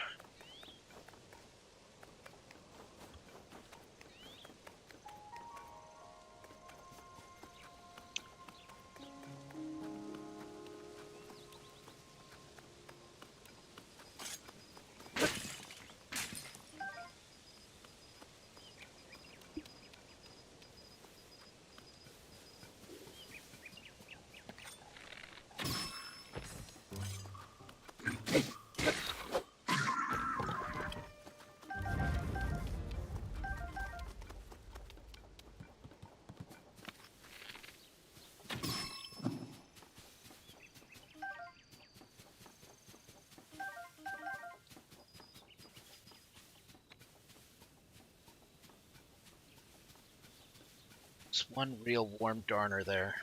There's one real warm darner there.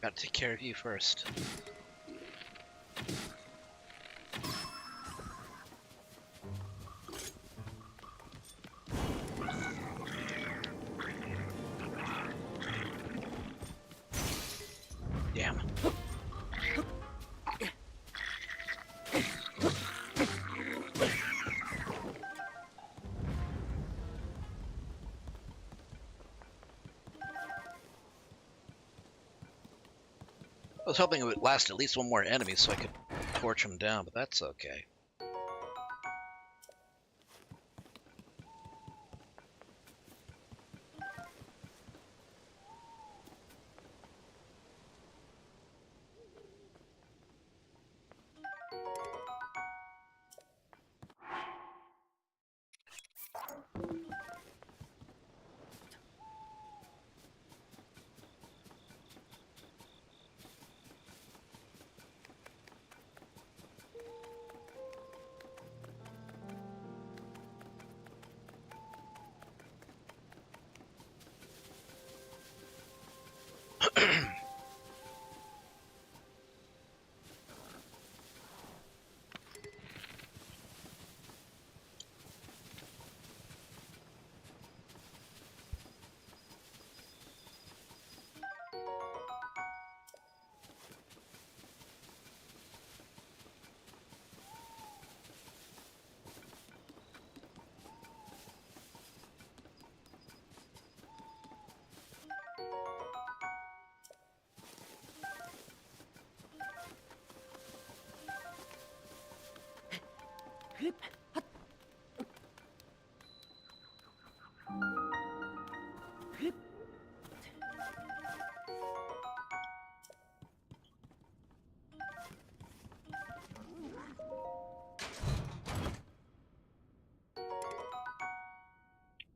Gotta take care of you first. Damn. was hoping it would last at least one more enemy so I could torch him down, but that's okay.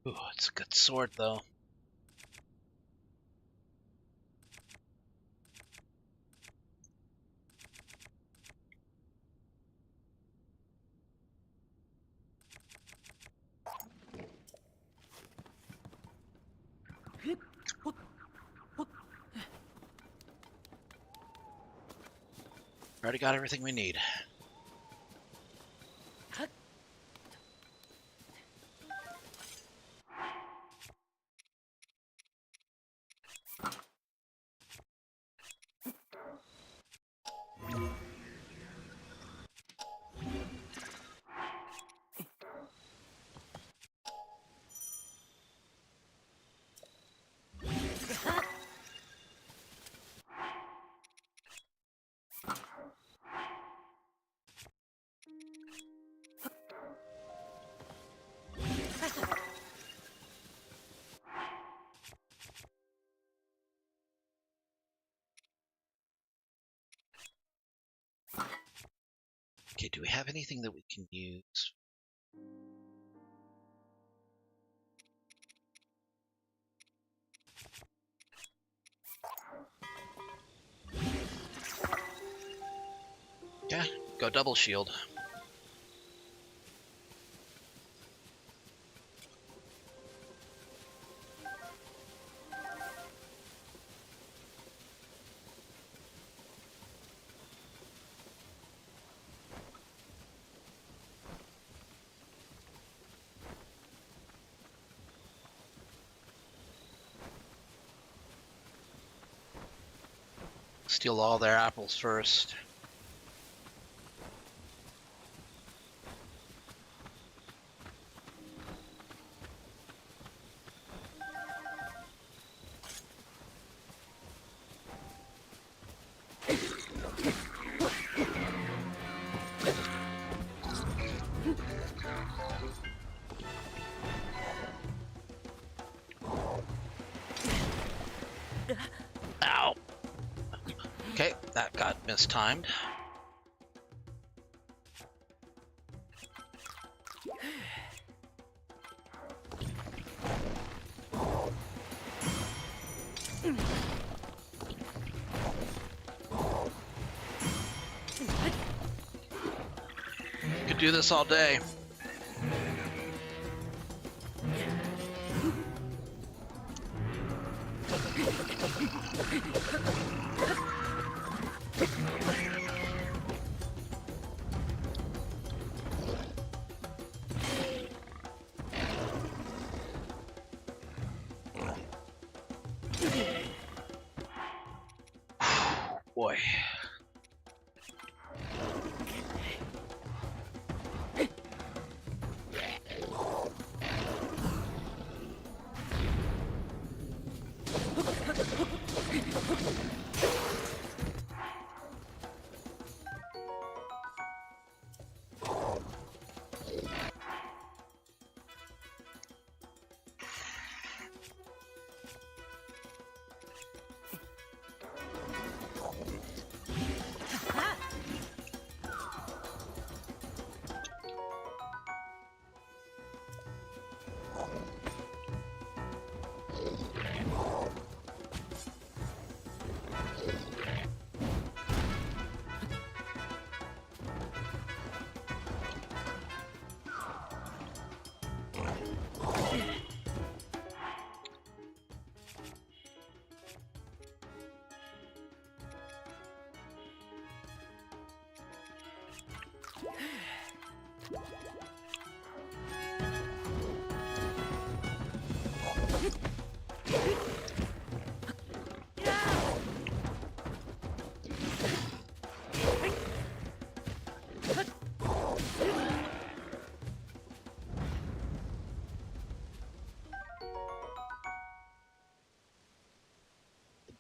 Ooh, it's a good sword, though. Already got everything we need. Okay, do we have anything that we can use? Yeah, go double shield. Steal all their apples first. Ow! Okay, that got mistimed. Could do this all day. Boy.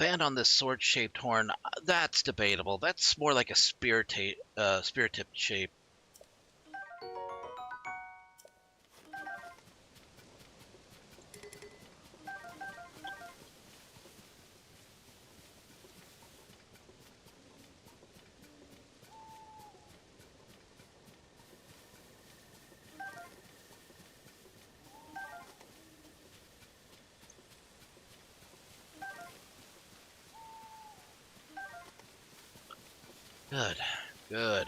band on this sword-shaped horn, that's debatable. That's more like a spear-tipped shape. Good, good.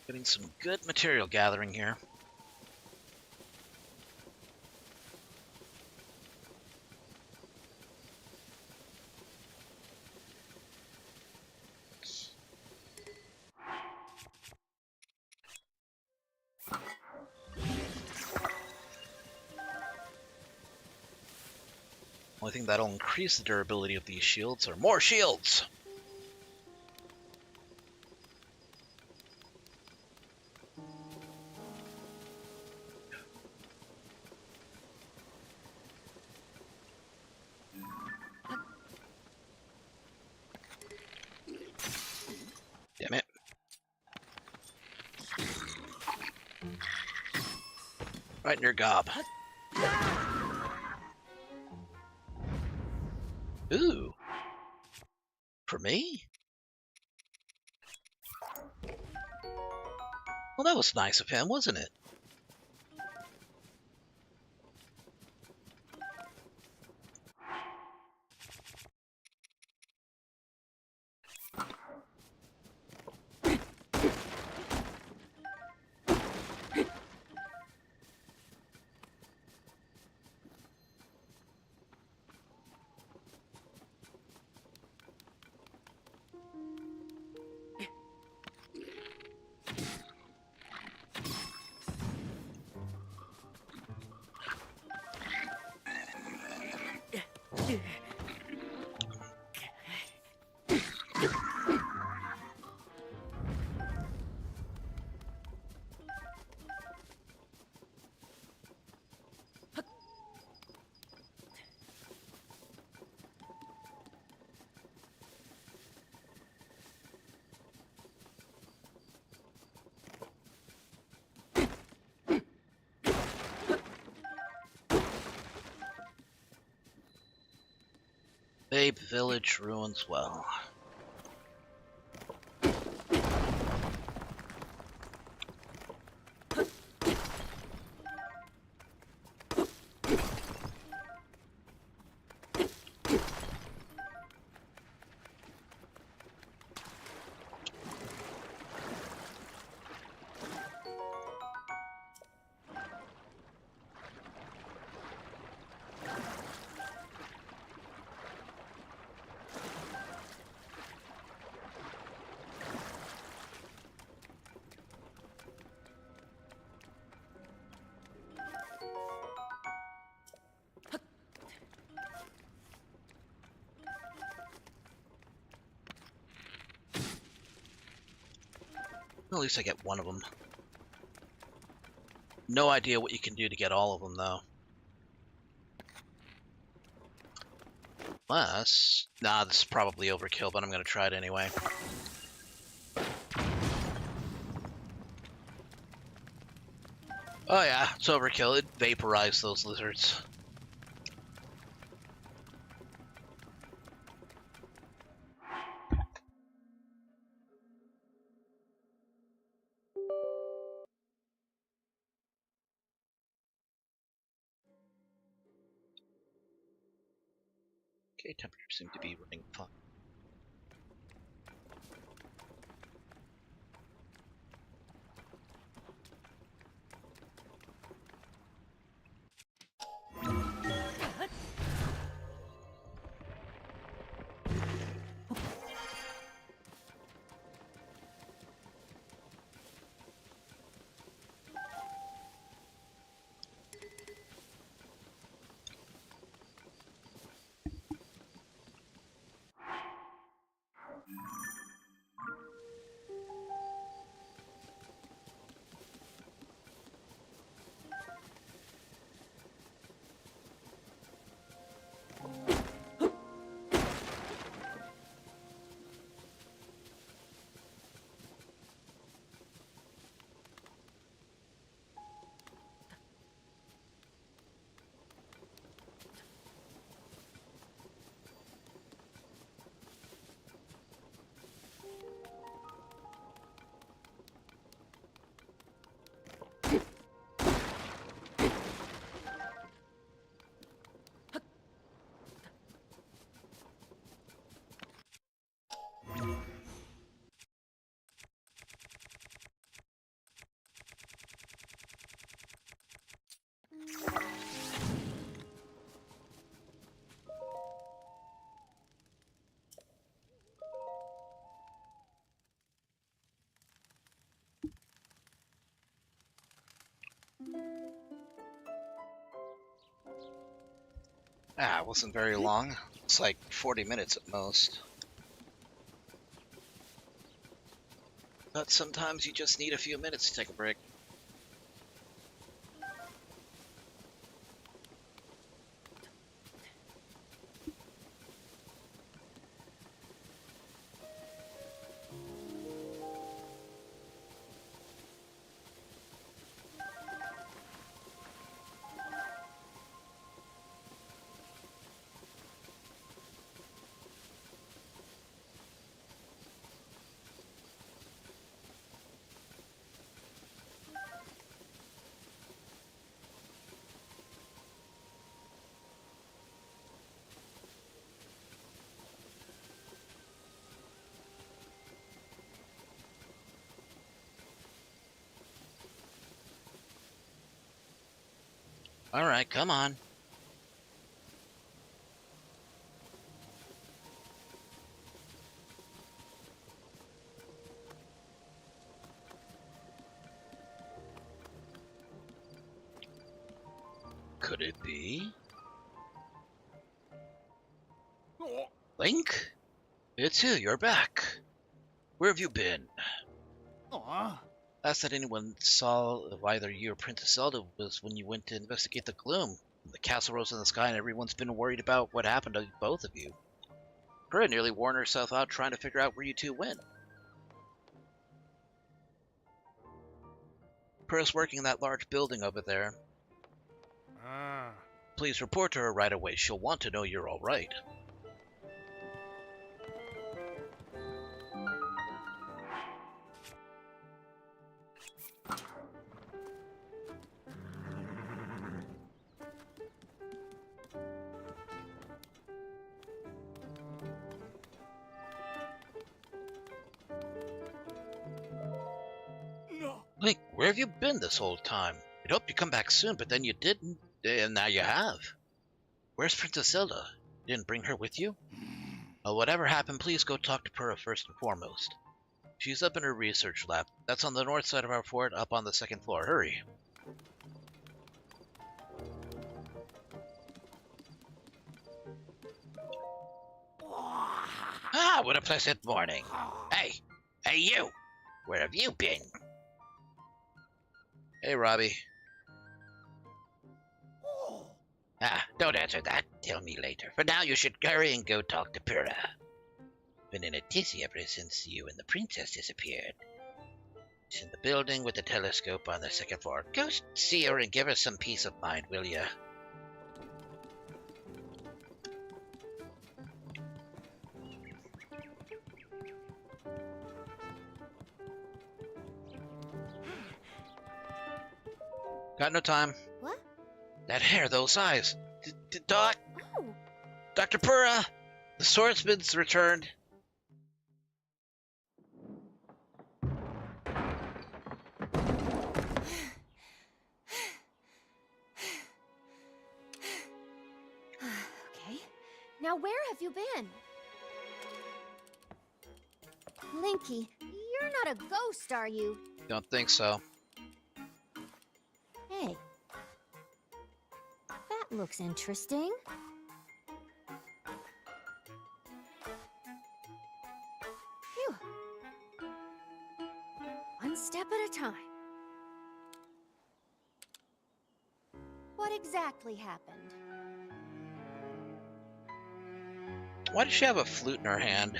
Getting some good material gathering here. Only thing that'll increase the durability of these shields are more shields! Damn it. Right in your gob. Ooh. For me? Well, that was nice of him, wasn't it? Babe Village ruins well. At least I get one of them. No idea what you can do to get all of them, though. Unless... Nah, this is probably overkill, but I'm gonna try it anyway. Oh yeah, it's overkill. It vaporized those lizards. Okay, temperatures seem to be running fine. Ah, it wasn't very long. It's like 40 minutes at most. But sometimes you just need a few minutes to take a break. Alright, come on. Could it be? Link? It's you, you're back. Where have you been? Aw. Last that anyone saw of either you or Princess Zelda was when you went to investigate the gloom. The castle rose in the sky and everyone's been worried about what happened to both of you. Purah nearly worn herself out trying to figure out where you two went. Purah's working in that large building over there. Ah. Please report to her right away. She'll want to know you're alright. No. Link, where have you been this whole time? I'd hoped you'd come back soon, but then you didn't, and now you have. Where's Princess Zelda? You didn't bring her with you? Well, whatever happened, please go talk to Purah first and foremost. She's up in her research lab. That's on the north side of our fort, up on the second floor. Hurry. Ah, what a pleasant morning. Hey you! Where have you been? Hey, Robbie. Ah, don't answer that. Tell me later. For now, you should hurry and go talk to Purah. Been in a tizzy ever since you and the princess disappeared. She's in the building with the telescope on the second floor. Go see her and give her some peace of mind, will ya? Got no time. What? That hair, those eyes. Doc, Oh, Dr. Purah, the swordsman's returned. okay. Now where have you been? Linky, you're not a ghost, are you? Don't think so. Hey. That looks interesting. Phew. One step at a time. What exactly happened? Why does she have a flute in her hand?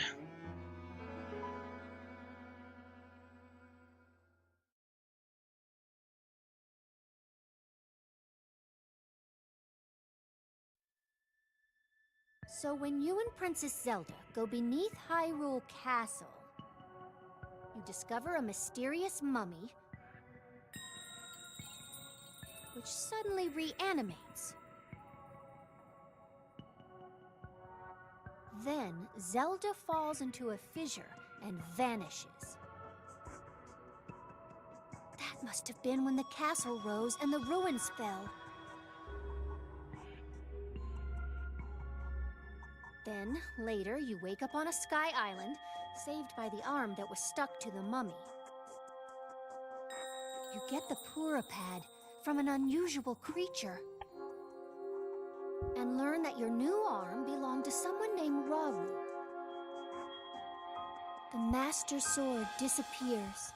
So when you and Princess Zelda go beneath Hyrule Castle, you discover a mysterious mummy which suddenly reanimates. Then Zelda falls into a fissure and vanishes. That must have been when the castle rose and the ruins fell. Then, later, you wake up on a sky island, saved by the arm that was stuck to the mummy. You get the Purah pad from an unusual creature. and learn that your new arm belonged to someone named Rauru. The Master Sword disappears.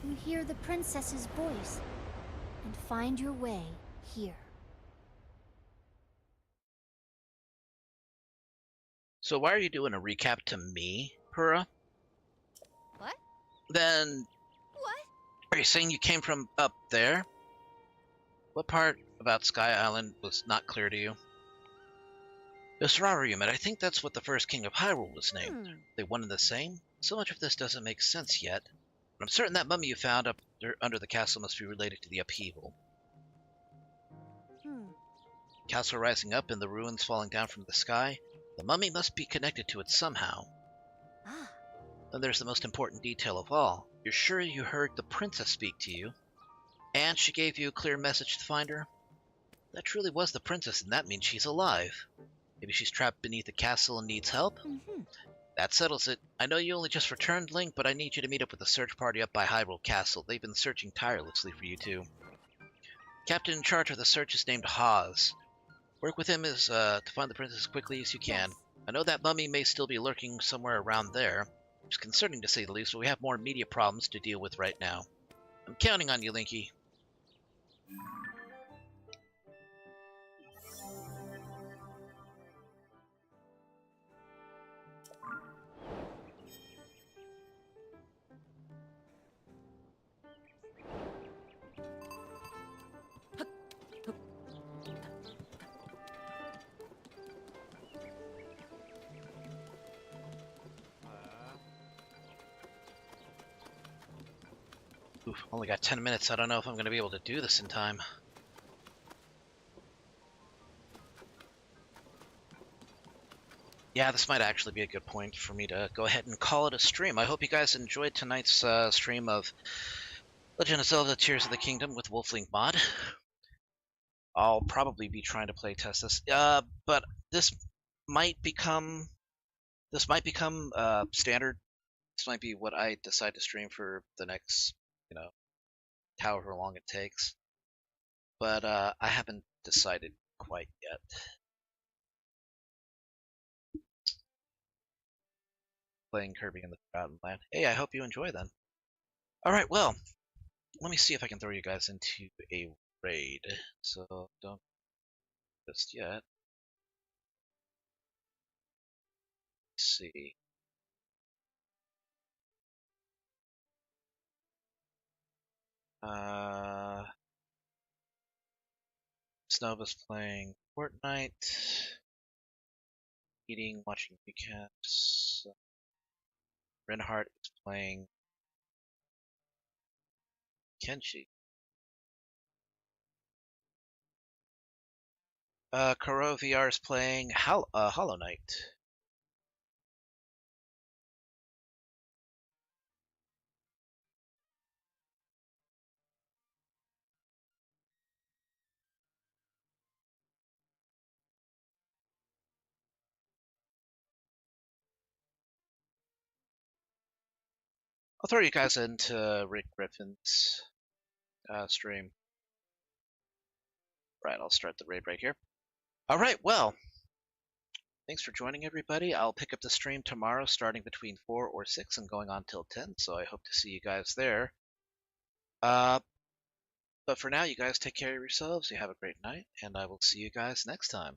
You hear the princess's voice and find your way here. So why are you doing a recap to me, Pura? What? Then, What? are you saying you came from up there? What part about Sky Island was not clear to you? This Rauru you met, I think that's what the first king of Hyrule was named. They one and the same? So much of this doesn't make sense yet. But I'm certain that mummy you found up under the castle must be related to the upheaval. Castle rising up and the ruins falling down from the sky. The mummy must be connected to it somehow. Ah. Then there's the most important detail of all. You're sure you heard the princess speak to you? And she gave you a clear message to find her? That truly was the princess, and that means she's alive. Maybe she's trapped beneath the castle and needs help? That settles it. I know you only just returned, Link, but I need you to meet up with the search party up by Hyrule Castle. They've been searching tirelessly for you too. Captain in charge of the search is named Hawes. Work with him to find the princess as quickly as you can. Yes. I know that mummy may still be lurking somewhere around there. It's concerning to say the least, but we have more immediate problems to deal with right now. I'm counting on you, Linky. Oof, only got 10 minutes. I don't know if I'm going to be able to do this in time. Yeah, this might actually be a good point for me to go ahead and call it a stream. I hope you guys enjoyed tonight's stream of Legend of Zelda Tears of the Kingdom with Wolflink Mod. I'll probably be trying to play test this, but this might become standard. This might be what I decide to stream for the next, however long it takes. But I haven't decided quite yet. Playing Kirby in the Forgotten Land. Hey, I hope you enjoy then. Alright, well, let me see if I can throw you guys into a raid. So, don't just yet. Let's see. Snova's playing Fortnite. Eating, watching recaps. Reinhardt is playing Kenshi. Kuro VR is playing Hollow Knight. I'll throw you guys into Rick Griffin's stream. Right, I'll start the raid right here. Alright, well, thanks for joining everybody. I'll pick up the stream tomorrow starting between 4 or 6 and going on till 10, so I hope to see you guys there. But for now, you guys take care of yourselves, you have a great night, and I will see you guys next time.